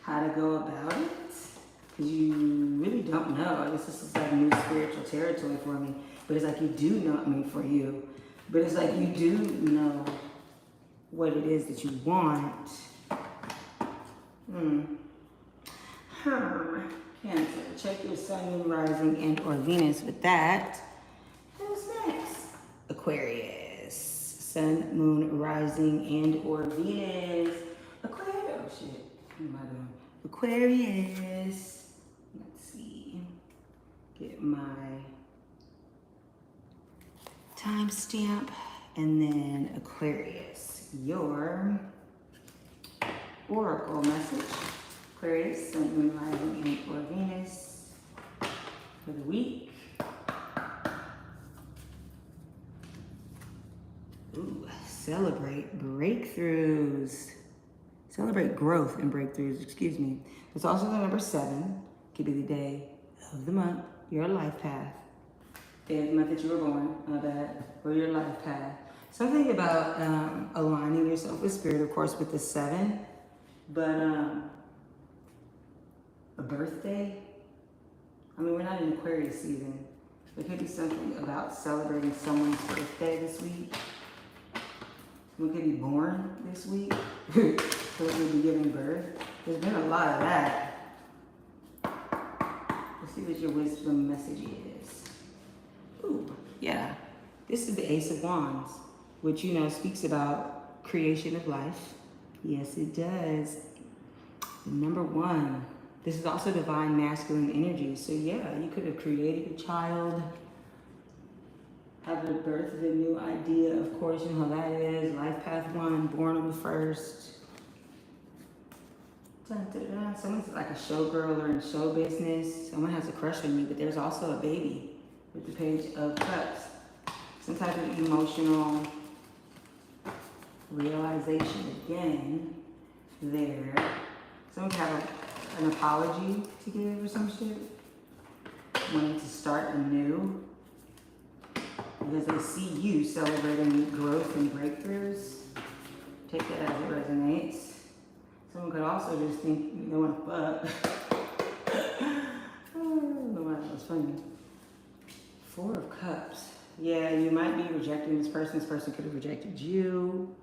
[SPEAKER 1] how to go about it, because you really don't know. I guess this is like new spiritual territory for me. But it's like you do know, I mean, for you. But it's like you do know what it is that you want. Cancer, check your sun, moon, rising, and or Venus with that. Who's next? Aquarius. Sun, moon, rising, and or Venus. Aquarius. Oh shit. What am I doing? Aquarius. Let's see. Get my timestamp. And then Aquarius. Your oracle message. Aquarius, Sun, Moon, Rising, and or Venus for the week. Ooh, celebrate breakthroughs. Celebrate growth and breakthroughs, excuse me. It's also the number 7. Could be the day of the month, your life path. Day of the month that you were born, or your life path. Something about aligning yourself with spirit, of course, with the 7. But a birthday? I mean, we're not in Aquarius season. There could be something about celebrating someone's birthday this week. Someone could be born this week. Someone could be giving birth. There's been a lot of that. Let's see what your wisdom message is. Ooh, yeah. This is the Ace of Wands, which, you know, speaks about creation of life. Yes, it does. Number 1. This is also divine masculine energy. So yeah, you could have created a child, have a birth of a new idea. Of course, you know how that is. Life path 1, born on the 1st. Dun, dun, dun. Someone's like a showgirl or in show business. Someone has a crush on you, but there's also a baby with the Page of Cups. Some type of emotional realization again there. Someone could have an apology to give or some shit. Wanting to start anew. Because they see you celebrating growth and breakthroughs. Take that as it resonates. Someone could also just think they want to fuck. Oh, no, that was funny. 4 of Cups. Yeah, you might be rejecting this person. This person could have rejected you.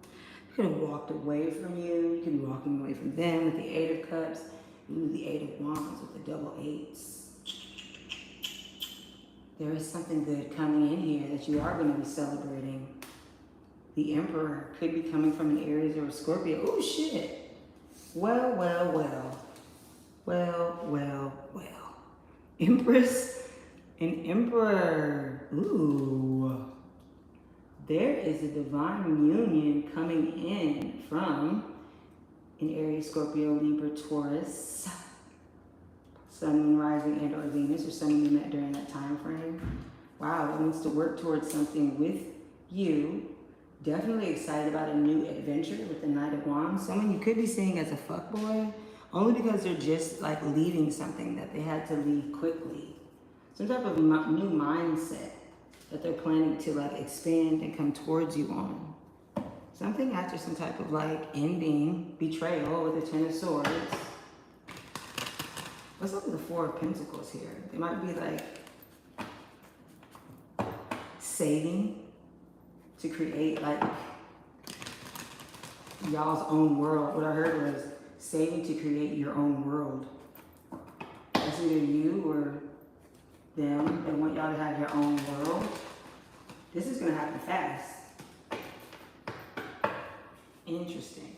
[SPEAKER 1] Could have walked away from you. You could be walking away from them with the 8 of Cups. Ooh, the Eight of Wands with the double eights. There is something good coming in here that you are going to be celebrating. The Emperor could be coming from an Aries or a Scorpio. Oh, shit. Well, well, well. Well, well, well. Empress and Emperor. Ooh. There is a divine union coming in from an Aries, Scorpio, Libra, Taurus, Sun, Moon, Rising, and or Venus, or someone you met during that time frame. Wow, it wants to work towards something with you. Definitely excited about a new adventure with the Knight of Wands. Someone you could be seeing as a fuckboy, only because they're just like leaving something that they had to leave quickly. Some type of new mindset that they're planning to like expand and come towards you on. Something after some type of like ending, betrayal with the Ten of Swords. Let's look at the Four of Pentacles here. They might be like saving to create like y'all's own world. What I heard was saving to create your own world. That's either you or them. They want y'all to have your own world. This is gonna happen fast. Interesting.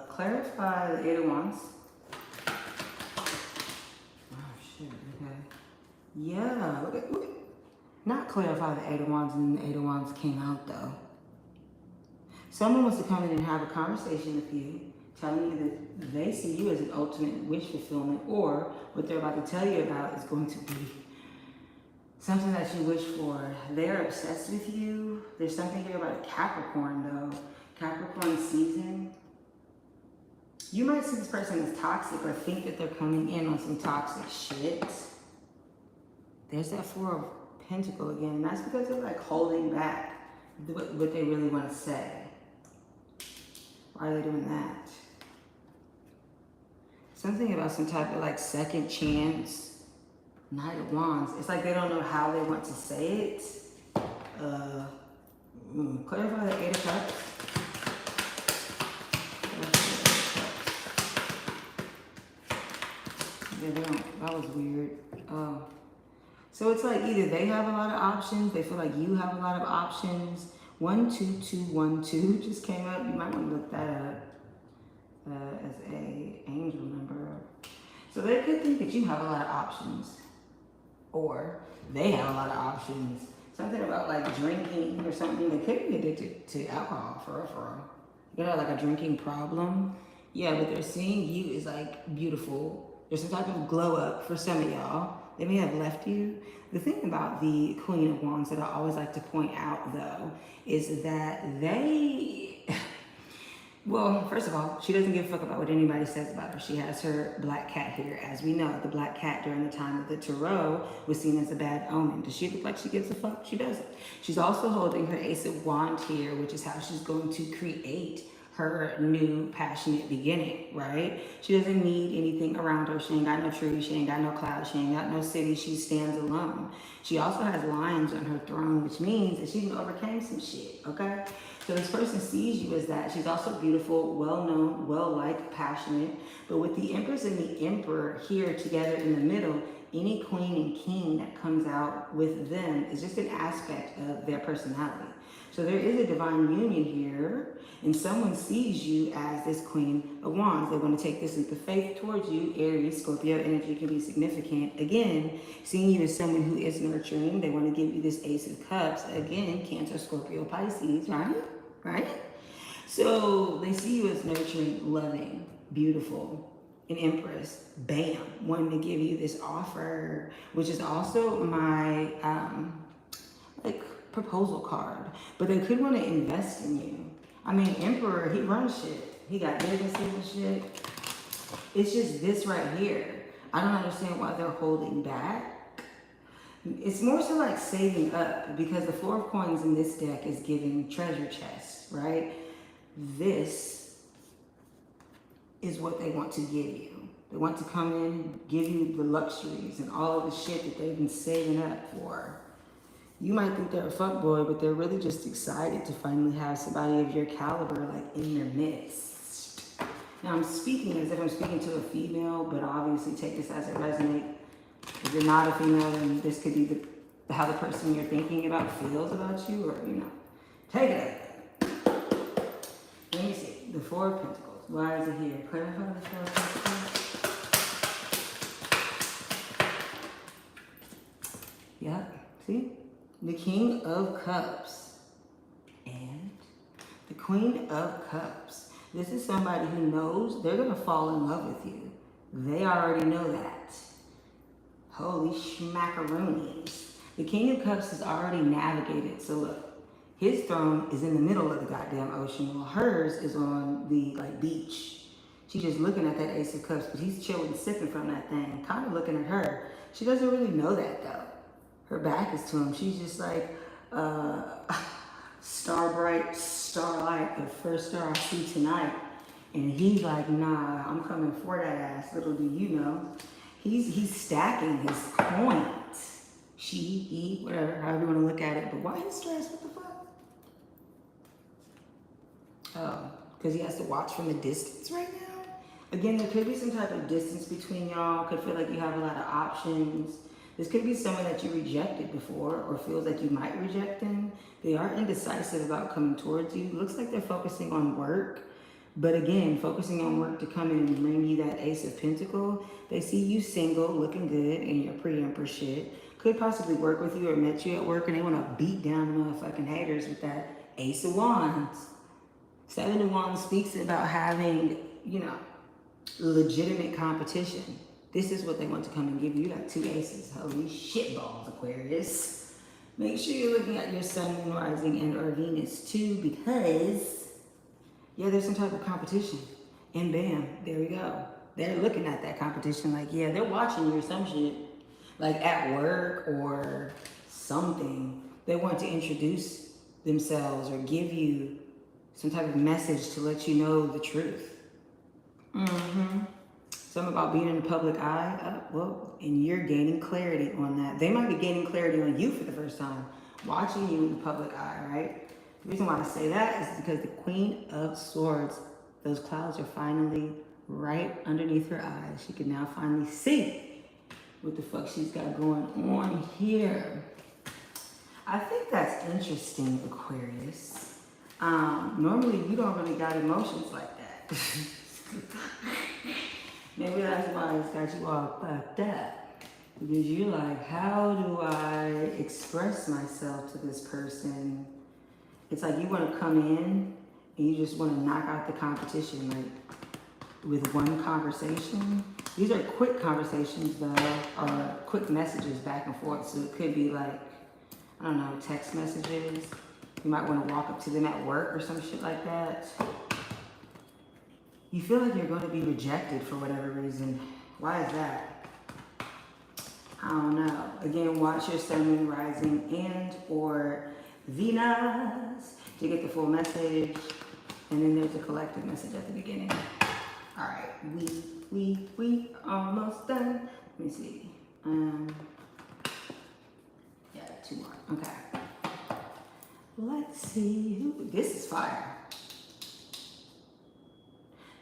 [SPEAKER 1] Clarify the Eight of Wands. Oh shit, okay. Yeah, look at, not clarify the Eight of Wands, and the Eight of Wands came out though. Someone wants to come in and have a conversation with you, telling you that they see you as an ultimate wish fulfillment, or what they're about to tell you about is going to be something that you wish for. They're obsessed with you. There's something here about a Capricorn though. Capricorn season. You might see this person as toxic or think that they're coming in on some toxic shit. There's that Four of Pentacles again, and that's because they're like holding back what they really want to say. Why are they doing that? Something about some type of like second chance. Knight of Wands. It's like they don't know how they want to say it. Clarify the Eight of Cups. Yeah, they don't. That was weird. So it's like either they have a lot of options, they feel like you have a lot of options. 12212 just came up. You might want to look that up as a angel number. So they could think that you have a lot of options, or they have a lot of options. Something about like drinking or something. They could be addicted to alcohol, for real. You know, like a drinking problem. Yeah, but they're seeing you as like beautiful. There's some type of glow up for some of y'all. They may have left you. The thing about the Queen of Wands that I always like to point out though, is that they, well, first of all, she doesn't give a fuck about what anybody says about her. She has her black cat here. As we know, the black cat during the time of the Tarot was seen as a bad omen. Does she look like she gives a fuck? She doesn't. She's also holding her Ace of Wands here, which is how she's going to create her new passionate beginning, right? She doesn't need anything around her. She ain't got no trees, she ain't got no clouds, she ain't got no city, she stands alone. She also has lions on her throne, which means that she overcame some shit, okay? So this person sees you as that. She's also beautiful, well-known, well-liked, passionate. But with the Empress and the Emperor here together in the middle, any queen and king that comes out with them is just an aspect of their personality. So there is a divine union here, and someone sees you as this Queen of Wands. They want to take this leap of faith towards you. Aries, Scorpio energy can be significant. Again, seeing you as someone who is nurturing. They want to give you this Ace of Cups. Again, Cancer, Scorpio, Pisces, right? So they see you as nurturing, loving, beautiful, an Empress. Bam, wanting to give you this offer, which is also my, proposal card. But they could want to invest in you. I mean, Emperor, he runs shit. He got businesses and shit. It's just this right here. I don't understand why they're holding back. It's more so like saving up, because the Four of Coins in this deck is giving treasure chests, right? This is what they want to give you. They want to come in and give you the luxuries and all of the shit that they've been saving up for. You might think they're a fuckboy, but they're really just excited to finally have somebody of your caliber like in their midst. Now I'm speaking as if I'm speaking to a female, but obviously take this as it resonates. If you're not a female, then this could be how the person you're thinking about feels about you, or, you know, take it up. Let me see. The Four of Pentacles. Why is it here? Clarify the Four of Pentacles. Yep. See? The King of Cups. And the Queen of Cups. This is somebody who knows they're going to fall in love with you. They already know that. Holy schmackaroonies. The King of Cups has already navigated. So look, his throne is in the middle of the goddamn ocean, while hers is on the beach. She's just looking at that Ace of Cups, but he's chilling, sipping from that thing, kind of looking at her. She doesn't really know that though. Her back is to him. She's just like, star bright, starlight, the first star I see tonight. And he's like, nah, I'm coming for that ass. Little do you know. He's stacking his coins. She, he, whatever, however you want to look at it. But why he's stressed? What the fuck? Oh, because he has to watch from a distance right now? Again, there could be some type of distance between y'all. Could feel like you have a lot of options. This could be someone that you rejected before or feels like you might reject them. They are indecisive about coming towards you. Looks like they're focusing on work. But again, focusing on work to come in and bring you that Ace of Pentacles. They see you single, looking good, and your pre-empress shit. Could possibly work with you or met you at work, and they want to beat down the motherfucking haters with that Ace of Wands. Seven of Wands speaks about having, you know, legitimate competition. This is what they want to come and give you, like two aces. Holy shit balls, Aquarius. Make sure you're looking at your sun, moon, rising, and or Venus too, because yeah, there's some type of competition. And bam, there we go. They're looking at that competition like, yeah, they're watching you or some shit. Like at work or something. They want to introduce themselves or give you some type of message to let you know the truth. Something about being in the public eye. Well, and you're gaining clarity on that. They might be gaining clarity on you for the first time. Watching you in the public eye, right? The reason why I say that is because the Queen of Swords, those clouds are finally right underneath her eyes. She can now finally see what the fuck she's got going on here. I think that's interesting, Aquarius. Normally you don't really got emotions like that. Maybe that's why it's got you all fucked up. Because you're like, how do I express myself to this person? It's like you want to come in and you just want to knock out the competition, like with one conversation. These are quick conversations though, or quick messages back and forth. So it could be like, I don't know, text messages. You might want to walk up to them at work or some shit like that. You feel like you're going to be rejected for whatever reason. Why is that? I don't know. Again, watch your sun, moon, rising, and or Venus to get the full message. And then there's a collective message at the beginning. All right, we almost done. Let me see. Yeah, two more. Okay. Let's see. This is fire.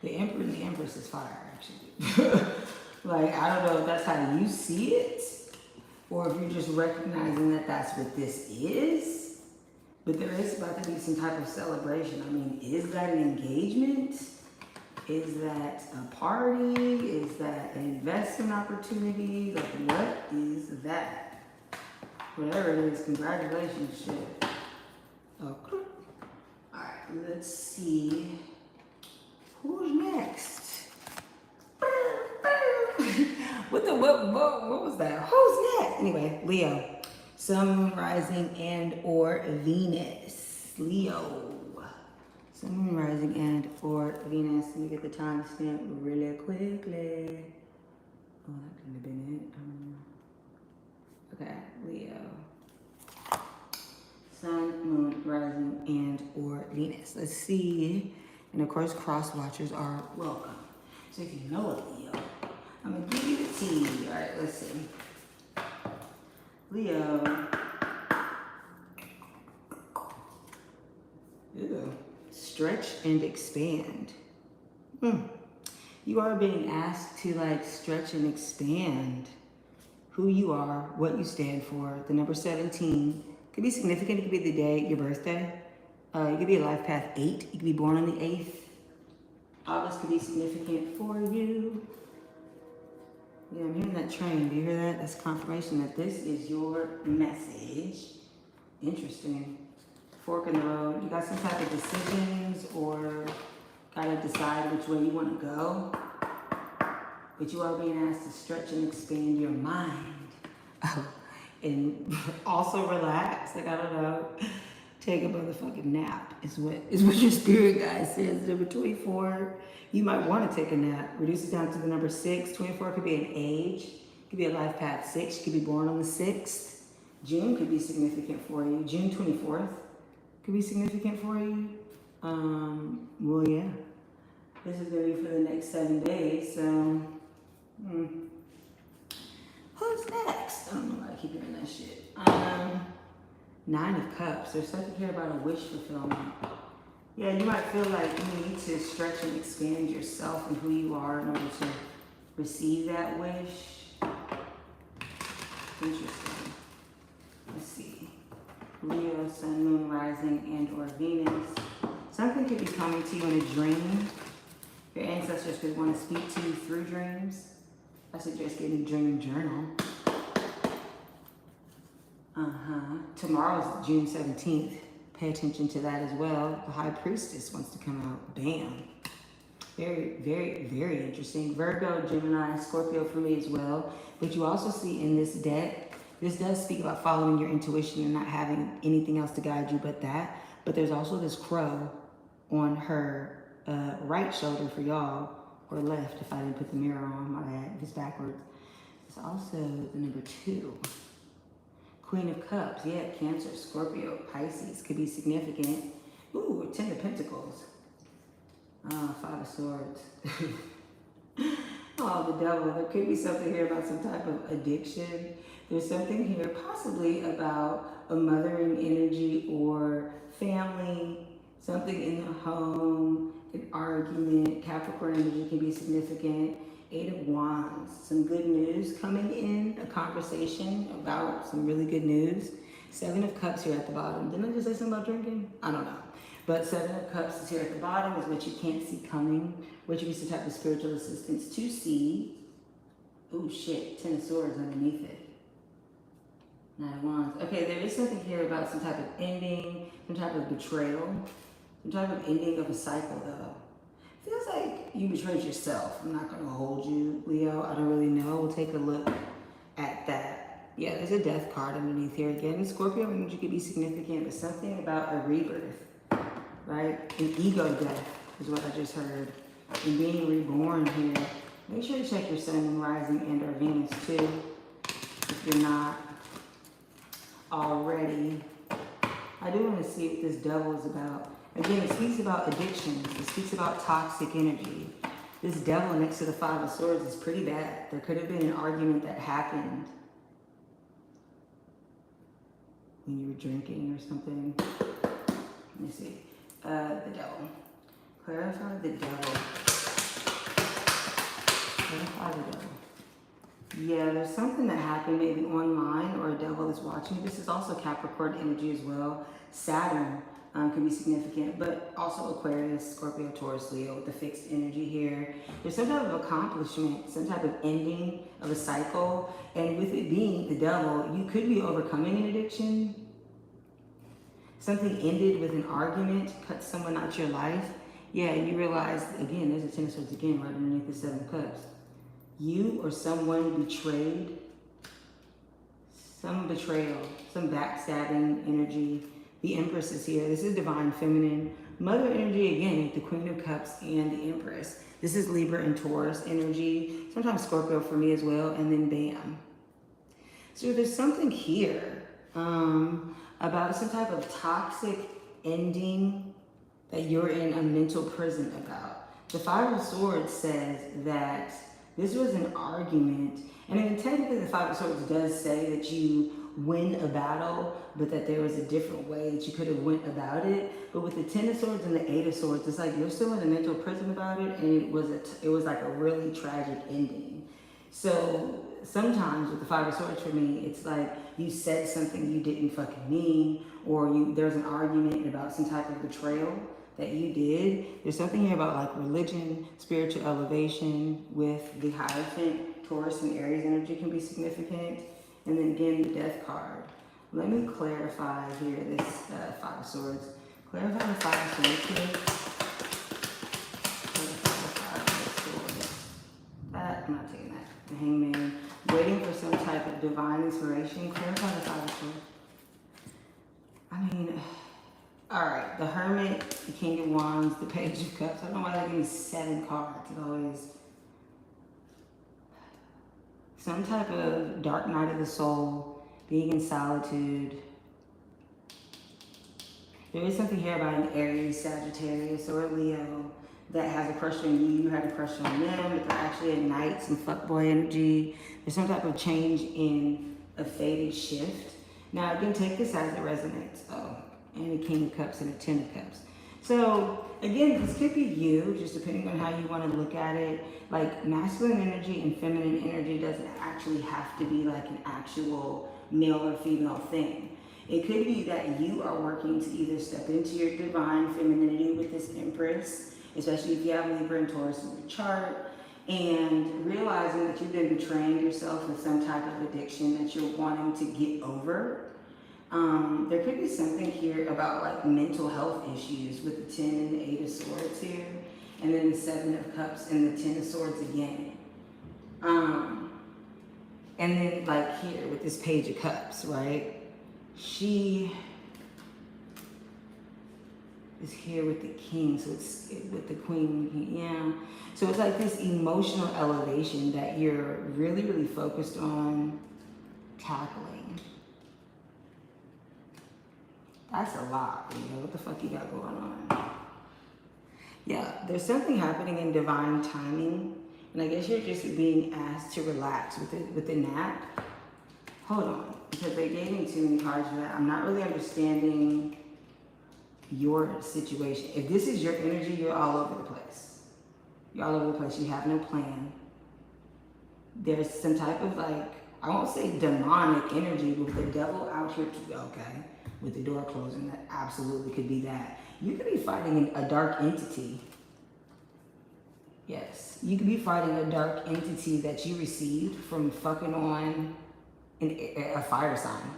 [SPEAKER 1] The Emperor and the Empress is fire, actually. Like, I don't know if that's how you see it, or if you're just recognizing that that's what this is. But there is about to be some type of celebration. I mean, is that an engagement? Is that a party? Is that an investment opportunity? Like, what is that? Whatever it is, congratulations, shit. Okay. All right, let's see. Who's next? What was that? Who's next? Anyway, Leo. Sun, moon, rising, and or Venus. Leo. Sun, moon, rising, and or Venus. Let me get the timestamp really quickly. Oh, that couldn't have been it. Okay, Leo. Sun, moon, rising, and or Venus. Let's see. And of course, cross watchers are welcome. So if you know a Leo, I'm gonna give you the tea. All right, let's see. Leo. Ew. Stretch and expand. You are being asked to like stretch and expand who you are, what you stand for. The number 17 could be significant. It could be the day, your birthday. You could be a life path 8. You could be born on the 8th. August could be significant for you. Yeah, I'm hearing that train. Do you hear that? That's confirmation that this is your message. Interesting. Fork in the road. You got some type of decisions or gotta decide which way you want to go. But you are being asked to stretch and expand your mind. And also relax. Like, I don't know. Take a motherfucking nap is what your spirit guide says. Number 24, you might want to take a nap. Reduce it down to the number 6. 24 could be an age. It could be a life path 6. You could be born on the 6th. June could be significant for you. June 24th could be significant for you. Well, yeah. This is going to be for the next 7 days, so... Who's next? I don't know why I keep hearing that shit. 9 of Cups. There's something here about a wish fulfillment. Yeah, you might feel like you need to stretch and expand yourself and who you are in order to receive that wish. Interesting. Let's see. Leo, Sun, Moon, Rising, and or Venus. Something could be coming to you in a dream. Your ancestors could want to speak to you through dreams. I suggest getting a dream journal. Tomorrow's June 17th. Pay attention to that as well. The High Priestess wants to come out. Bam. Very, very, very interesting. Virgo, Gemini, Scorpio for me as well. But you also see in this deck, this does speak about following your intuition and not having anything else to guide you but that. But there's also this crow on her right shoulder for y'all, or left if I didn't put the mirror on, my bad, if it's backwards. It's also the number 2. Queen of Cups, yeah, Cancer, Scorpio, Pisces could be significant. Ooh, 10 of Pentacles. 5 of Swords. Oh, the Devil. There could be something here about some type of addiction. There's something here possibly about a mothering energy or family, something in the home, an argument. Capricorn energy can be significant. 8 of Wands, some good news coming in, a conversation about some really good news. 7 of Cups here at the bottom. Didn't I just say something about drinking? I don't know. But 7 of Cups is here at the bottom, is what you can't see coming, which would be some type of spiritual assistance to see. Oh shit, 10 of Swords underneath it. 9 of Wands. Okay, there is something here about some type of ending, some type of betrayal, some type of ending of a cycle though. Feels like you betrayed yourself. I'm not gonna hold you, Leo. I don't really know. We'll take a look at that. Yeah, there's a death card underneath here again. Scorpio energy could be significant, but something about a rebirth, right? An ego death is what I just heard. And being reborn here. Make sure to check your Sun and Rising and or Venus too, if you're not already. I do want to see what this Devil is about. Again, it speaks about addiction. It speaks about toxic energy. This Devil next to the 5 of Swords is pretty bad. There could have been an argument that happened when you were drinking or something. Let me see. The Devil. Clarify the Devil. Clarify the Devil. Yeah, there's something that happened maybe online or a devil is watching. This is also Capricorn energy as well. Saturn can be significant, but also Aquarius, Scorpio, Taurus, Leo with the fixed energy here. There's some type of accomplishment, some type of ending of a cycle. And with it being the Devil, you could be overcoming an addiction. Something ended with an argument, cut someone out your life. Yeah, and you realize, again, there's a 10 of Swords again right underneath the 7 of Cups. You or someone betrayed, some betrayal, some backstabbing energy. The Empress is here. This is divine feminine. Mother energy again with the Queen of Cups and the Empress. This is Libra and Taurus energy. Sometimes Scorpio for me as well. And then bam. So there's something here about some type of toxic ending that you're in a mental prison about. The 5 of Swords says that this was an argument. And then technically the 5 of Swords does say that you win a battle, but that there was a different way that you could have went about it. But with the Ten of Swords and the Eight of Swords, it's like you're still in a mental prison about it, and it was like a really tragic ending. So sometimes with the Five of Swords for me, it's like you said something you didn't fucking mean, or there's an argument about some type of betrayal that you did. There's something here about like religion, spiritual elevation with the Hierophant. Taurus and Aries energy can be significant. And then again, the Death card. Let me clarify here this Five of Swords. Clarify the Five of Swords here. I'm not taking that. The Hangman. Waiting for some type of divine inspiration. Clarify the Five of Swords. I mean, alright. The Hermit, the King of Wands, the Page of Cups. I don't know why they give me 7 cards. It always... some type of dark night of the soul, being in solitude. There is something here about an Aries, Sagittarius, or a Leo that has a crush on you. You had a crush on them, but they're actually at night, some fuckboy energy. There's some type of change in a faded shift. Now, again, take this as it resonates. Oh, and a King of Cups and a Ten of Cups. So, again, this could be you, just depending on how you want to look at it. Like, masculine energy and feminine energy doesn't actually have to be like an actual male or female thing. It could be that you are working to either step into your divine femininity with this Empress, especially if you have Libra and Taurus in your chart, and realizing that you've been betraying yourself with some type of addiction that you're wanting to get over. There could be something here about like mental health issues with the 10 and the 8 of Swords here, and then the 7 of Cups and the 10 of Swords again. And then like here with this Page of Cups, right? She is here with the King, so it's with the Queen, yeah. So it's like this emotional elevation that you're really, really focused on tackling. That's a lot, you know, what the fuck you got going on? Yeah, there's something happening in divine timing, and I guess you're just being asked to relax with the nap. Hold on, because they gave me too many cards for that. I'm not really understanding your situation. If this is your energy, you're all over the place. You're all over the place. You have no plan. There's some type of like, I won't say demonic energy, but the devil out here, okay, with the door closing, that absolutely could be that. You could be fighting a dark entity. Yes, you could be fighting a dark entity that you received from fucking on a fire sign.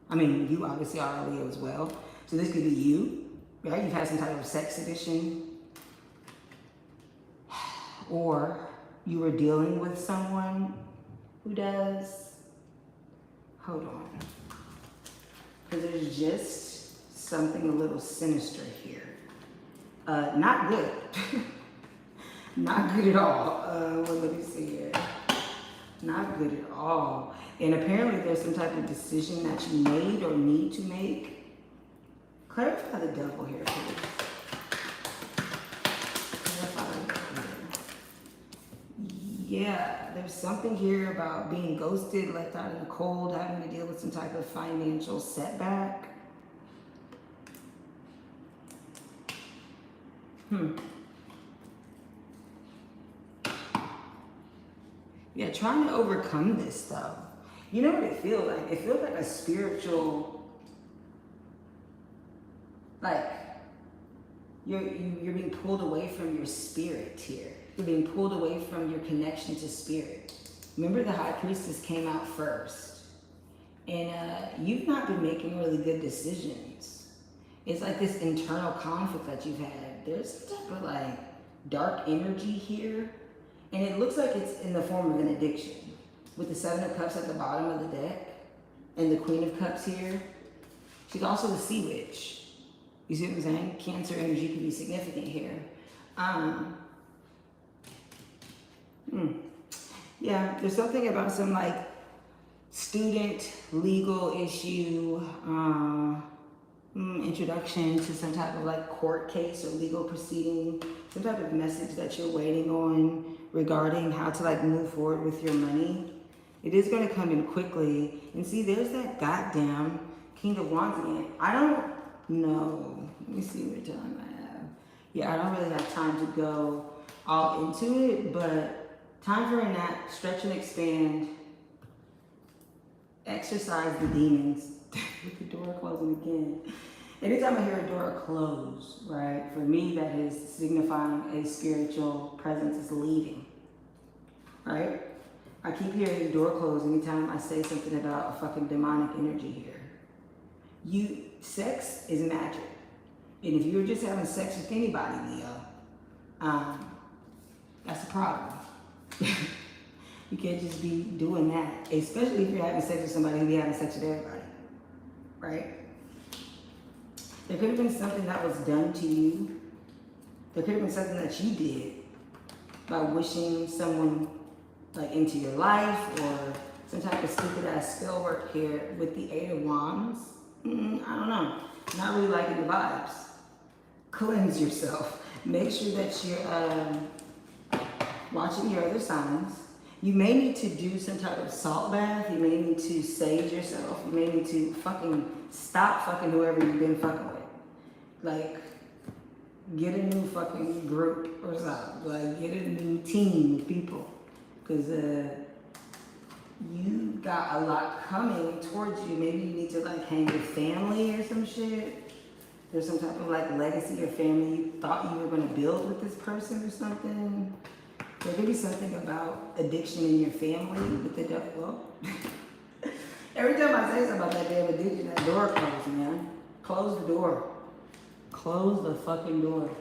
[SPEAKER 1] I mean, you obviously are a Leo as well. So this could be you, right? You've had some type of sex addiction. Or you were dealing with someone who does. Hold on. Because there's just something a little sinister here. Not good. Not good at all. Well, let me see here. Not good at all. And apparently there's some type of decision that you made or need to make. Clarify the devil here, please. Clarify the devil here. Yeah, there's something here about being ghosted, left out in the cold, having to deal with some type of financial setback. Yeah, trying to overcome this stuff. You know what it feels like? It feels like a spiritual, like you're being pulled away from your spirit here. You're being pulled away from your connection to spirit. Remember, the High Priestess came out first, and you've not been making really good decisions. It's like this internal conflict that you've had. There's some type of like dark energy here, and it looks like it's in the form of an addiction. With the 7 of Cups at the bottom of the deck, and the Queen of Cups here. She's also the Sea Witch. You see what I'm saying? Cancer energy can be significant here. Yeah, there's something about some like student legal issue, introduction to some type of like court case or legal proceeding, some type of message that you're waiting on regarding how to like move forward with your money. It is going to come in quickly. And see, there's that goddamn King of Wands again. I don't know. Let me see what time I have. Yeah, I don't really have time to go all into it, but time for a nap, stretch and expand, exercise the demons. With the door closing again. Anytime I hear a door close, right, for me that is signifying a spiritual presence is leaving, right? I keep hearing the door close anytime I say something about a fucking demonic energy here. Sex is magic. And if you're just having sex with anybody, Leo, that's a problem. You can't just be doing that, especially if you're having sex with somebody who be having sex with everybody, right? There could have been something that was done to you. There could have been something that you did by wishing someone like into your life or some type of stupid ass spell work here with the Eight of Wands. I don't know. Not really liking the vibes. Cleanse yourself. Make sure that you're watching your other signs. You may need to do some type of salt bath. You may need to sage yourself. You may need to fucking stop fucking whoever you've been fucking with. Like, get a new fucking group or something. Like, get a new team of people. Because you got a lot coming towards you. Maybe you need to like hang with family or some shit. There's some type of like legacy or family you thought you were going to build with this person or something. There could be something about addiction in your family with the devil. Every time I say something about that damn addiction, that door closed, man. Close the door. Close the fucking door.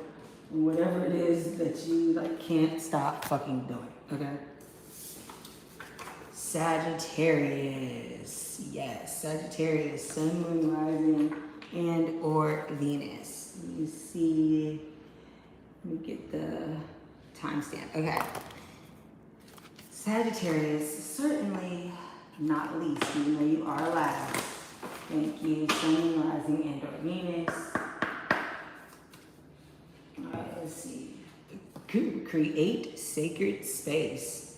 [SPEAKER 1] Whatever it is that you like can't stop fucking doing, okay? Sagittarius. Yes, Sagittarius, Sun, Moon, Rising, and or Venus. You see, let me get the timestamp. Okay. Sagittarius, certainly not least, even though you are last. Thank you. Sun, Moon, Rising, and or Venus. All right, let's see. Create sacred space.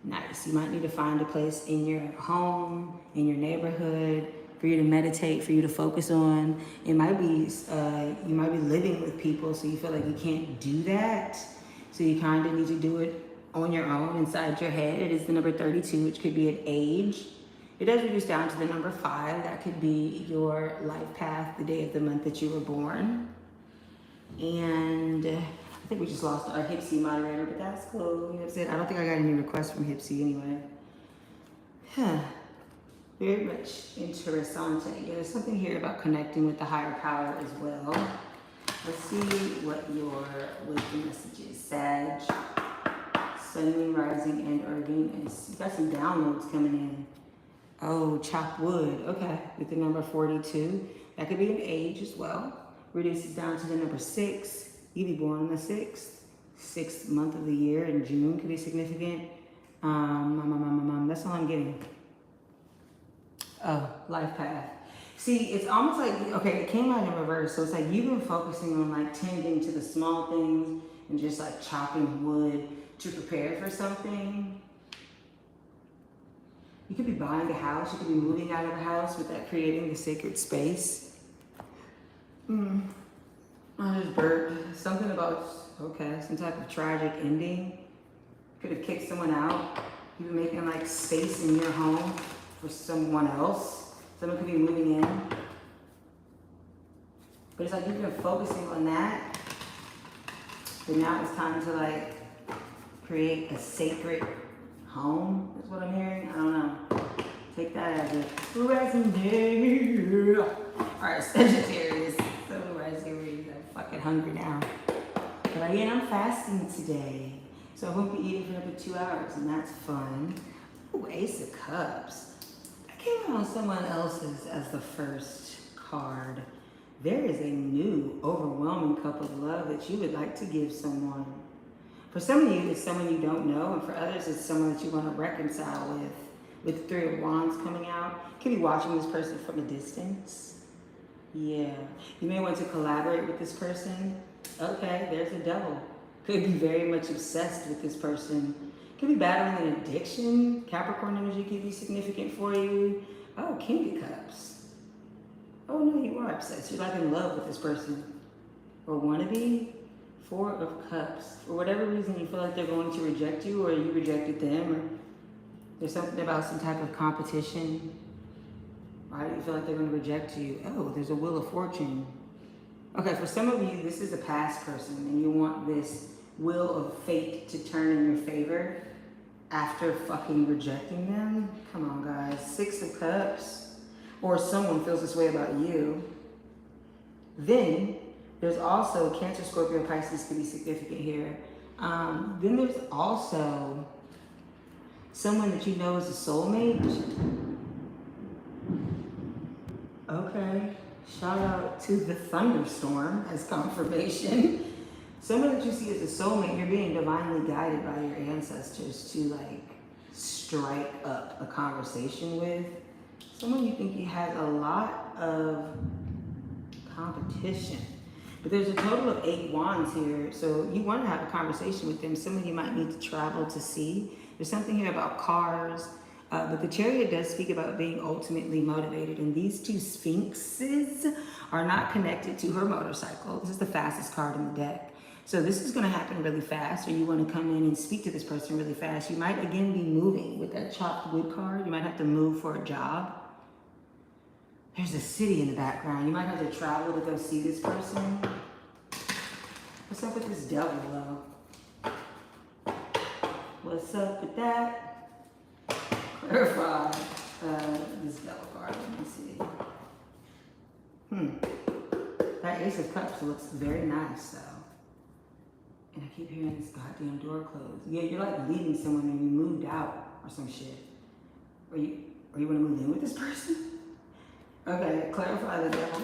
[SPEAKER 1] Nice. You might need to find a place in your home, in your neighborhood, for you to meditate, for you to focus on. It might be, you might be living with people, so you feel like you can't do that. So you kind of need to do it on your own, inside your head. It is the number 32, which could be an age. It does reduce down to the number 5. That could be your life path, the day of the month that you were born. And I think we just lost our Hipsy moderator, but that's cool. You know what I'm saying? I don't think I got any requests from Hipsy anyway. Very much interessante. Yeah, there's something here about connecting with the higher power as well. Let's see what your wisdom message is. Sag, Sun, Moon, Rising, and or Venus. You got some downloads coming in. Oh, chop wood. Okay, with the number 42. That could be an age as well. Reduces down to the number 6. You be born on the 6th month of the year, in June could be significant. That's all I'm getting. Oh, life path. See, it's almost like, okay, it came out in reverse. So it's like you've been focusing on like tending to the small things and just like chopping wood to prepare for something. You could be buying a house. You could be moving out of a house with that, creating the sacred space. I just burped. Something about, okay, some type of tragic ending. Could have kicked someone out. You've been making like space in your home for someone else. Someone could be moving in. But it's like you've been focusing on that. But now it's time to like create a sacred home, is what I'm hearing. I don't know. Take that as a rising day. All right, Sagittarius. So rising, I'm fucking hungry now. But again, I'm fasting today. So I won't be eating for another 2 hours, and that's fun. Ooh, Ace of Cups. I came out on someone else's as the first card. There is a new, overwhelming cup of love that you would like to give someone. For some of you, it's someone you don't know, and for others, it's someone that you want to reconcile with. With the 3 of Wands coming out, you could be watching this person from a distance. Yeah, you may want to collaborate with this person. Okay, there's a Devil. Could be very much obsessed with this person. Could be battling an addiction. Capricorn energy could be significant for you. Oh, King of Cups. Oh no, you are obsessed. You're like in love with this person. Or wanna be. Four of Cups. For whatever reason you feel like they're going to reject you, or you rejected them, or there's something about some type of competition. Why do you feel like they're going to reject you? Oh, there's a Wheel of Fortune. Okay, for some of you, this is a past person, and you want this wheel of fate to turn in your favor after fucking rejecting them. Come on, guys. Six of Cups. Or someone feels this way about you. Then, there's also Cancer, Scorpio, Pisces could be significant here. Then there's also someone that you know is a soulmate. Okay, shout out to the thunderstorm as confirmation. Someone that you see as a soulmate, you're being divinely guided by your ancestors to like strike up a conversation with. Someone you think you has a lot of competition. But there's a total of 8 wands here, so you want to have a conversation with them. Someone you might need to travel to see. There's something here about cars, but the Chariot does speak about being ultimately motivated, and these two Sphinxes are not connected to her motorcycle. This is the fastest card in the deck. So this is going to happen really fast, or you want to come in and speak to this person really fast. You might, again, be moving with that chopped wood card. You might have to move for a job. There's a city in the background. You might have to travel to go see this person. What's up with this devil, though? What's up with that? Clarify this devil card. Let me see. That Ace of Cups looks very nice, though. And I keep hearing this goddamn door close. Yeah, you're like leaving someone and you moved out or some shit. Or you want to move in with this person? Okay, clarify the devil.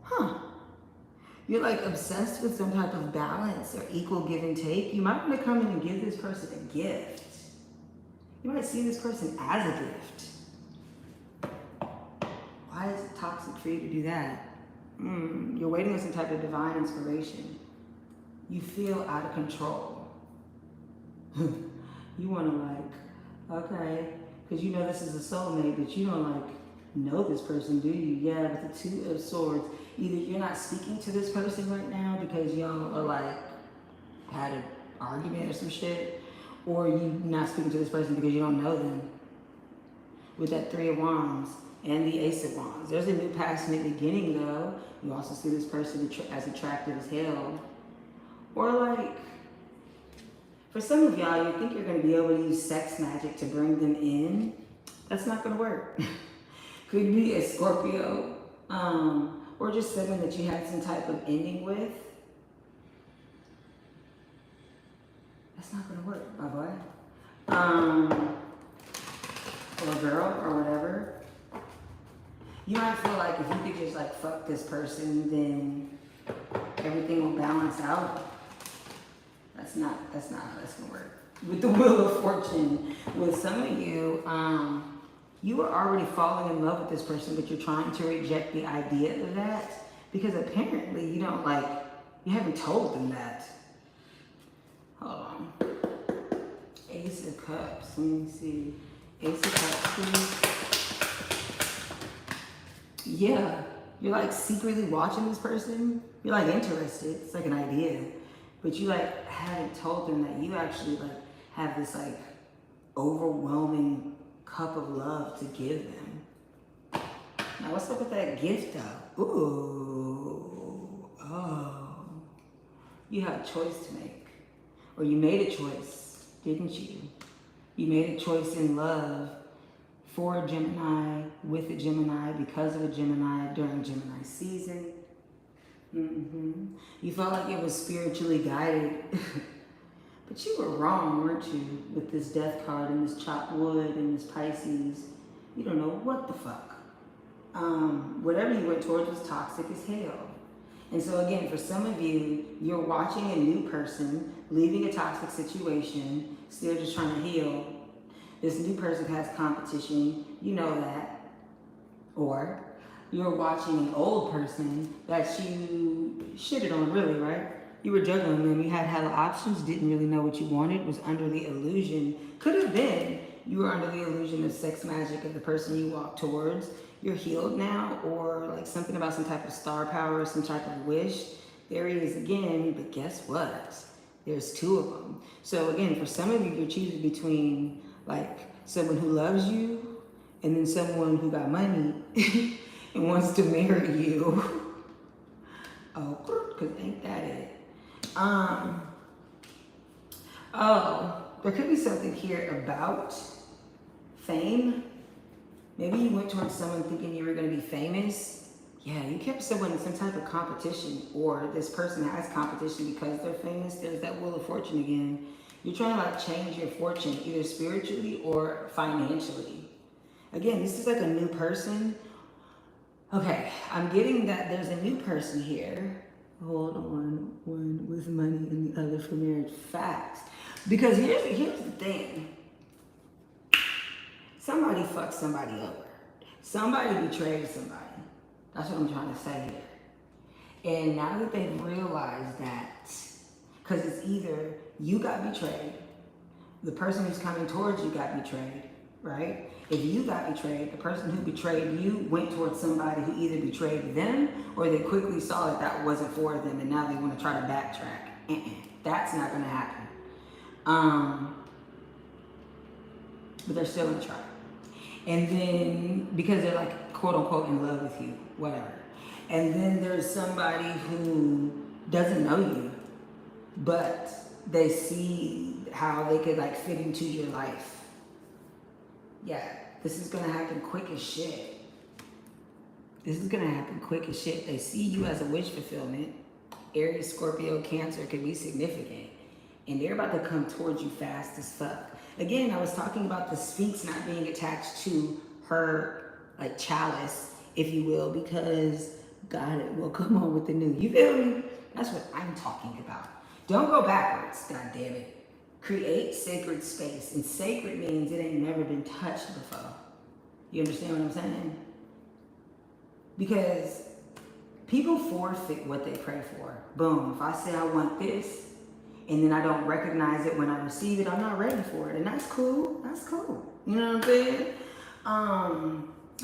[SPEAKER 1] Huh. You're like obsessed with some type of balance or equal give and take. You might want to come in and give this person a gift. You might see this person as a gift. Why is it toxic for you to do that? You're waiting on some type of divine inspiration. You feel out of control. You want to like, okay, because you know this is a soulmate, but you don't like know this person, do you? Yeah, with the Two of Swords. Either you're not speaking to this person right now because y'all are like, had an argument or some shit, or you not speaking to this person because you don't know them. With that Three of Wands and the Ace of Wands. There's a new passionate beginning though. You also see this person as attractive as hell. Or like, for some of y'all, you think you're going to be able to use sex magic to bring them in. That's not going to work. Could be a Scorpio, or just someone that you had some type of ending with. That's not going to work, my boy. Or a girl, or whatever. You might feel like if you could just like fuck this person, then everything will balance out. That's not how that's gonna work. With the Wheel of Fortune, with some of you, you were already falling in love with this person, but you're trying to reject the idea of that because apparently you don't like, you haven't told them that. Hold on. Ace of Cups, let me see. Ace of Cups, please. Yeah, you're like secretly watching this person. You're like interested, it's like an idea. But you like haven't told them that you actually like have this like overwhelming cup of love to give them. Now what's up with that gift though? Ooh, oh. You have a choice to make. Or you made a choice, didn't you? You made a choice in love for a Gemini, with a Gemini, because of a Gemini, during Gemini season. You felt like it was spiritually guided. But you were wrong, weren't you? With this Death card and this chopped wood and this Pisces. You don't know what the fuck. Whatever you went towards was toxic as hell. And so again, for some of you, you're watching a new person leaving a toxic situation, still just trying to heal. This new person has competition, you know that. Or You're watching an old person that you shitted on, really, right? You were juggling them. You had hella options, didn't really know what you wanted, was under the illusion. Could have been you were under the illusion of sex magic of the person you walked towards. You're healed now, or like something about some type of star power, some type of wish. There he is again, but guess what? There's two of them. So again, for some of you, you're choosing between like someone who loves you and then someone who got money and wants to marry you. Oh, because ain't that it? Oh, there could be something here about fame. Maybe you went towards someone thinking you were going to be famous. Yeah, you kept someone in some type of competition, or this person has competition because they're famous. There's that wheel of fortune again. You're trying to like change your fortune, either spiritually or financially. Again, this is like a new person. Okay, I'm getting that there's a new person here. Hold on, one with money and the other for marriage. Facts. Because here's the thing. Somebody fucked somebody over. Somebody betrayed somebody. That's what I'm trying to say here. And now that they've realized that, because it's either you got betrayed, the person who's coming towards you got betrayed, right? If you got betrayed, the person who betrayed you went towards somebody who either betrayed them or they quickly saw that that wasn't for them and now they want to try to backtrack. That's not going to happen. But they're still going to try. And then, because they're like, quote unquote, in love with you, whatever. And then there's somebody who doesn't know you, but they see how they could like fit into your life. Yeah, this is gonna happen quick as shit. This is gonna happen quick as shit. They see you as a wish fulfillment. Aries, Scorpio, Cancer could be significant. And they're about to come towards you fast as fuck. Again, I was talking about the Sphinx not being attached to her like chalice, if you will, because God will come on with the new. You feel me? That's what I'm talking about. Don't go backwards, God damn it. Create sacred space. And sacred means it ain't never been touched before. You understand what I'm saying? Because people forfeit what they pray for. Boom. If I say I want this, and then I don't recognize it when I receive it, I'm not ready for it. And that's cool. That's cool. You know what I'm saying?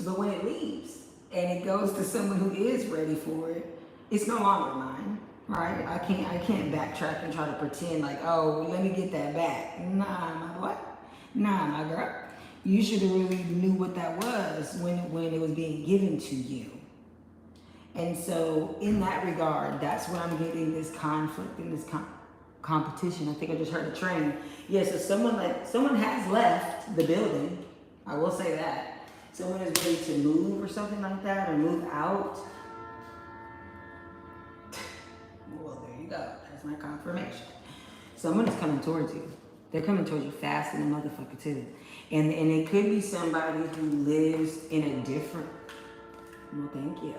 [SPEAKER 1] But when it leaves and it goes to someone who is ready for it, it's no longer mine. Right? I can't backtrack and try to pretend like, oh, let me get that back. Nah, my boy. Nah, my girl. You should have really knew what that was when it was being given to you. And so in that regard, that's what I'm getting, this conflict and this competition. I think I just heard a train. Yeah, so someone has left the building. I will say that. Someone is ready to move or something like that, or move out. Well, there you go. That's my confirmation. Someone is coming towards you. They're coming towards you fast in the motherfucker too. And it could be somebody who lives in a different, well, thank you,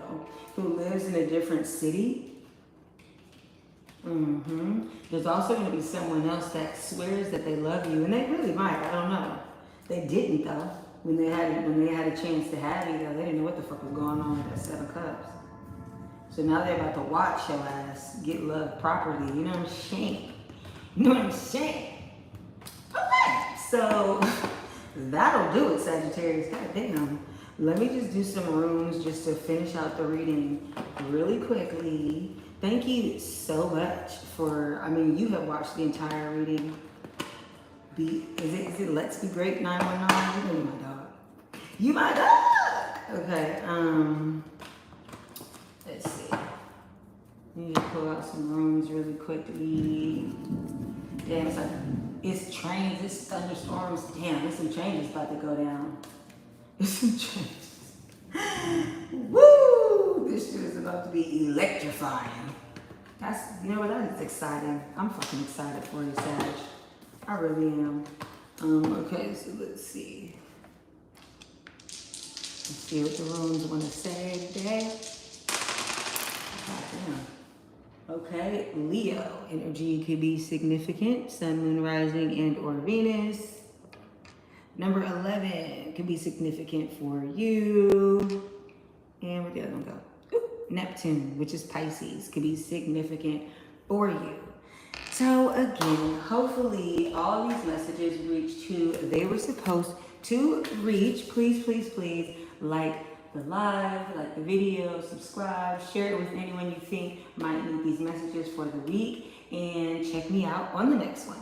[SPEAKER 1] who lives in a different city. There's also going to be someone else that swears that they love you, and they really might. I don't know. They didn't though. When they had a chance to have you, though, they didn't know what the fuck was going on with that 7 cups. So now they're about to watch your ass get loved properly. You know what I'm saying? You know what I'm saying? Okay, so that'll do it, Sagittarius. God damn. Let me just do some rooms just to finish out the reading really quickly. Thank you so much for, I mean, you have watched the entire reading. Is it Let's Be Great 919? You know my dog. You my dog! Okay, let's see. Need to pull out some rooms really quickly. Damn, it's trains, it's thunderstorms. Damn, there's some changes about to go down. There's some changes. Woo! This shit is about to be electrifying. You know what, that's exciting. I'm fucking excited for you, Sag. I really am. Okay, so let's see. Let's see what the runes want to say today. God damn. Okay, Leo energy could be significant. Sun, Moon, Rising, and or Venus. Number 11 could be significant for you. And where'd the other one go? Ooh, Neptune, which is Pisces, could be significant for you. So again, hopefully all these messages reached who they were supposed to reach. Please, please, please like the live, like the video, subscribe, share it with anyone you think might need these messages for the week, and check me out on the next one.